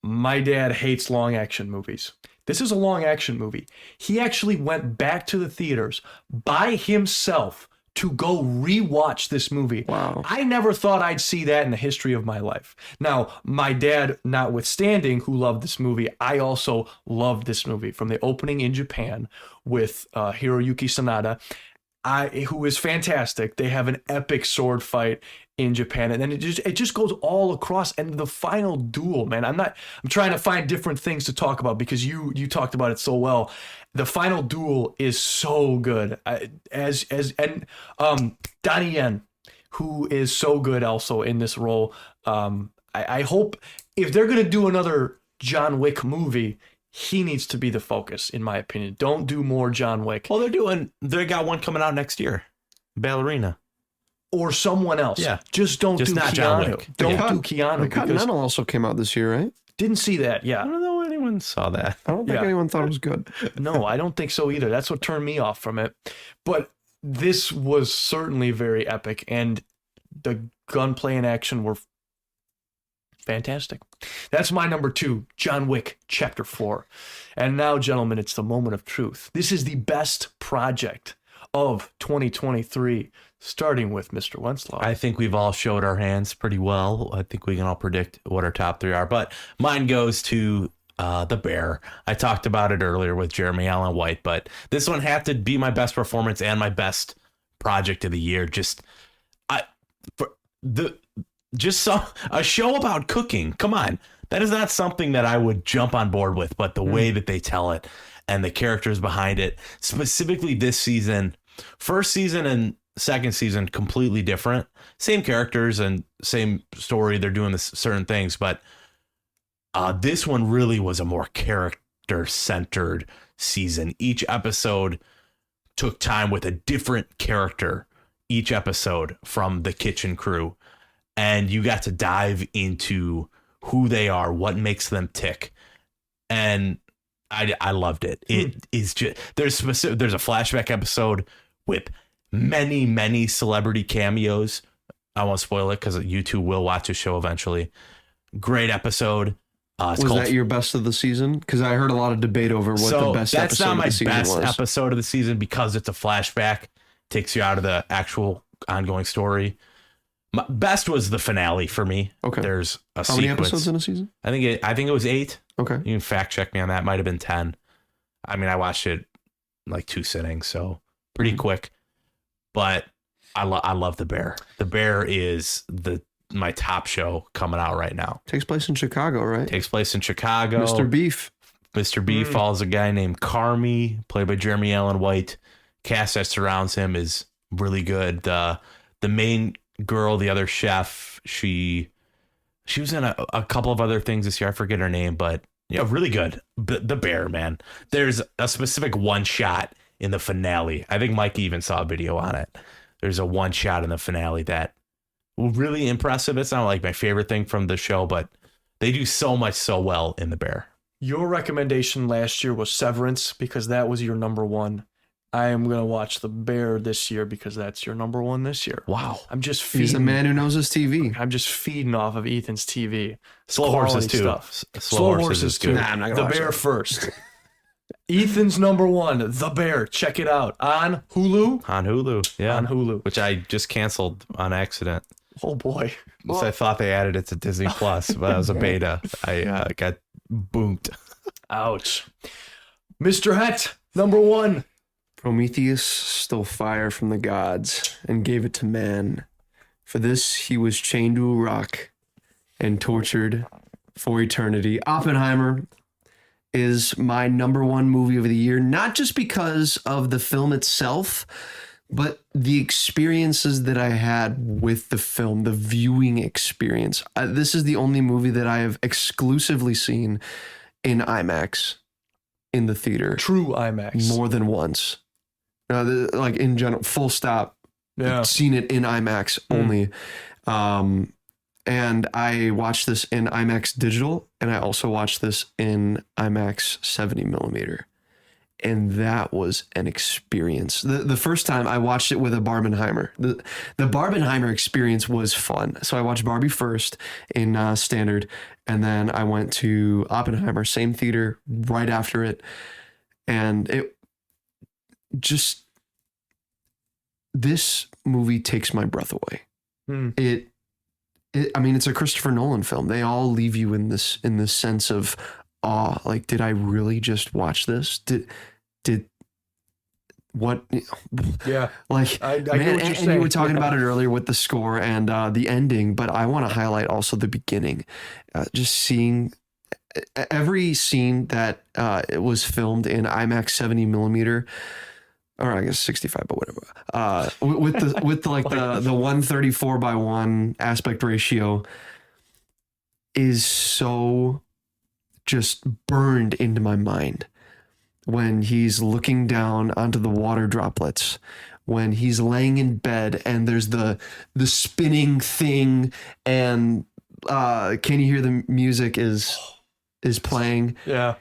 My dad hates long action movies. This is a long action movie. He actually went back to the theaters by himself to go rewatch this movie.
Wow.
I never thought I'd see that in the history of my life. Now, my dad notwithstanding, who loved this movie, I also loved this movie from the opening in Japan with Hiroyuki Sanada, who is fantastic. They have an epic sword fight in Japan, and then it just goes all across. And the final duel, man, I'm trying to find different things to talk about because you talked about it so well. The final duel is so good. Donnie Yen, who is so good also in this role. I hope if they're gonna do another John Wick movie, he needs to be the focus, in my opinion. Don't do more John Wick.
Well, they got one coming out next year, Ballerina.
Or someone else.
Yeah.
Just don't do
not
Keanu.
John Wick.
Don't
Yeah.
do Keanu.
The
Because
Continental also came out this year, right?
didn't see that.
I
Yeah.
don't know anyone saw that.
I don't think
Yeah.
anyone thought it was good.
No, I don't think so either. That's what turned me off from it. But this was certainly very epic, and the gunplay and action were fantastic. That's my number 2, John Wick, Chapter 4. And now, gentlemen, it's the moment of truth. This is the best project of 2023, starting with Mr. Wenslaw.
I think we've all showed our hands pretty well. I think we can all predict what our top 3 are. But mine goes to The Bear. I talked about it earlier with Jeremy Allen White, but this one had to be my best performance and my best project of the year. A show about cooking. Come on. That is not something that I would jump on board with, but the way that they tell it and the characters behind it, specifically this season, first season and second season, completely different. Same characters and same story. They're doing certain things, but this one really was a more character-centered season. Each episode took time with a different character each episode from the kitchen crew. and you got to dive into who they are, what makes them tick. And I loved it. It is just there's a flashback episode with many celebrity cameos. I won't spoil it because you two will watch the show eventually. Great episode.
Was that your best of the season? Because I heard a lot of debate over what the best
that's
episode
not
of
my
the season
best
was.
episode of the season because it's a flashback. Takes you out of the actual ongoing story. My best was the finale for me.
Okay.
There's a
How
sequence.
many episodes in a season?
I think it was 8.
Okay.
You can fact check me on that. Might have been 10. I mean, I watched it like 2 sittings, so pretty quick. But I love The Bear. The Bear is my top show coming out right now.
Takes place in Chicago, right?
Takes place in Chicago.
Mr. Beef.
Mr. B follows a guy named Carmy, played by Jeremy Allen White. Cast that surrounds him is really good. The main girl, the other chef, she was in a couple of other things this year. I forget her name, but yeah, really good. The Bear, man. There's a specific one shot in the finale. I think Mike even saw a video on it. There's a one shot in the finale that really impressive. It's not like my favorite thing from the show, but they do so much so well in The Bear.
Your recommendation last year was Severance because that was your number one. I am going to watch The Bear this year because that's your number one this year.
Wow.
I'm just feeding.
He's a man who knows his TV.
I'm just feeding off of Ethan's TV.
Slow horses too.
Stuff.
Slow horses
too.
too.
Nah, I'm not gonna
The
watch
Bear
that.
first. Ethan's number one, The Bear. Check it out on Hulu.
On Hulu. Yeah.
On Hulu.
Which I just canceled on accident.
Oh boy.
So I thought they added it to Disney Plus, but it was a beta. I got boomed.
Ouch. Mr. Het, number one.
Prometheus stole fire from the gods and gave it to man. For this, he was chained to a rock and tortured for eternity. Oppenheimer is my number one movie of the year, not just because of the film itself, but the experiences that I had with the film, the viewing experience. This is the only movie that I have exclusively seen in IMAX in the theater.
True IMAX.
More than once. Like in general, full stop.
Yeah.
Seen it in IMAX only. And I watched this in IMAX digital, and I also watched this in IMAX 70 millimeter. And that was an experience. The first time I watched it with a Barbenheimer. The Barbenheimer experience was fun. So I watched Barbie first in standard, and then I went to Oppenheimer, same theater, right after it. And it just, this movie takes my breath away. I mean, it's a Christopher Nolan film. They all leave you in this sense of awe. Like, did I really just watch this? Did what?
Yeah.
Like,
I get
man,
what you're
and
saying.
you were talking about it earlier with the score and the ending, but I want to highlight also the beginning. Just seeing every scene that it was filmed in IMAX 70 millimeter, or I guess 65, but whatever. With like the 134 by 1 aspect ratio is so just burned into my mind. When he's looking down onto the water droplets, when he's laying in bed and there's the spinning thing, and can you hear the music is playing?
Yeah.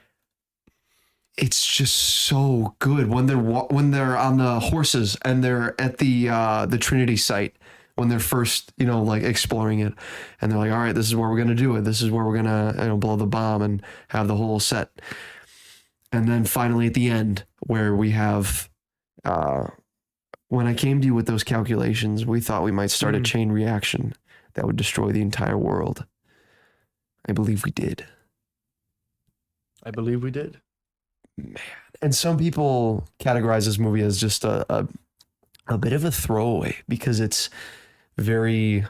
It's just so good when they're on the horses and they're at the Trinity site, when they're first, like exploring it, and they're like, all right, this is where we're going to do it. This is where we're going to blow the bomb and have the whole set. And then finally at the end, where we have, when I came to you with those calculations, we thought we might start a chain reaction that would destroy the entire world. I believe we did.
I believe we did.
Man. And some people categorize this movie as just a bit of a throwaway because it's very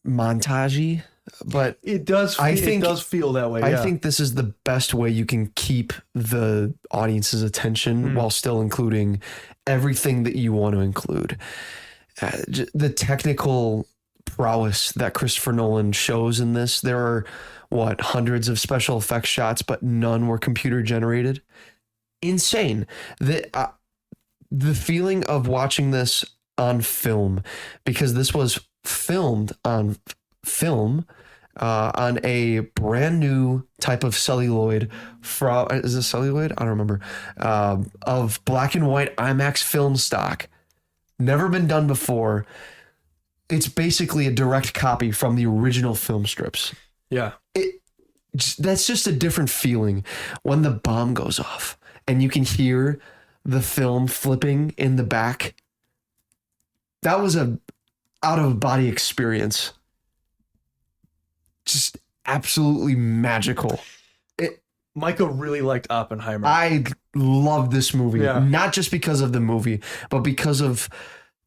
montagey, but
It does. It does feel that way.
I
yeah.
think this is the best way you can keep the audience's attention while still including everything that you want to include. The technical prowess that Christopher Nolan shows in this. There are hundreds of special effects shots, but none were computer generated. Insane. The feeling of watching this on film, because this was filmed on film on a brand new type of celluloid from, is it celluloid? I don't remember, of black and white IMAX film stock. Never been done before. It's basically a direct copy from the original film strips.
Yeah.
That's just a different feeling when the bomb goes off and you can hear the film flipping in the back. That was a out of body experience. Just absolutely magical.
Micah really liked Oppenheimer.
I love this movie,
Yeah.
not just because of the movie, but because of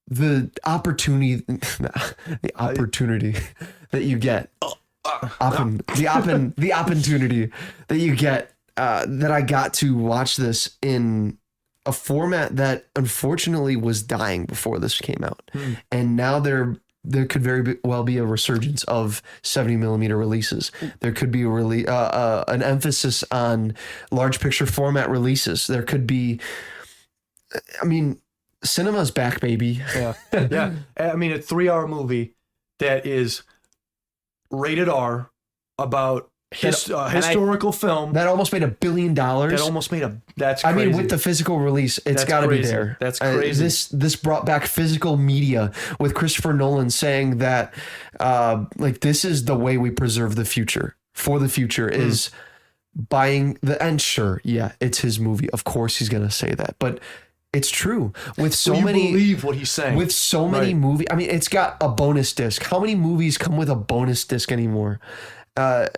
the opportunity, the opportunity that you get. The opportunity that you get, that I got to watch this in a format that unfortunately was dying before this came out. And now there could well be a resurgence of 70 millimeter releases. There could be an emphasis on large picture format releases. There could be, I mean, cinema's back, baby.
Yeah. Yeah. I mean, a 3-hour movie that is rated R about historical film
That almost made $1 billion.
that almost made that's crazy.
I mean, with the physical release, it's got to be
crazy.
there.
That's crazy.
This brought back physical media with Christopher Nolan saying that, like, this is the way we preserve the future. For the future is buying and sure, yeah, it's his movie. Of course, he's gonna say that, but it's true. With so
you
many,
believe what he's saying.
with so many movies. I mean, it's got a bonus disc. How many movies come with a bonus disc anymore?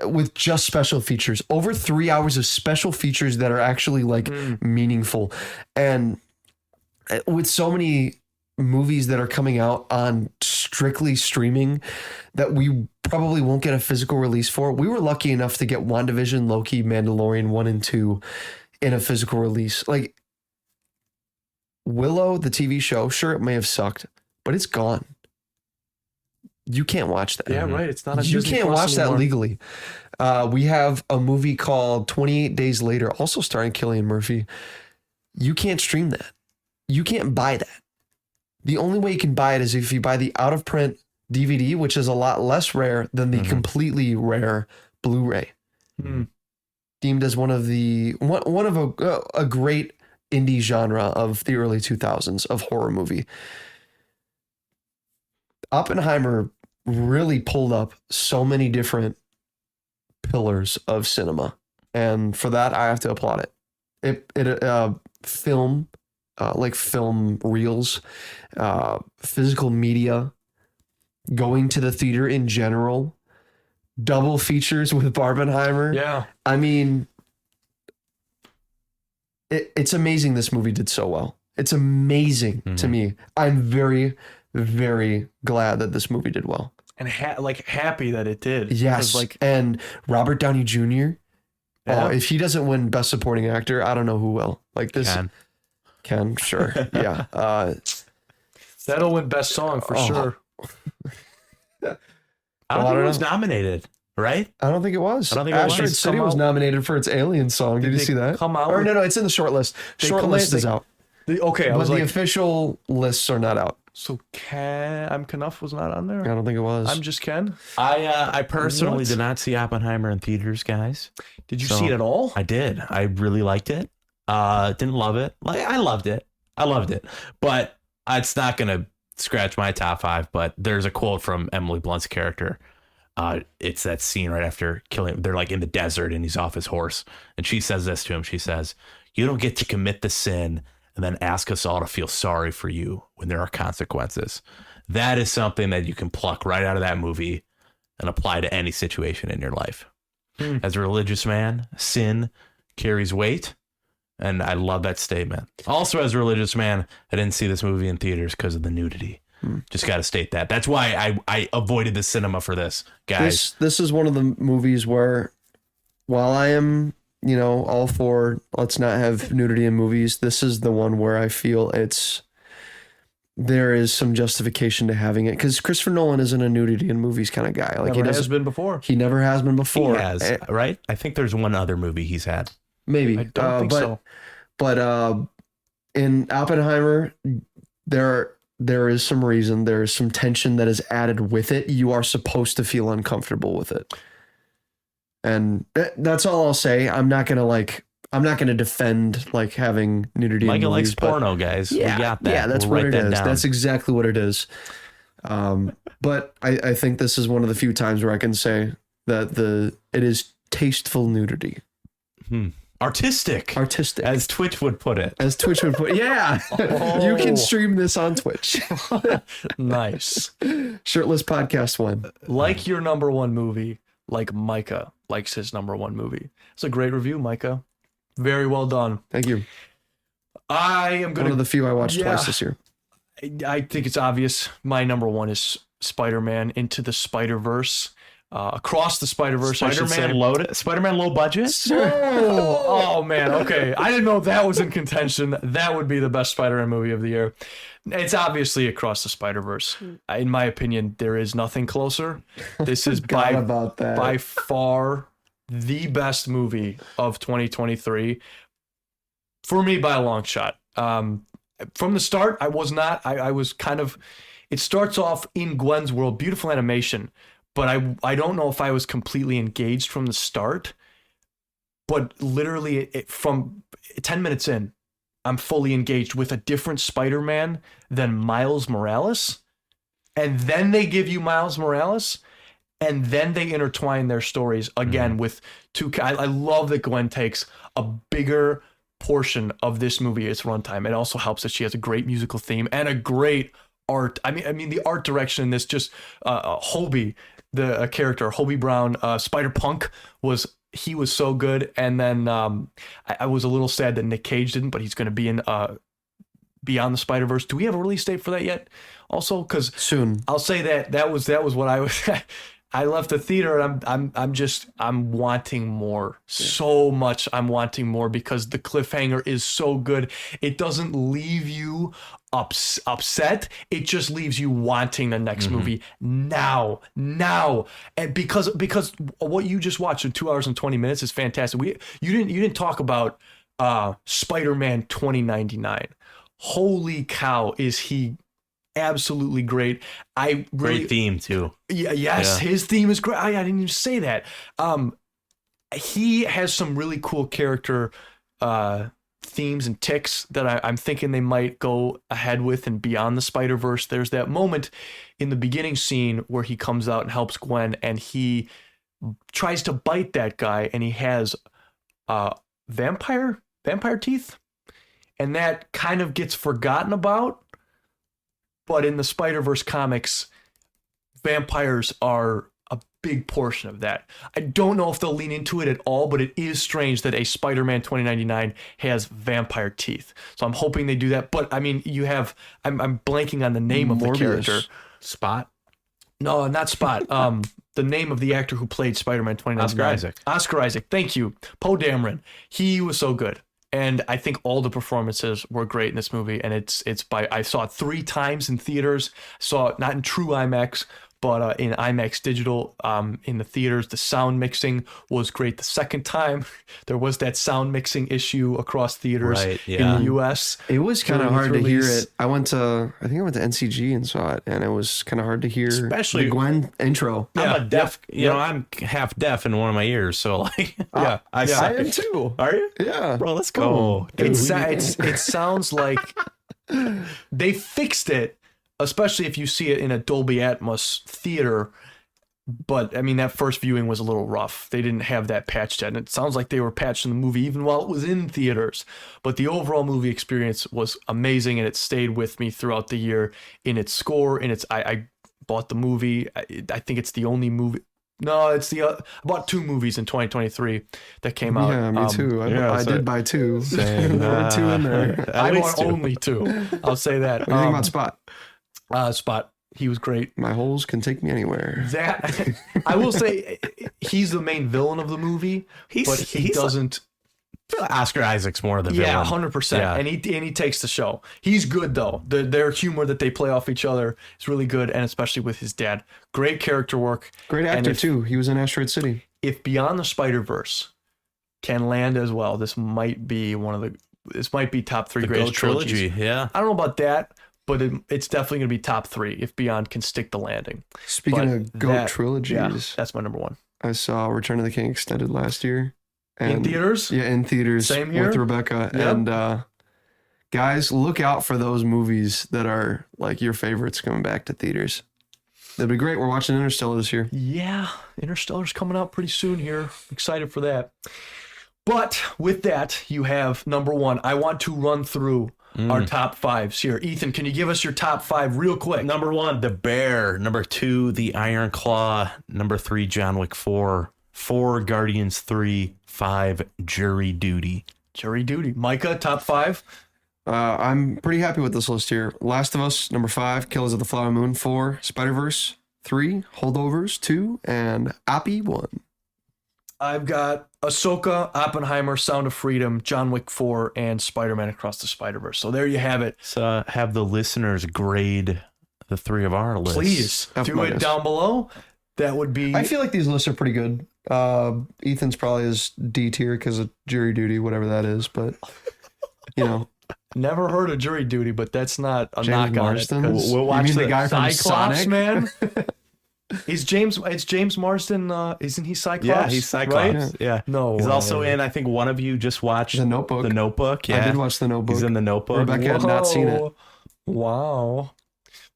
With just special features, over 3 hours of special features that are actually like meaningful. And with so many movies that are coming out on strictly streaming that we probably won't get a physical release for. We were lucky enough to get WandaVision, Loki, Mandalorian 1 and 2 in a physical release. Like Willow, the TV show, sure, it may have sucked, but it's gone. You can't watch that.
yeah, right. It's not a
You
Disney
can't
Plus
watch that
anymore.
legally. We have a movie called 28 Days Later, also starring Cillian Murphy. You can't stream that. You can't buy that. The only way you can buy it is if you buy the out of print DVD, which is a lot less rare than the completely rare Blu-ray. Deemed as one of a great indie genre of the early 2000s of horror movie. Oppenheimer really pulled up so many different pillars of cinema, and for that I have to applaud it. Film, like film reels, physical media, going to the theater in general, double features with Barbenheimer.
Yeah.
I mean, it's amazing this movie did so well. It's amazing to me. I'm very, very glad that this movie did well.
And happy that it did.
Yes.
'Cause,
And Robert Downey Jr.
Yeah.
Oh, if he doesn't win Best Supporting Actor, I don't know who will. Like this. Ken, sure. Yeah.
that'll win best song for sure.
I don't think it was nominated, right?
I don't think it was.
I don't think it was.
Asteroid City
Come
was
out-
nominated for its Alien song. Did you
they
see that?
come out
Or
with-
no, it's in the short list.
They
Short
come-
list
they-
is out.
Okay, I
But
was
the
like,
official lists are not out.
so I'm Knuff was not on there?
I don't think it was.
I'm just Ken.
I personally
What?
did not see Oppenheimer in theaters, guys.
Did you
So,
see it at all?
I did. I really liked it. Didn't love it. Like I loved it. But it's not gonna scratch my top 5. But there's a quote from Emily Blunt's character. It's that scene right after killing. They're like in the desert and he's off his horse, and she says this to him. She says, "You don't get to commit the sin and then ask us all to feel sorry for you when there are consequences." That is something that you can pluck right out of that movie and apply to any situation in your life. As a religious man, sin carries weight. And I love that statement. Also, as a religious man, I didn't see this movie in theaters because of the nudity. Just got to state that. That's why I avoided the cinema for this, guys.
This is one of the movies where, while I am, all for let's not have nudity in movies, this is the one where I feel there is some justification to having it, because Christopher Nolan isn't a nudity in movies kind of guy. Like
Never has been before.
He never has been before.
He has, right? I think there's one other movie he's had.
Maybe.
I don't think so.
But in Oppenheimer, there there is some reason, there is some tension that is added with it. You are supposed to feel uncomfortable with it. And that's all I'll say. I'm not going to defend like having nudity in
Michael
movies,
likes porno, guys.
Yeah,
We got that.
Yeah, that's
We'll
what
write
it
that
is.
down.
That's exactly what it is. But I think this is one of the few times where I can say that it is tasteful nudity.
Artistic,
as
Twitch would put it.
Yeah. You can stream this on Twitch.
Nice.
Shirtless Podcast 1.
Like your number one movie, like Micah likes his number one movie. It's a great review, Micah. Very well done.
Thank you.
I am going
One of the few I watched twice this year.
I think it's obvious. My number one is Spider-Man Into the Spider-Verse. Across the Spider-Verse, I should say.
Spider-Man low budget?
Oh, man. Okay. I didn't know that was in contention. That would be the best Spider-Man movie of the year. It's obviously Across the Spider-Verse. In my opinion, there is nothing closer. This is by far the best movie of 2023. For me, by a long shot. From the start, I was kind of, it starts off in Gwen's world, beautiful animation, but I don't know if I was completely engaged from the start, but literally from 10 minutes in, I'm fully engaged with a different Spider-Man than Miles Morales. And then they give you Miles Morales, and then they intertwine their stories again with two. I love that Gwen takes a bigger portion of this movie, its runtime. It also helps that she has a great musical theme and a great art. I mean the art direction in this, just Hobie, the character Hobie Brown, Spider-Punk was so good. And then I was a little sad that Nick Cage didn't, but he's going to be in Beyond the Spider-Verse. Do we have a release date for that yet? Also, because
soon.
I'll say that was what I was. I left the theater and I'm wanting more. So much I'm wanting more because the cliffhanger is so good. It doesn't leave you upset. It just leaves you wanting the next movie now. And because what you just watched in 2 hours and 20 minutes is fantastic. You didn't talk about Spider-Man 2099. Holy cow, is he absolutely great.
Great theme too.
His theme is great. I didn't even say that. He has some really cool character themes and ticks that I'm thinking they might go ahead with in Beyond the Spider-Verse. There's that moment in the beginning scene where he comes out and helps Gwen, and he tries to bite that guy, and he has vampire teeth, and that kind of gets forgotten about. But in the Spider-Verse comics, vampires are a big portion of that. I don't know if they'll lean into it at all, but it is strange that a Spider-Man 2099 has vampire teeth. So I'm hoping they do that. But I mean, I'm blanking on the name of the character.
Spot?
No, not Spot. The name of the actor who played Spider-Man 2099. Oscar Isaac. Thank you. Poe Dameron. He was so good. And I think all the performances were great in this movie. And I saw it 3 times in theaters. Saw it not in true IMAX, but in IMAX digital in the theaters. The sound mixing was great. The second time, there was that sound mixing issue across theaters in the US.
It was kind of hard to hear it. I think I went to NCG and saw it, and it was kind of hard to hear,
especially
the Gwen intro.
I'm a deaf, I'm half deaf in one of my ears, so like,
I am too.
Are you?
Yeah,
bro, let's go.
It sounds like they fixed it, especially if you see it in a Dolby Atmos theater. But I mean, that first viewing was a little rough. They didn't have that patched yet. And it sounds like they were patching the movie even while it was in theaters. But the overall movie experience was amazing, and it stayed with me throughout the year in its score. I bought the movie. I think it's the only movie. No, it's I bought 2 movies in 2023 that came out.
Yeah, me too. I did buy 2. There were 2 in there.
I bought only 2. I'll say that.
What do you think about Spot?
Spot. He was great.
My holes can take me anywhere.
That I will say, he's the main villain of the movie, but he doesn't.
Oscar Isaac's more the villain.
Yeah, 100%. Yeah. And he takes the show. He's good though. Their humor that they play off each other is really good, and especially with his dad. Great character work.
Great actor too. He was in Asteroid City.
If Beyond the Spider-Verse can land as well, this might be top 3 greatest
trilogy. Yeah.
I don't know about that, but it's definitely going to be top 3 if Beyond can stick the landing.
Speaking
But
of GOAT trilogies,
Yeah, that's my number 1.
I saw Return of the King extended last year.
In theaters?
Yeah, in theaters.
Same here.
With Rebecca.
Yep.
And guys, look out for those movies that are like your favorites coming back to theaters. That'd be great. We're watching Interstellar this year.
Yeah, Interstellar's coming out pretty soon here. Excited for that. But with that, you have number 1. I want to run through our top 5s here. Ethan, can you give us your top 5 real quick?
Number 1, The Bear. Number 2, The Iron Claw. Number 3, John Wick 4. 4, Guardians 3. 5, Jury Duty.
Jury Duty. Micah, top 5?
I'm pretty happy with this list here. Last of Us, number 5. Killers of the Flower Moon, 4. Spider-Verse, 3. Holdovers, 2. And Appy, 1.
I've got Ahsoka, Oppenheimer, Sound of Freedom, John Wick 4, and Spider-Man Across the Spider-Verse. So there you have it.
So have the listeners grade the 3 of our lists.
Please
F
do
minus.
it down below. That would be...
I feel like these lists are pretty good. Ethan's probably is D tier because of Jury Duty, whatever that is. But, you know.
Never heard of Jury Duty, but that's not a
James
knock
Marsden?
on it. 'Cause
We'll watch
you mean the
the
guy from
Cyclops,
Sonic?
man. It's James Marsden. Isn't he Cyclops?
Yeah, he's Cyclops.
Right?
Yeah.
No
He's
way.
also in, I think one of you just watched
The Notebook.
The Notebook. Yeah.
I did watch The Notebook.
He's in The Notebook.
Rebecca had not seen it.
Whoa. Wow.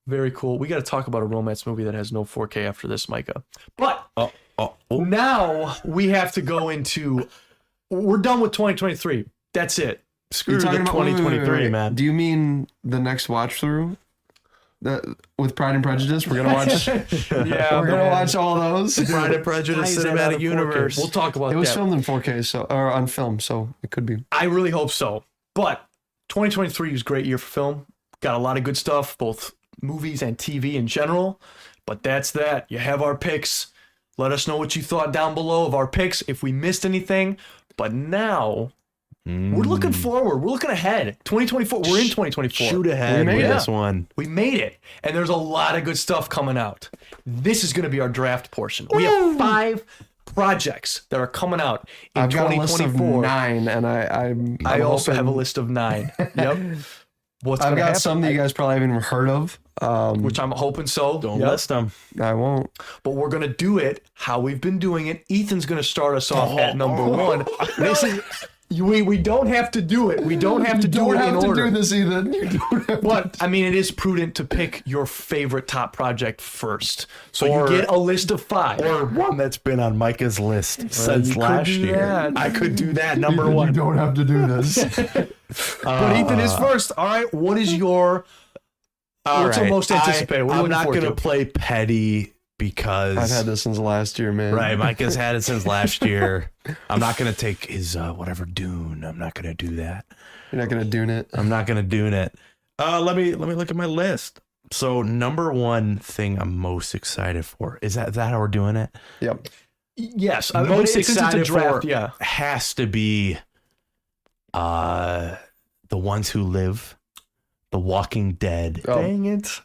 Very cool. We got to talk about a romance movie that has no 4K after this, Micah. But
Oh.
now we have to go into... We're done with 2023. That's it.
Screw
You're
the
talking about- wait,
2023, man.
Do you mean the next watch through? With Pride and Prejudice? We're going to watch...
Yeah,
We're going to
man.
watch all those?
Pride and Prejudice
Why is that out
Cinematic
of 4K?
Universe.
We'll talk about
It was
that.
filmed in 4K, or on film, so it could be.
I really hope so. But 2023 was a great year for film. Got a lot of good stuff, both movies and TV in general. But that's that. You have our picks. Let us know what you thought down below of our picks if we missed anything. But now we're looking forward. We're looking ahead. 2024. We're in 2024.
Shoot ahead
We made
with
it.
this one.
We made it. And there's a lot of good stuff coming out. This is going to be our draft portion. We have 5 projects that are coming out in
I've got a list of
2024.
9, and I'm
I also
hoping-
have a list of 9. Yep. What's
I've
gonna
got
happen?
some that you guys probably haven't even heard of.
Which I'm hoping so.
Don't
Yep.
list them.
I won't.
But we're gonna do it how we've been doing it. Ethan's gonna start us off at number 1. This is we don't have to do it. We don't have to do it in order.
this, Ethan. You don't have
But I mean, it is prudent to pick your favorite top project first. So
Or-
you get a list of 5.
Or one that's been on Micah's list since
you could
last
do
year.
that.
I could do that. Number
You
1.
don't have to do this.
But Ethan is first. All right. What is your what's the most anticipated? What are you
I'm
looking
not
forward
going to
to?
play petty because
I've had this since last year, man.
right. Micah's had it since last year. I'm not going to take his whatever Dune. I'm not going to do that.
You're not gonna Dune it.
I'm not going to Dune it. Let me look at my list. So number 1 thing I'm most excited for is that how we're doing it.
Yep.
Yes.
Most
since it's a
excited
draft,
for
yeah.
has to be The Ones Who Live, The Walking Dead.
Oh.
Dang it.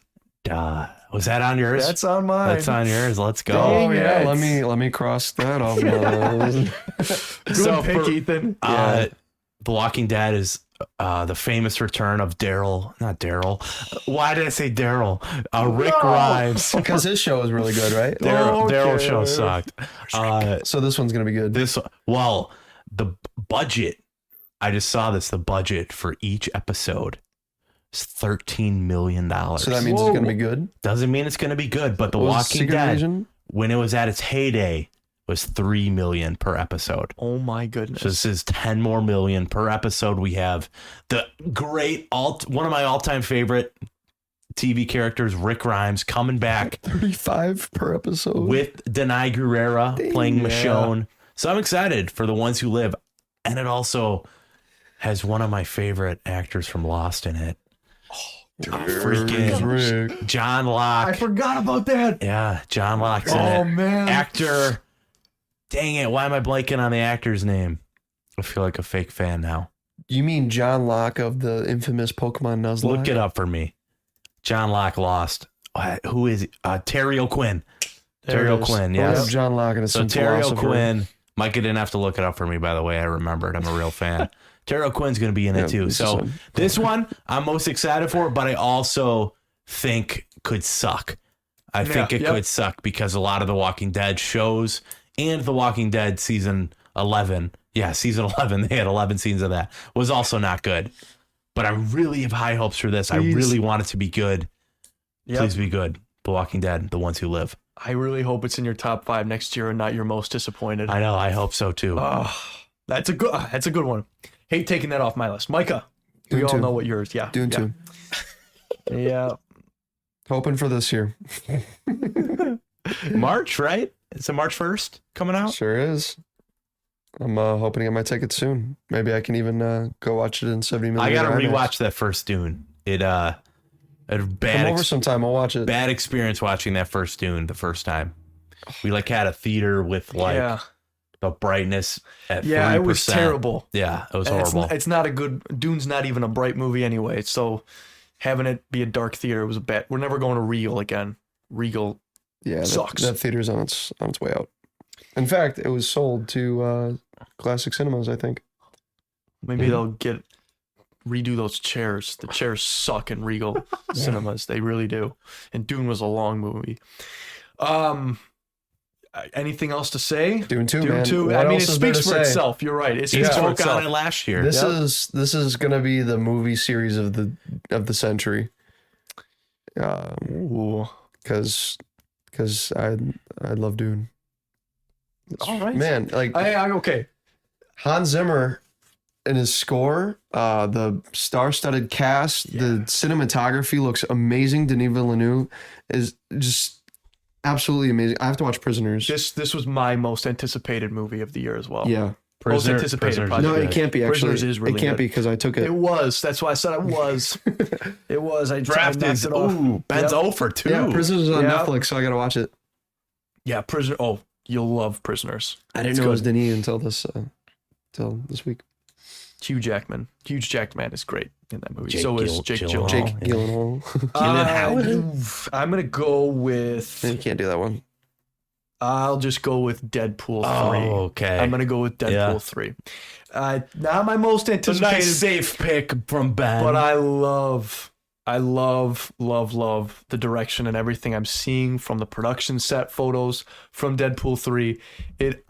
Was that on yours?
That's on mine.
That's on yours. Let's go.
Oh yeah.
it.
Let me cross that off. my list.
Good
So
pick,
for-
Ethan.
The Walking Dead is the famous return of Not Daryl. Why did I say Daryl? Rick
No.
Grimes.
Because his show is really good, right?
Daryl
Okay.
show sucked.
So this one's gonna be good.
The budget. I just saw this. The budget for each episode is $13 million.
So that means it's gonna be good.
Doesn't mean it's going to be good, but The
What was
Walking
Secret
Dead,
Invasion?
when it was at its heyday, was $3 million per episode.
Oh my goodness.
So this is 10 more million per episode. We have the great one of my all-time favorite TV characters, Rick Grimes, coming back
35 per episode.
with Denai Guerrera playing
Yeah.
Michonne. So I'm excited for The Ones Who Live. And it also has one of my favorite actors from Lost in it. Freaking
Rick.
John
I
Locke.
forgot about that.
Yeah, John Locke's in
Oh
it.
man.
Actor. Dang it. Why am I blanking on the actor's name? I feel like a fake fan now.
You mean John Locke of the infamous Pokemon Nuzlocke?
Look it up for me. John Locke Lost. Who is he? Terry O'Quinn.
There
Terry
it is.
O'Quinn,
Yeah,
yes.
John Locke and a
So
some
Terry
philosopher.
O'Quinn, Micah didn't have to look it up for me, by the way. I remembered. I'm a real fan. Tara Quinn's going to be in it too. So this one I'm most excited for, but I also think could suck. I think it could suck because a lot of The Walking Dead shows and The Walking Dead season 11. Yeah, season 11. They had 11 scenes of that. Was also not good. But I really have high hopes for this. Please. I really want it to be good. Please be good. The Walking Dead, the ones who live.
I really hope it's in your top 5 next year and not your most disappointed.
I know. I hope so too.
That's a good one. Hate taking that off my list. Micah, we all know what yours. Yeah.
Dune 2.
Yeah.
Hoping for this year.
March, right? It's a March 1st coming out.
Sure is. I'm hoping to get my ticket soon. Maybe I can even go watch it in 70 million.
I gotta rewatch that first Dune. A bad
come over sometime. I'll watch it.
Bad experience watching that first Dune the first time. We had a theater with the brightness at 3%.
It was terrible.
Yeah, it was horrible.
It's not a good. Dune's not even a bright movie anyway. So having it be a dark theater was a bad. We're never going to Regal again. Regal, sucks.
That theater's on its way out. In fact, it was sold to Classic Cinemas, I think.
Maybe they'll redo those chairs. The chairs suck in Regal Cinemas. They really do. And Dune was a long movie. Anything else to say?
Dune 2,
Dune
man.
2. I mean, it speaks for itself. You're right. It speaks for itself.
On it last year.
This is going to be the movie series of the century. Because I love Dune.
All right,
man.
Okay.
Hans Zimmer and his score, the star-studded cast, the cinematography looks amazing. Denis Villeneuve is just absolutely amazing. I have to watch Prisoners.
This was my most anticipated movie of the year as well.
Yeah.
Most anticipated.
No, it can't be actually.
Prisoners is really
it can't be because I took it.
It was. That's why I said it was. It was. I
drafted it. Ooh, Ben's 0 for 2.
Yeah, Prisoners is on Netflix, so I got to watch it.
Yeah, Prisoner. Oh, you'll love Prisoners.
I didn't know it was Denis until this week.
Hugh Jackman is great in that movie. So is Jake Gyllenhaal.
Jake Gyllenhaal.
I'm gonna go with.
You can't do that one.
I'll just go with Deadpool 3.
Oh, okay.
I'm gonna go with Deadpool 3. Not my most anticipated.
Nice safe pick from Ben.
But I love the direction and everything I'm seeing from the production set photos from Deadpool 3.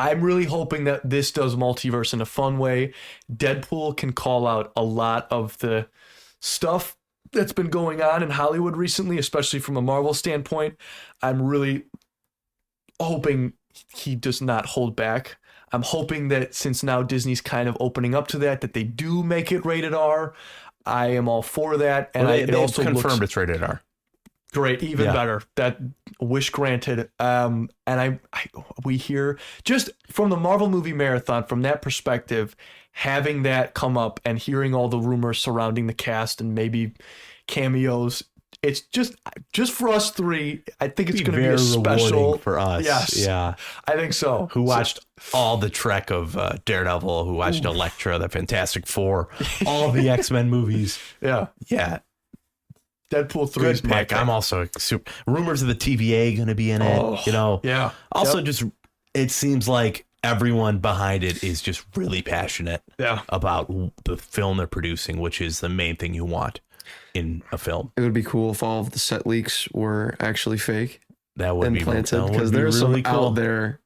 I'm really hoping that this does multiverse in a fun way. Deadpool can call out a lot of the stuff that's been going on in Hollywood recently, especially from a Marvel standpoint. I'm really hoping he does not hold back. I'm hoping that since now Disney's kind of opening up to that they do make it rated R. I am all for that, and
it also confirmed it's rated R.
Great, even better. That wish granted. And we hear just from the Marvel movie marathon, from that perspective, having that come up and hearing all the rumors surrounding the cast and maybe cameos. It's just for us three. I think it's going to be a special
for us.
Yes,
yeah,
I think so.
Who watched all the Trek of Daredevil? Who watched Elektra, the Fantastic Four, all the X-Men movies?
Yeah. Deadpool 3 is my pick.
I'm also super. Rumors of the TVA going to be in it.
Yeah.
Also, just it seems like everyone behind it is just really passionate. About the film they're producing, which is the main thing you want in a film.
It would be cool if all of the set leaks were actually fake.
That would be
planted because there's really some out there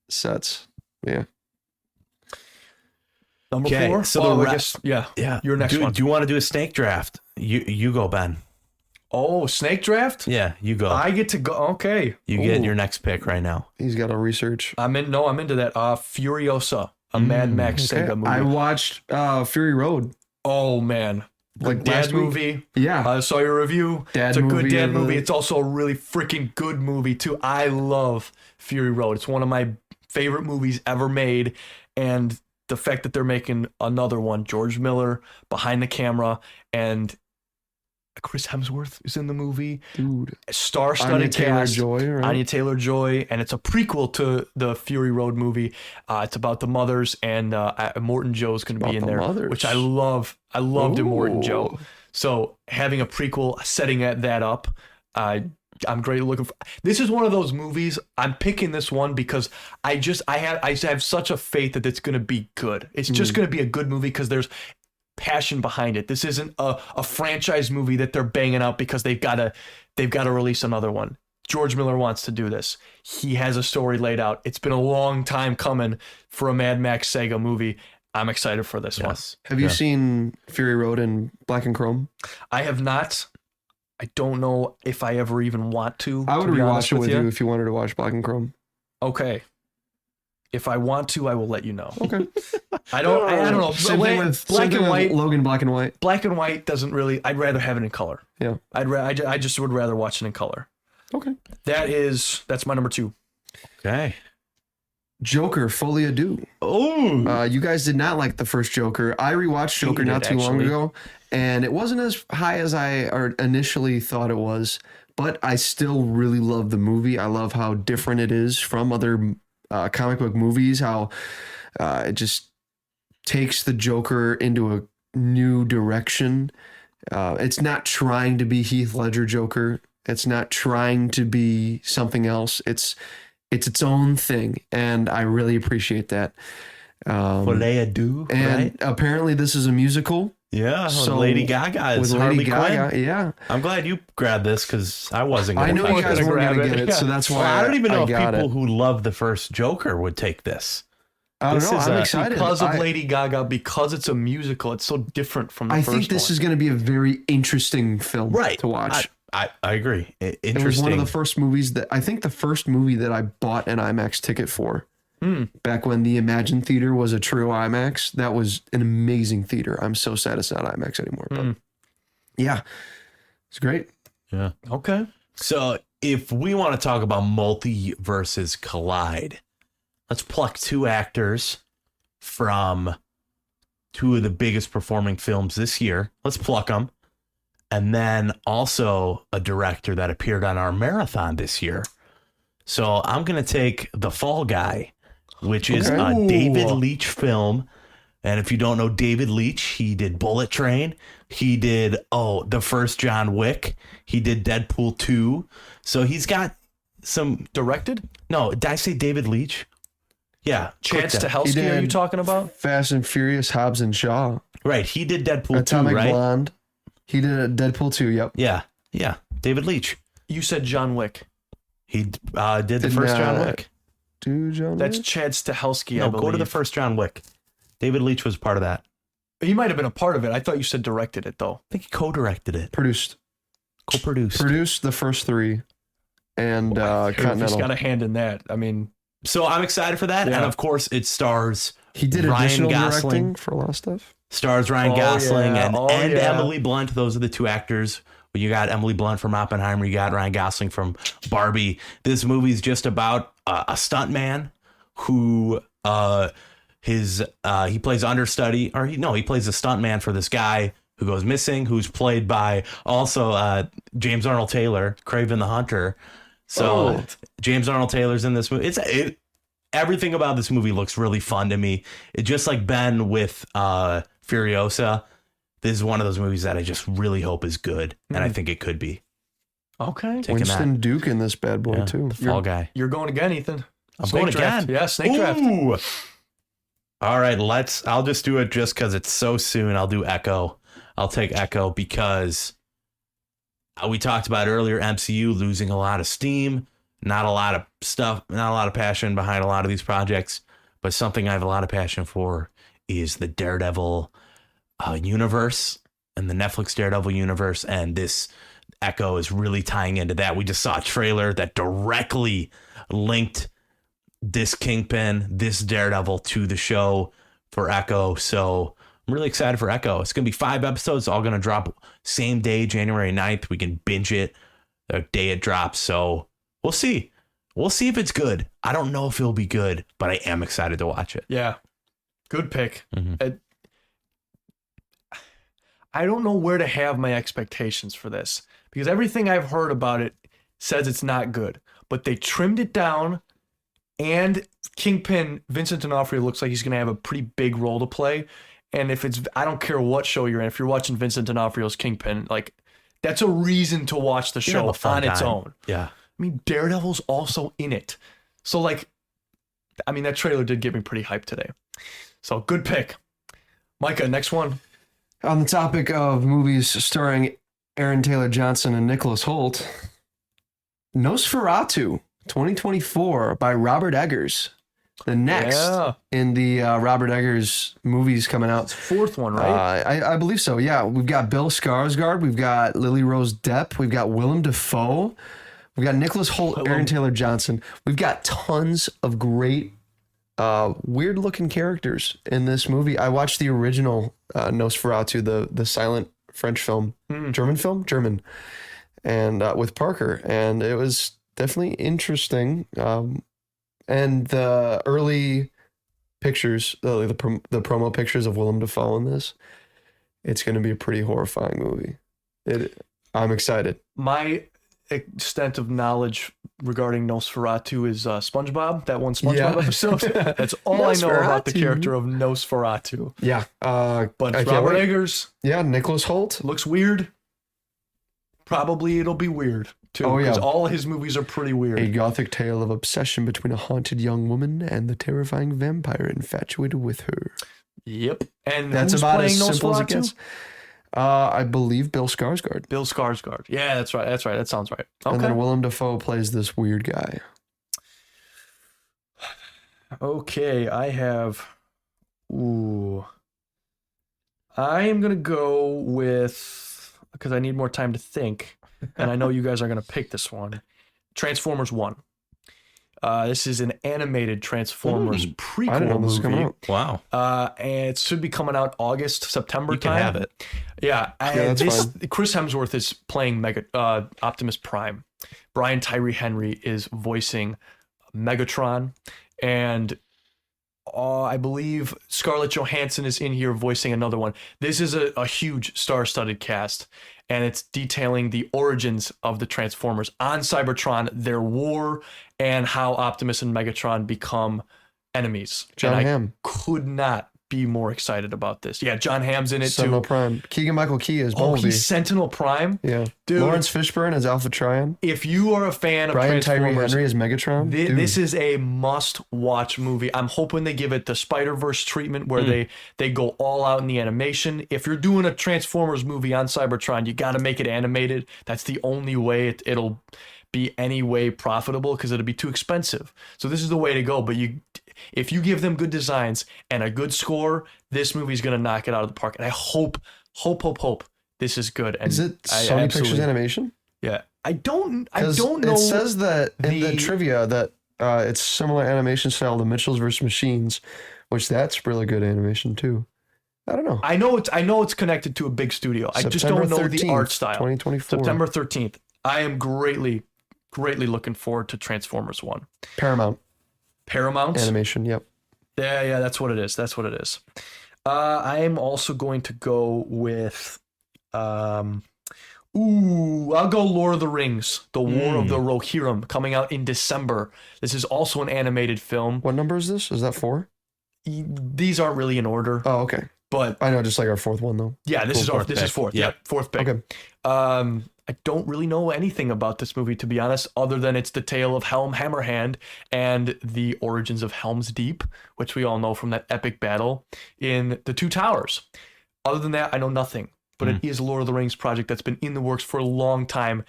sets. Yeah.
Number 4.
So
Your next one.
Do you want to do a snake draft? You go, Ben.
Oh, snake draft?
Yeah, you go.
I get to go. Okay.
You get your next pick right now.
He's got to research.
I'm into that. Furiosa, a Mad Max Sega movie.
I watched Fury Road.
Oh man.
Like
dad movie.
Yeah.
I saw your review.
It's
a good dad movie. It's also a really freaking good movie too. I love Fury Road. It's one of my favorite movies ever made. And the fact that they're making another one, George Miller behind the camera, and Chris Hemsworth is in the movie.
Dude.
Star-studded cast.
Right?
Anya Taylor-Joy. And it's a prequel to the Fury Road movie. It's about the mothers, and Morton Joe's going to be in there, which I love. I loved Morton Joe. So having a prequel, setting that up, I'm great looking for. This is one of those movies. I'm picking this one because I have such a faith that it's going to be good. It's just going to be a good movie because there's passion behind it. This isn't a franchise movie that they're banging out because they've got to release another one. George Miller wants to do this. He has a story laid out. It's been a long time coming for a Mad Max Saga movie. I'm excited for this one.
Have you seen Fury Road in black and chrome?
I have not. I don't know if I ever even want to.
I would rewatch it with you if you wanted to watch black and chrome.
Okay. If I want to, I will let you know.
Okay.
I don't know.
Same thing with
black and white.
Logan, black and white.
Black and white doesn't really. I'd rather have it in color.
Yeah.
I just would rather watch it in color.
Okay.
That's my number 2.
Okay.
Joker, Folie à Deux.
Oh.
You guys did not like the first Joker. I rewatched Joker not too long ago, and it wasn't as high as I initially thought it was, but I still really love the movie. I love how different it is from other comic book movies, how it just takes the Joker into a new direction. It's not trying to be Heath Ledger Joker. It's not trying to be something else. It's its own thing, and I really appreciate that.
Folie à Deux,
and
right?
apparently this is a musical.
Yeah,
So,
with Lady Gaga is Harley Quinn.
Yeah.
I'm glad you grabbed this because I wasn't going
I
to.
know you guys weren't
grab
going to
it.
get it, so that's why
I don't even know if
got
people
it.
who love the first Joker would take this.
I don't
this
know.
is
I'm
a-
excited.
Because of Lady Gaga, because it's a musical, it's so different from the
I
first
think this
one.
is going to be a very interesting film to watch.
I agree.
It was
Interesting.
one of the first movies that I think the first movie that I bought an IMAX ticket for. Back when the Imagine Theater was a true IMAX, that was an amazing theater. I'm so sad it's not IMAX anymore. But yeah, it's great.
Yeah.
Okay.
So if we want to talk about multiverses collide, let's pluck 2 actors from 2 of the biggest performing films this year. Let's pluck them. And then also a director that appeared on our marathon this year. So I'm going to take The Fall Guy, which is a David Leitch film. And if you don't know David Leitch, he did Bullet Train. He did, the first John Wick. He did Deadpool 2. So he's got some...
Directed?
No, did I say David Leitch? Yeah.
Chad
click that.
Stahelski, are you talking about?
Fast and Furious, Hobbs and Shaw.
Right. He did Deadpool
Atomic
2, right?
Blonde. He did a Deadpool 2, yep.
Yeah. Yeah. David Leitch.
You said John Wick.
He did the first John Wick.
That's Chad Stahelski, I
No,
believe.
go to the first John Wick. David Leitch was part of that.
He might have been a part of it. I thought you said directed it, though.
I think he co-directed it.
Co-produced the first 3. And
He's
Continental.
got a hand in that. I mean...
So I'm excited for that.
Yeah.
And of course, it stars
He did
Ryan
additional
Gosling.
directing for a lot of stuff.
Stars Ryan
Oh,
Gosling
yeah.
and
Oh,
and
yeah.
Emily Blunt. Those are the 2 actors. You got Emily Blunt from Oppenheimer. You got Ryan Gosling from Barbie. This movie's just about a stuntman who he plays understudy, or he plays a stuntman for this guy who goes missing, who's played by also James Arnold Taylor, Kraven the Hunter. So James Arnold Taylor's in this movie. Everything about this movie looks really fun to me. It just like Ben with Furiosa. This is one of those movies that I just really hope is good, and I think it could be.
Okay.
Taking
Winston
that.
Duke in this bad boy,
Yeah,
too.
The Fall Guy.
You're going again, Ethan.
I'm going
draft.
again.
Yeah, snake draft.
Ooh. All right, I'll just do it just because it's so soon. I'll do Echo. I'll take Echo because we talked about earlier, MCU losing a lot of steam, not a lot of stuff, not a lot of passion behind a lot of these projects, but something I have a lot of passion for is the Daredevil universe and the Netflix Daredevil universe, and this Echo is really tying into that. We just saw a trailer that directly linked this Kingpin, this Daredevil to the show for Echo. So I'm really excited for Echo. It's going to be 5 episodes, all going to drop same day, January 9th. We can binge it the day it drops. So we'll see. We'll see if it's good. I don't know if it'll be good, but I am excited to watch it.
Yeah. Good pick.
Mm-hmm.
I don't know where to have my expectations for this because everything I've heard about it says it's not good, but they trimmed it down, and Kingpin, Vincent D'Onofrio, looks like he's going to have a pretty big role to play. And if it's, I don't care what show you're in, if you're watching Vincent D'Onofrio's Kingpin, like That's a reason to watch the
You have
show
a fun
on its
time.
own.
Yeah.
I mean, Daredevil's also in it. So, like, I mean, that trailer did get me pretty hyped today. So, good pick. Micah, next one.
On the topic of movies starring Aaron Taylor Johnson and Nicholas Hoult, Nosferatu 2024 by Robert Eggers. The next in the Robert Eggers movies coming out.
It's fourth one, right?
I believe so, yeah. We've got Bill Skarsgård. We've got Lily Rose Depp. We've got Willem Dafoe. We've got Nicholas Hoult, Aaron Taylor Johnson. We've got tons of great, weird-looking characters in this movie. I watched the original Nosferatu, the silent French film. German film? German. And with Parker. And it was definitely interesting. And the early pictures, the promo pictures of Willem Dafoe in this, it's going to be a pretty horrifying movie. I'm excited.
My extent of knowledge regarding Nosferatu is SpongeBob, that one SpongeBob episode. That's all I know about the character of Nosferatu.
Yeah.
But Robert Eggers.
Yeah, Nicholas Hoult.
Looks weird. Probably it'll be weird too.
Oh, yeah.
Because all his movies are pretty weird.
A gothic tale of obsession between a haunted young woman and the terrifying vampire infatuated with her.
Yep. And
that's
who's
about
playing
as simple as it
Nosferatu?
gets. I believe Bill Skarsgård.
Bill Skarsgård. Yeah, that's right. That's right. That sounds right. Okay.
And then Willem Dafoe plays this weird guy.
Okay, I have. Ooh. I am going to go with, because I need more time to think, and I know you guys are going to pick this one, Transformers 1. This is an animated Transformers
I didn't
prequel
know this was coming
movie.
out.
Wow.
And it should be coming out August, September
You can
time.
have it.
Yeah,
that's
Chris Hemsworth is playing Optimus Prime. Brian Tyree Henry is voicing Megatron, and I believe Scarlett Johansson is in here voicing another one. This is a huge star-studded cast, and it's detailing the origins of the Transformers on Cybertron, their war, and how Optimus and Megatron become enemies.
John
and
Hamm.
I could not be more excited about this. Yeah, John Hamm's in it
Sentinel
too.
Prime. Keegan-Michael Key is
Oh,
Bumblebee.
he's Sentinel Prime?
Yeah.
Dude.
Lawrence Fishburne as Alpha Trion.
If you are a fan of
Brian Tyree
Transformers,
Henry as Megatron. Dude.
this is a must-watch movie. I'm hoping they give it the Spider-Verse treatment where they go all out in the animation. If you're doing a Transformers movie on Cybertron, you got to make it animated. That's the only way it'll be any way profitable, because it'll be too expensive. So this is the way to go. But if you give them good designs and a good score, this movie's going to knock it out of the park. And I hope this is good. And
Is it Sony Pictures Animation?
Yeah. I don't know.
It says that in the trivia that it's similar animation style to Mitchell's vs. Machines, which that's really good animation too. I don't know.
I know it's connected to a big studio. I just don't know the art style.
2024.
September 13th. I am greatly looking forward to Transformers 1.
Paramount
Animation.
Yep.
Yeah, that's what it is. I am also going to go with I'll go Lord of the Rings, The War of the Rohirrim, coming out in December. This is also an animated film.
What number is this? Is that 4?
These aren't really in order,
Oh, okay.
but
I know, just like our 4th one though.
yeah, this is fourth.
Yep.
Fourth pick.
Okay.
I don't really know anything about this movie, to be honest, other than it's the tale of Helm Hammerhand and the origins of Helm's Deep, which we all know from that epic battle in the Two Towers. Other than that, I know nothing. But it is a Lord of the Rings project that's been in the works for a long time,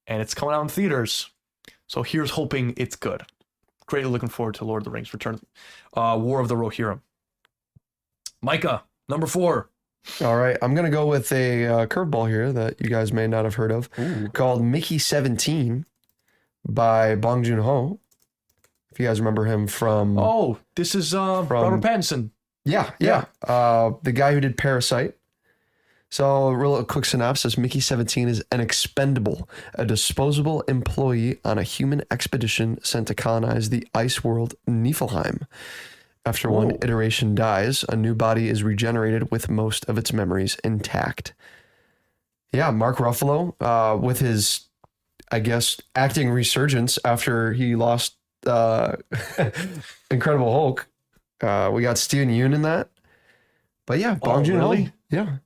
and it's coming out in theaters. So here's hoping it's good. Greatly looking forward to Lord of the Rings Return, War of the Rohirrim. Micah, number 4.
All right. I'm going to go with a curveball here that you guys may not have heard of, called Mickey 17 by Bong Joon-ho. If you guys remember him from...
Oh, this is Robert Pattinson.
Yeah. The guy who did Parasite. So, real quick synopsis. Mickey 17 is an expendable, a disposable employee on a human expedition sent to colonize the ice world Niflheim. After one iteration dies, a new body is regenerated with most of its memories intact. Yeah, Mark Ruffalo, with his, I guess, acting resurgence after he lost Incredible Hulk. We got Steven Yeun in that. But yeah, Bong Joon-ho.
Really?
Yeah.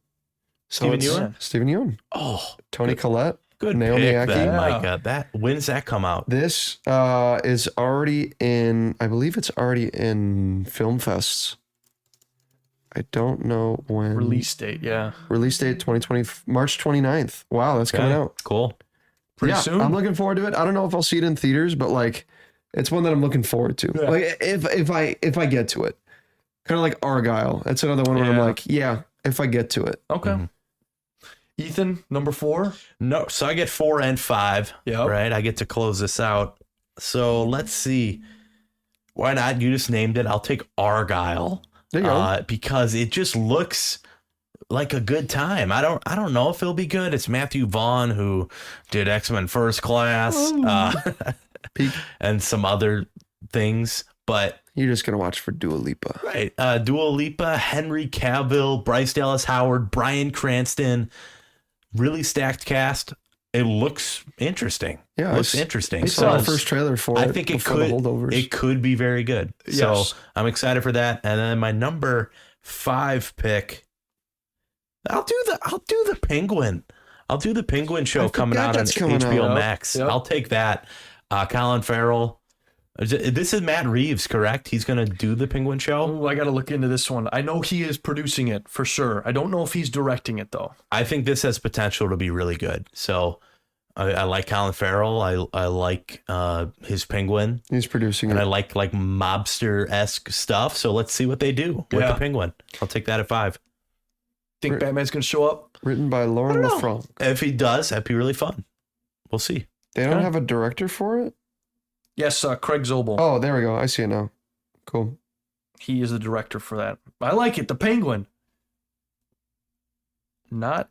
So
Steven Yeun?
Steven Yeun.
Oh,
Tony Collette.
good
Naomi
pick
Ackie.
then,
Yeah.
Micah. When's that come out?
This is already in, I believe it's already in film fests. I don't know when.
Release date, yeah.
Release date 2020, March 29th. Wow, that's coming
Okay,
out.
cool.
Pretty soon.
I'm looking forward to it. I don't know if I'll see it in theaters, but like it's one that I'm looking forward to.
Yeah.
Like if I get to it. Kind of like Argyle. That's another one where I'm
Yeah.
like, yeah, if I get to it.
Okay. Ethan, number 4.
No, so I get 4 and 5.
Yep.
Right, I get to close this out. So let's see. Why not? You just named it. I'll take Argyle.
There you go.
Because it just looks like a good time. I don't know if it'll be good. It's Matthew Vaughn who did X-Men First Class
Peak.
and some other things, but
You're just gonna watch for Dua Lipa.
right, Dua Lipa, Henry Cavill, Bryce Dallas Howard, Bryan Cranston, really stacked cast. It looks interesting.
Yeah,
looks
I
interesting.
saw the
So
first trailer for
I
it.
think it
before the
could
holdovers.
it could be very good. So
Yes.
I'm excited for that. And then my number 5 pick, I'll do the Penguin. I'll do the Penguin show
I
coming
forgot
out on
that's coming
HBO
out.
Max.
Yep.
I'll take that. Colin Farrell. This is Matt Reeves, correct? He's gonna do the Penguin show.
Oh, I got to look into this one. I know he is producing it for sure. I don't know if he's directing it though.
I think this has potential to be really good. So I like Colin Farrell. I like his Penguin.
He's producing
And
it.
I like mobster-esque stuff. So let's see what they do with
Yeah.
the Penguin. I'll take that at 5.
Think
Right.
Batman's going to show up?
Written by Lauren
I don't know.
LaFranc.
If he does, that'd be really fun. We'll see.
They don't
Okay.
have a director for it?
Yes, Craig Zobel.
Oh, there we go. I see it now. Cool.
He is the director for that. I like it. The Penguin.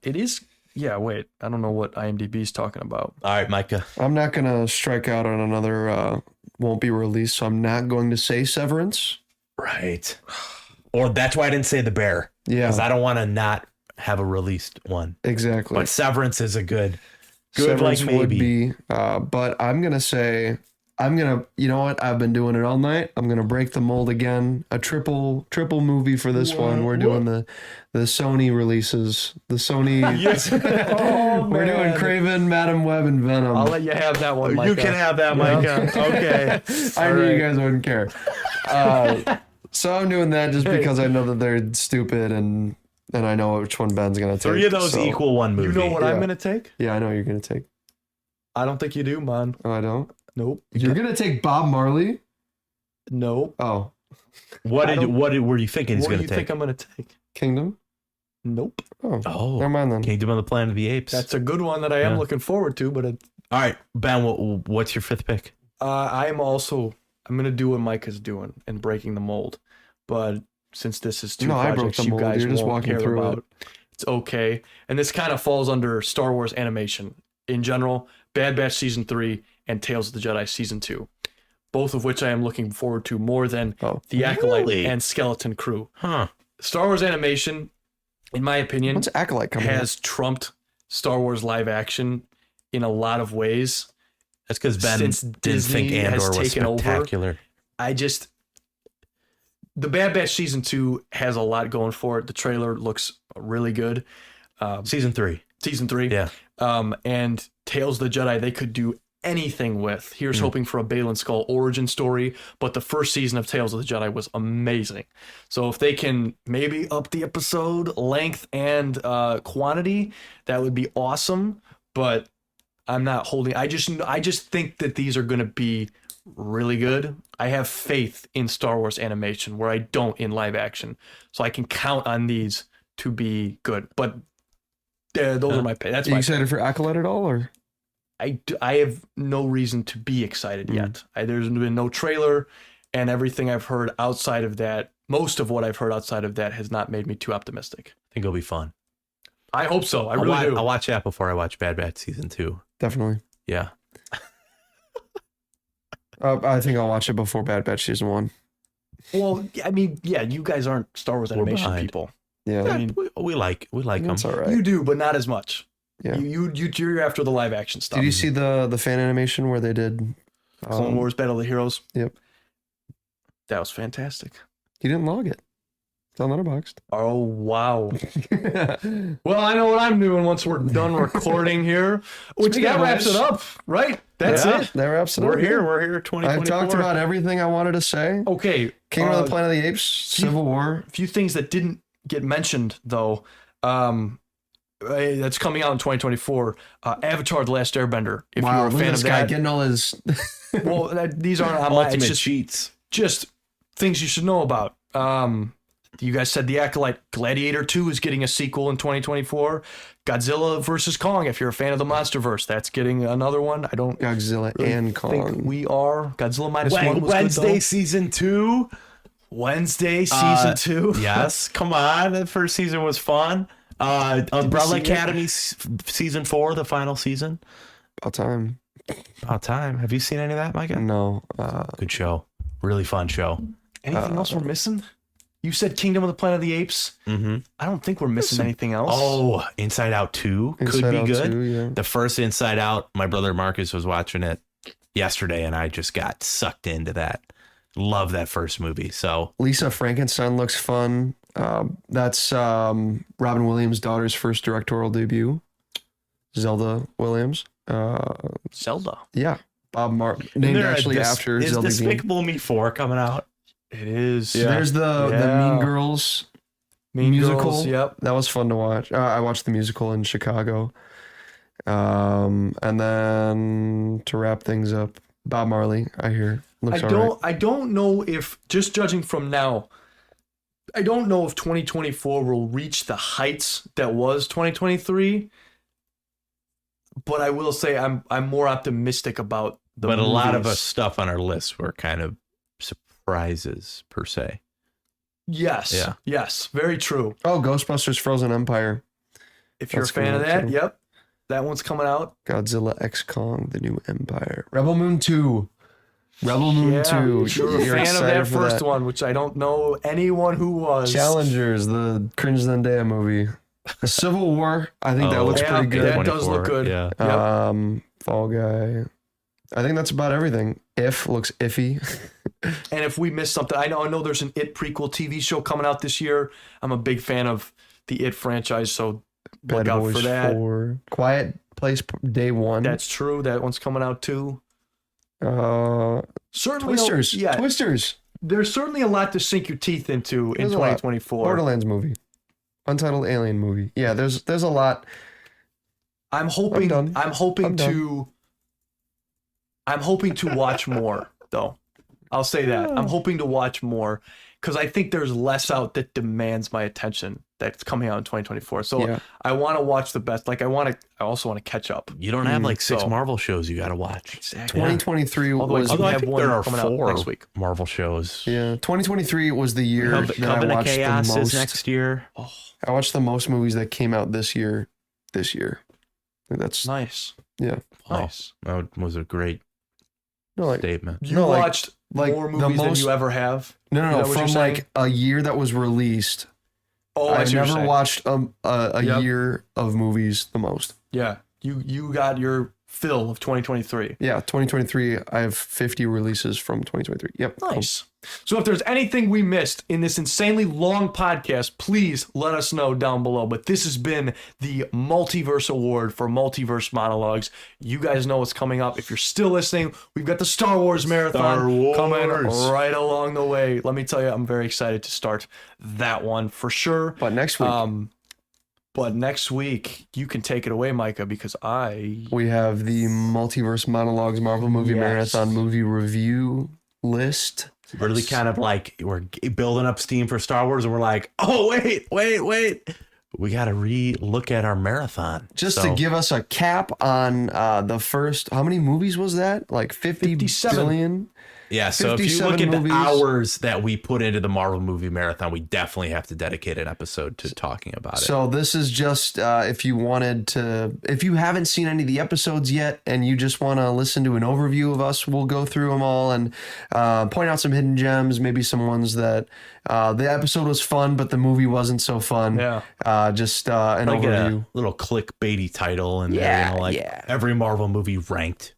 It is. Yeah, wait. I don't know what IMDb's talking about.
All right, Micah.
I'm not gonna strike out on another won't be released, so I'm not going to say Severance.
Right. Or that's why I didn't say The Bear.
Yeah,
Because I don't want to not have a released one.
exactly.
But Severance is a good
Severance
like
would
maybe.
be, but I'm gonna say you know what? I've been doing it all night. I'm gonna break the mold again. A triple movie for this one. We're doing the Sony releases. The Sony.
Yes.
We're doing Craven, Madam Web, and Venom.
I'll let you have that one, Micah.
You can have that, Micah. Okay.
I knew
right.
you guys wouldn't care. So I'm doing that just because I know that they're stupid and I know which one Ben's gonna take.
3 of those
so-
equal one movie.
You know what
Yeah.
I'm going to take?
Yeah, I know you're gonna take.
I don't think you do, man.
Oh, I don't.
Nope.
You're gonna take Bob Marley.
Nope.
Oh,
What
I don't-
were you thinking he's
What do
going
you
to
think
take?
I'm going to take?
Kingdom.
Nope.
Oh,
Oh,
never mind then.
Kingdom of the Planet of the Apes.
That's a good one that I am
Yeah.
looking forward to, but
All right, Ben, what's your 5th pick?
I'm going to do what Micah's doing and breaking the mold. But since this is 2
No, I broke
projects
the
you
mold.
guys
You're just
won't
walking
care
through
about, it's okay. And this kind of falls under Star Wars animation in general, Bad Batch Season 3 and Tales of the Jedi Season 2, both of which I am looking forward to more than
Oh,
The Acolyte
Really?
and Skeleton Crew.
Huh.
Star Wars animation, in my opinion,
when's Acolyte coming?
has trumped Star Wars live action in a lot of ways.
That's because Ben
Since
didn't
Disney
think
has
Andor was
taken over,
spectacular.
The Bad Batch Season 2 has a lot going for it. The trailer looks really good.
Season 3.
Season 3.
Yeah.
And Tales of the Jedi, they could do anything with. Here's hoping for a Bale and Skull origin story, but the first season of Tales of the Jedi was amazing. So if they can maybe up the episode length and quantity, that would be awesome. But I'm not holding. I just think that these are going to be really good. I have faith in Star Wars animation where I don't in live action, so I can count on these to be good. But those are my. That's
Are you
my.
excited for Acolyte at all, or?
I have no reason to be excited yet. There's been no trailer, and everything I've heard outside of that, most of what I've heard outside of that has not made me too optimistic.
I think it'll be fun.
I hope so. I really do.
I'll watch that before I watch Bad Batch Season 2.
Definitely.
Yeah.
I think I'll watch it before Bad Batch Season 1.
Well, I mean, yeah, you guys aren't Star Wars
We're
animation
behind.
people.
Yeah,
I mean,
we like them.
that's all right.
you do, but not as much.
Yeah.
You're after the live action stuff.
Did you see the fan animation where they did
Clone Wars Battle of the Heroes?
Yep.
That was fantastic.
He didn't log it. It's on Letterboxd.
Oh, wow. Well, I know what I'm doing once we're done recording here, which
Speaking
that
of
wraps
which-
it up, right? That's
Yeah.
it.
That wraps it up.
We're here. We're here. 2024.
I've talked about everything I wanted to say.
Okay.
Kingdom of the Planet of the Apes, Civil War.
A few things that didn't get mentioned, though. That's coming out in 2024. Avatar: The Last Airbender. If
Wow,
you're a
look
fan
at
of
this guy
that.
getting all his.
Well, these aren't on my,
Ultimate
it's
cheats.
just things you should know about. You guys said The Acolyte. Gladiator 2 is getting a sequel in 2024. Godzilla versus Kong. If you're a fan of the MonsterVerse, that's getting another one. I don't
Godzilla
really
and
think
Kong.
we are. Godzilla minus one was
Wednesday
good,
season 2.
though. Wednesday season 2.
Yes, come on. The first season was fun. Umbrella
see it?
Academy season 4, the final season.
About time.
About time. Have you seen any of that, Micah?
No.
Good show. Really fun show.
Anything else we're missing? You said Kingdom of the Planet of the Apes.
Mm-hmm.
I don't think we're missing anything else.
Oh, Inside Out 2 could
Inside
be
Out
good.
2, yeah.
The first Inside Out, my brother Marcus was watching it yesterday, and I just got sucked into that. Love that first movie. So
Lisa Frankenstein looks fun. That's Robin Williams' daughter's first directorial debut. Zelda Williams.
Zelda.
Yeah. Bob Martin. Named actually after
is
Zelda.
Despicable Me 4 coming out?
It is.
Yeah.
There's the
Yeah.
Mean Girls
Mean
musical.
Girls, yep.
That was fun to watch. I watched the musical in Chicago. And then to wrap things up, Bob Marley, I hear. Looks alright.
I don't know if, just judging from now, I don't know if 2024 will reach the heights that was 2023. But I will say I'm more optimistic about the
But a lot of
movies.
us stuff on our list were kind of surprises per se.
Yes.
Yeah.
Yes. Very true.
Oh, Ghostbusters Frozen Empire.
If you're
That's
a fan of
coming
that,
out, too.
yep. That one's coming out.
Godzilla X Kong, The New Empire. Rebel Moon 2. Rebel Moon 2.
If you're a fan of
excited
that
for
first one, which I don't know anyone who was.
Challengers, the Cringe Zendaya movie. Civil War. I think that looks
yeah,
pretty good.
that does look good.
Yeah.
Yep.
Fall Guy. I think that's about everything. If looks iffy.
And if we missed something, I know there's an It prequel TV show coming out this year. I'm a big fan of the It franchise, so look
Bad
out
Boys
for that.
4. Quiet Place Day 1.
That's true. That one's coming out too. Certainly,
Twisters.
yeah,
Twisters.
there's certainly a lot to sink your teeth into in
There's a lot.
2024.
Borderlands movie. Untitled Alien movie. Yeah, there's a lot.
I'm hoping.
done.
I'm hoping
I'm done.
I'm hoping to watch more, though. I'll say that. I'm hoping to watch more because I think there's less out that demands my attention that's coming out in 2024. So
Yeah.
I want to watch the best. Like I also want to catch up.
You don't have like 6
So-
Marvel shows you got to watch.
Exactly.
2023
Although I
was
do
Although I
have
think
one
there are
coming out
4
next week.
Marvel shows.
yeah. 2023 was the year that I
Covenant of
watched
Chaos
the
is
most.
next year.
I watched the most movies that came out this year. I think that's
Nice.
yeah.
Wow.
Nice.
That was a great
No, like
statement.
You
No, like-
watched
like
more
the
movies than
most-
you ever have.
no,
Is
no,
that
no.
what you're
From
saying?
like a year that was released.
Oh, I
I've
see what you're
never
saying.
watched a
Yep.
year of movies the most.
Yeah, you got your fill of 2023.
Yeah, 2023. I have 50 releases from 2023. Yep. cool.
Nice. So if there's anything we missed in this insanely long podcast, please let us know down below. But this has been the Multiverse Award for Multiverse Monologues. You guys know what's coming up. If you're still listening, we've got the Star Wars Marathon
Star Wars.
coming right along the way. Let me tell you, I'm very excited to start that one for sure.
But next week
But next week, you can take it away, Micah, because
we have the Multiverse Monologues Marvel Movie
Yes.
Marathon movie review list.
Really kind of like we're building up steam for Star Wars, and we're like, oh wait, we got to re-look at our marathon.
Just
So,
to give us a cap on the first, how many movies was that? Like
57.
billion?
yeah. So if you
57
look at
movies.
the hours that we put into the Marvel movie marathon, we definitely have to dedicate an episode to talking about it.
So this is just if you haven't seen any of the episodes yet and you just want to listen to an overview of us, we'll go through them all and point out some hidden gems, maybe some ones that the episode was fun, but the movie wasn't so fun.
Yeah.
Just an
like
overview.
a little clickbaity title, and
Yeah,
they're,
yeah.
every Marvel movie ranked.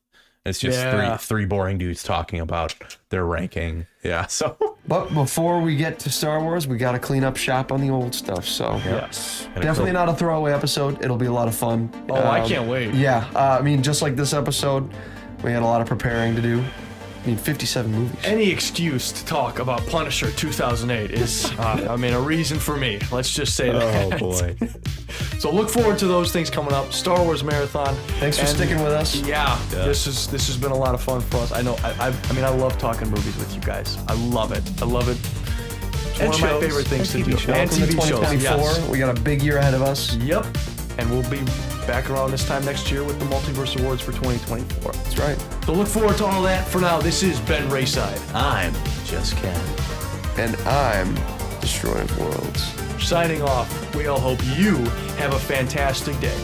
It's just
Yeah.
three boring dudes talking about their ranking. Yeah. So
But before we get to Star Wars, we got to clean up shop on the old stuff. So
Yes.
definitely not a throwaway episode. It'll be a lot of fun.
Oh, I can't wait.
Yeah, I mean, just like this episode, we had a lot of preparing to do. I mean, 57 movies.
Any excuse to talk about Punisher 2008 is, a reason for me. Let's just say that.
Oh boy.
So look forward to those things coming up. Star Wars Marathon.
Thanks for sticking with us.
Yeah, this has been a lot of fun for us. I know. I love talking movies with you guys. I love it. It's one of my favorite things to do. And
Welcome to
TV shows.
2024.
Yes.
We got a big year ahead of us.
Yep. And we'll be back around this time next year with the Multiverse Awards for 2024.
That's right.
So look forward to all that. For now, this is Ben Rayside.
I'm just Ken.
And I'm Destroyer of Worlds.
Signing off. We all hope you have a fantastic day.